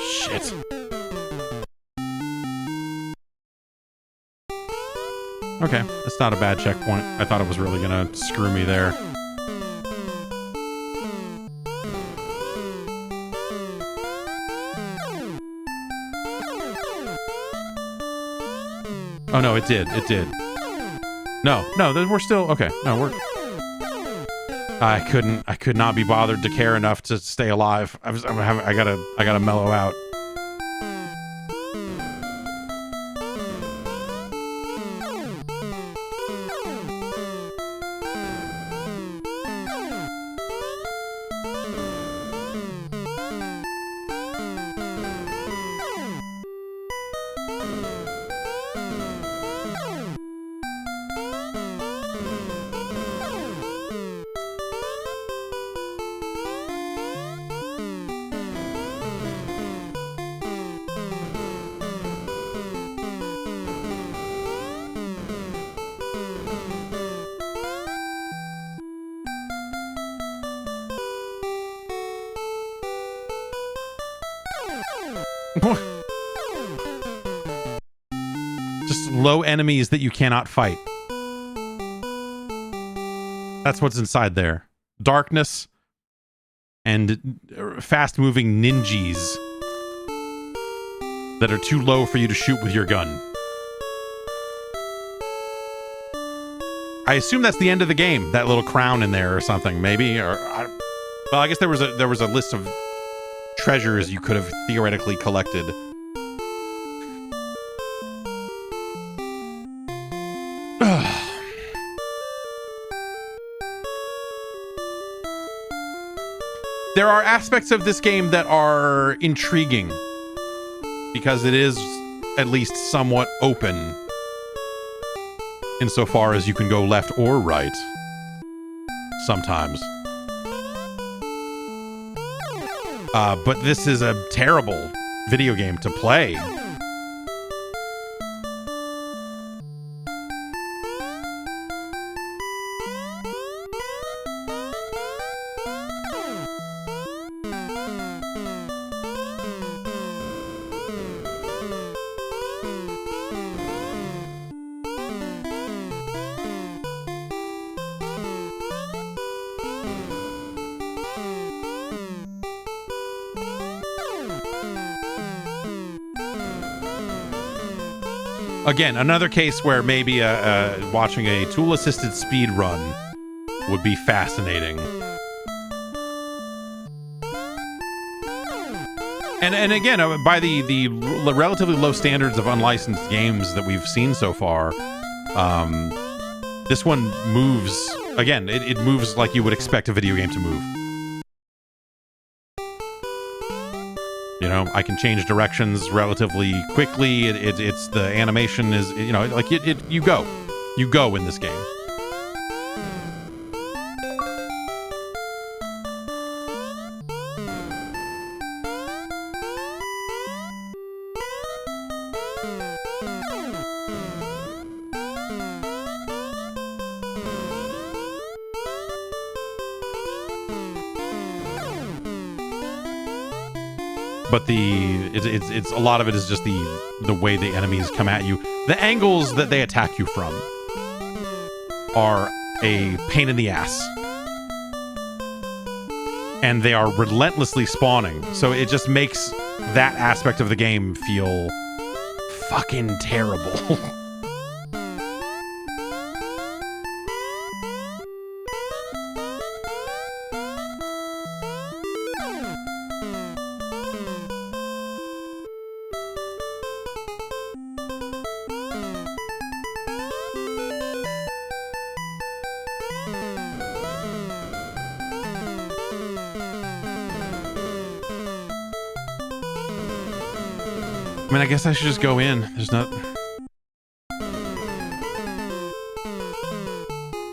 Shit. Okay, that's not a bad checkpoint. I thought it was really gonna screw me there. Oh no, it did. It did. No, we're still okay. No, we're. I could not be bothered to care enough to stay alive. I gotta mellow out. Just low enemies that you cannot fight. That's what's inside there. Darkness and fast-moving ninjas that are too low for you to shoot with your gun. I assume that's the end of the game. That little crown in there or something, maybe. Well, I guess there was a list of treasures you could have theoretically collected. There are aspects of this game that are intriguing because it is at least somewhat open insofar as you can go left or right sometimes. But this is a terrible video game to play. Again, another case where maybe watching a tool-assisted speed run would be fascinating. And again, by the relatively low standards of unlicensed games that we've seen so far, this one moves. Again, it moves like you would expect a video game to move. You know, I can change directions relatively quickly. It's the animation is, you know, like you go in this game. But it's a lot of it is just the way the enemies come at you. The angles that they attack you from are a pain in the ass. And they are relentlessly spawning. So it just makes that aspect of the game feel fucking terrible. I mean, I guess I should just go in. There's not...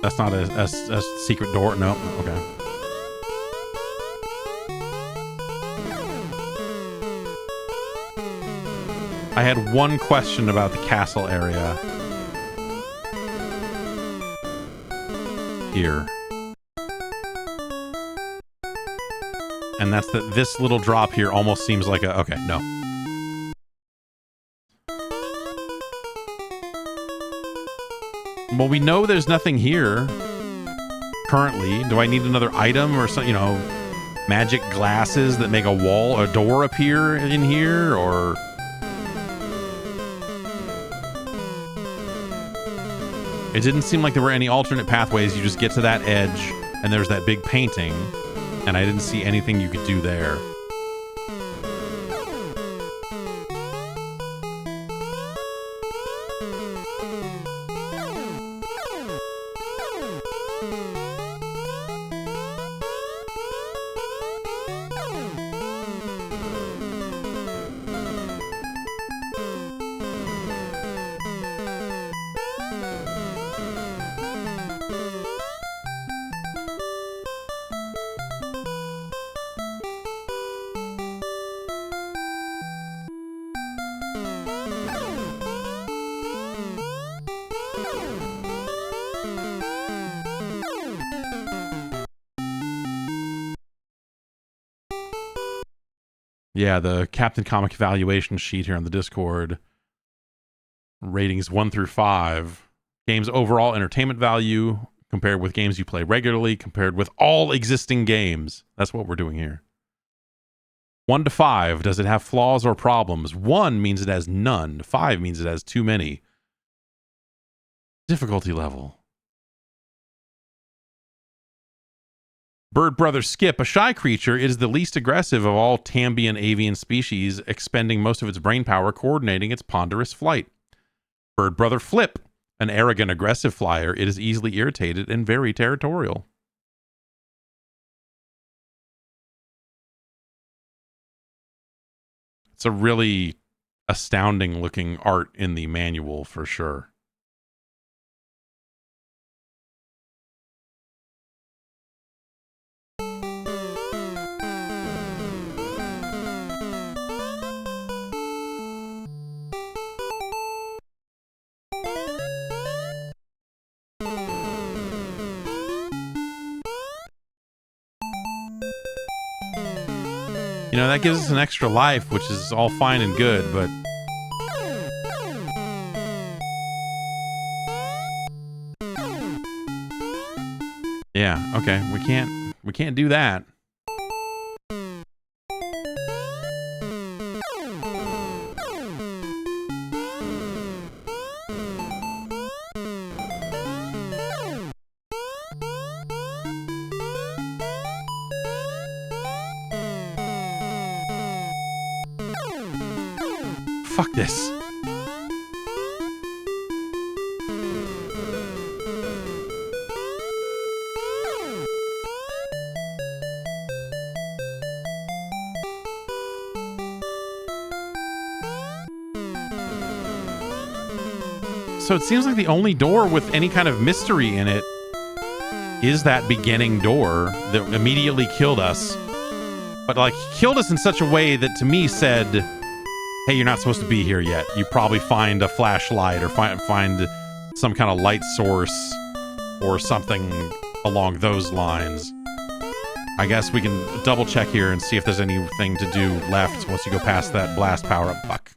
That's not a secret door. No. Okay. I had one question about the castle area. Here. And that's that this little drop here almost seems like a... Okay, no. Well, we know there's nothing here currently. Do I need another item or something? You know, magic glasses that make a door appear in here, or it didn't seem like there were any alternate pathways. You just get to that edge, and there's that big painting, and I didn't see anything you could do there. Yeah, the Captain Comic evaluation sheet here on the Discord. Ratings 1 through 5. Game's overall entertainment value compared with games you play regularly, compared with all existing games. That's what we're doing here. 1 to 5. Does it have flaws or problems? 1 means it has none. 5 means it has too many. Difficulty level. Bird Brother Skip, a shy creature, it is the least aggressive of all Tambian avian species, expending most of its brain power coordinating its ponderous flight. Bird Brother Flip, an arrogant, aggressive flyer, it is easily irritated and very territorial. It's a really astounding looking art in the manual for sure. You know, that gives us an extra life, which is all fine and good, but... Yeah, okay, we can't do that. fuck this. So it seems like the only door with any kind of mystery in it is that beginning door that immediately killed us. But, like, killed us in such a way that, to me, said, hey, you're not supposed to be here yet. You probably find a flashlight or find some kind of light source or something along those lines. I guess we can double check here and see if there's anything to do left once you go past that blast power-up. Fuck.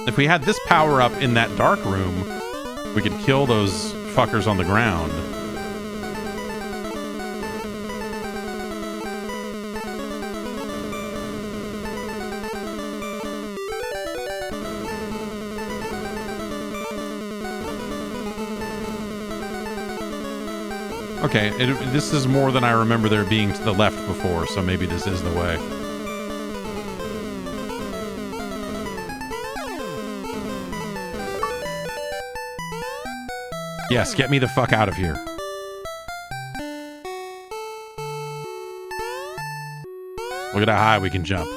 If we had this power up in that dark room, we could kill those fuckers on the ground. Okay, this is more than I remember there being to the left before, so maybe this is the way. Yes, get me the fuck out of here. Look at how high we can jump.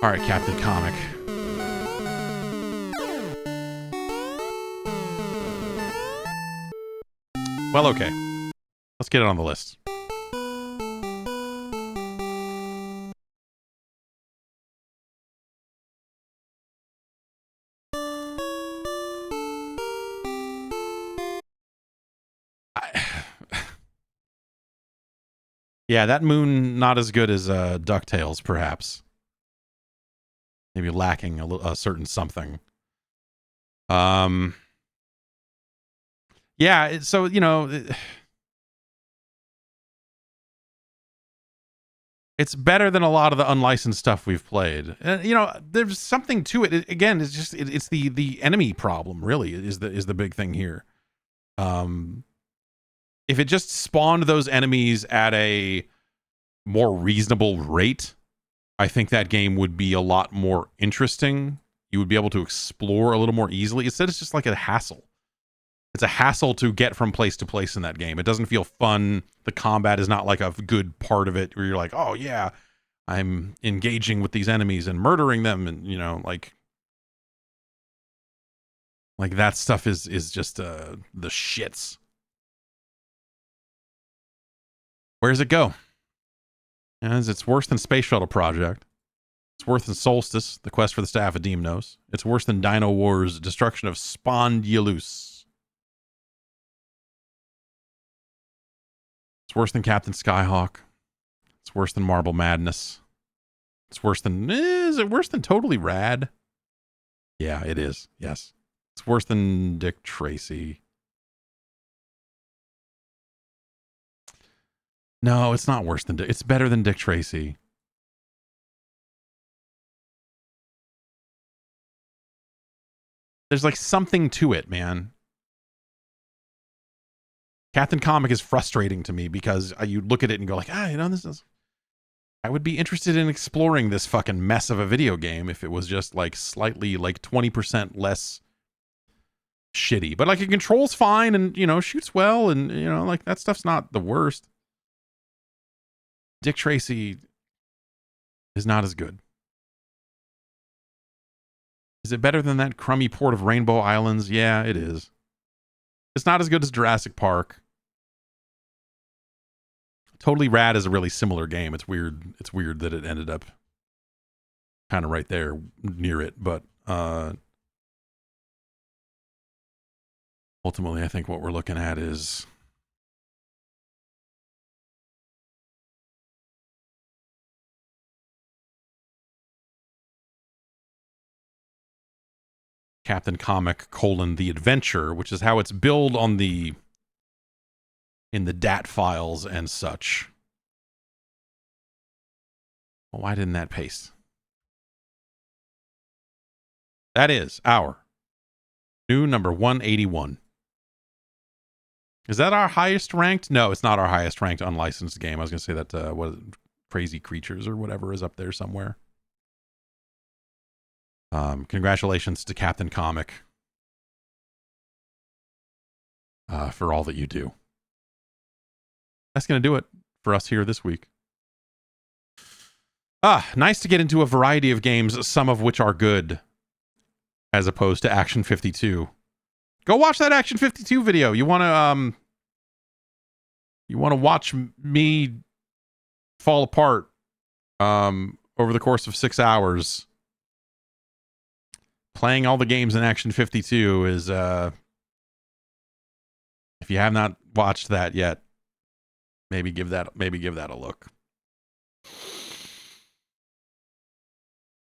All right, Captain Comic. Well, okay. Let's get it on the list. Yeah, that moon not as good as DuckTales, perhaps. Maybe lacking a certain something. Yeah, so, you know, it's better than a lot of the unlicensed stuff we've played. You know, there's something to it. Again, it's just it's the enemy problem, really, is the big thing here. If it just spawned those enemies at a more reasonable rate, I think that game would be a lot more interesting. You would be able to explore a little more easily. Instead, it's just like a hassle. It's a hassle to get from place to place in that game. It doesn't feel fun. The combat is not like a good part of it where you're like, oh yeah, I'm engaging with these enemies and murdering them. And, you know, like that stuff is just the shits. Where does it go? As it's worse than Space Shuttle Project. It's worse than Solstice, the quest for the Staff of Deimos. It's worse than Dino Wars' destruction of Spondylus. It's worse than Captain Skyhawk. It's worse than Marble Madness. It's worse than... is it worse than Totally Rad? Yeah, it is. Yes. It's worse than Dick Tracy. No, it's not worse than Dick. It's better than Dick Tracy. There's like something to it, man. Captain Comic is frustrating to me because you look at it and go like, you know, this is... I would be interested in exploring this fucking mess of a video game if it was just like slightly like 20% less shitty. But like it controls fine and, you know, shoots well and, you know, like that stuff's not the worst. Dick Tracy is not as good. Is it better than that crummy port of Rainbow Islands? Yeah, it is. It's not as good as Jurassic Park. Totally Rad is a really similar game. It's weird. It's weird that it ended up kind of right there near it, but ultimately, I think what we're looking at is Captain Comic: The Adventure, which is how it's billed on in the DAT files and such. Well, why didn't that paste? That is our new number 181. Is that our highest ranked? No, it's not our highest ranked unlicensed game. I was going to say that what Crazy Creatures or whatever is up there somewhere. Congratulations to Captain Comic for all that you do. That's going to do it for us here this week. Nice to get into a variety of games, some of which are good, as opposed to Action 52. Go watch that Action 52 video. You want to watch me fall apart over the course of 6 hours. Playing all the games in Action 52 is if you have not watched that yet, maybe give that a look.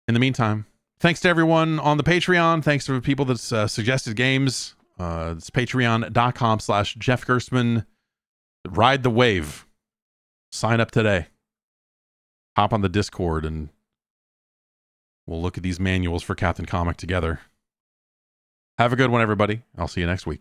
In the meantime, thanks to everyone on the Patreon. Thanks to the people that suggested games. It's patreon.com/Jeff Gerstmann. Ride the wave. Sign up today. Hop on the Discord and we'll look at these manuals for Captain Comic together. Have a good one, everybody. I'll see you next week.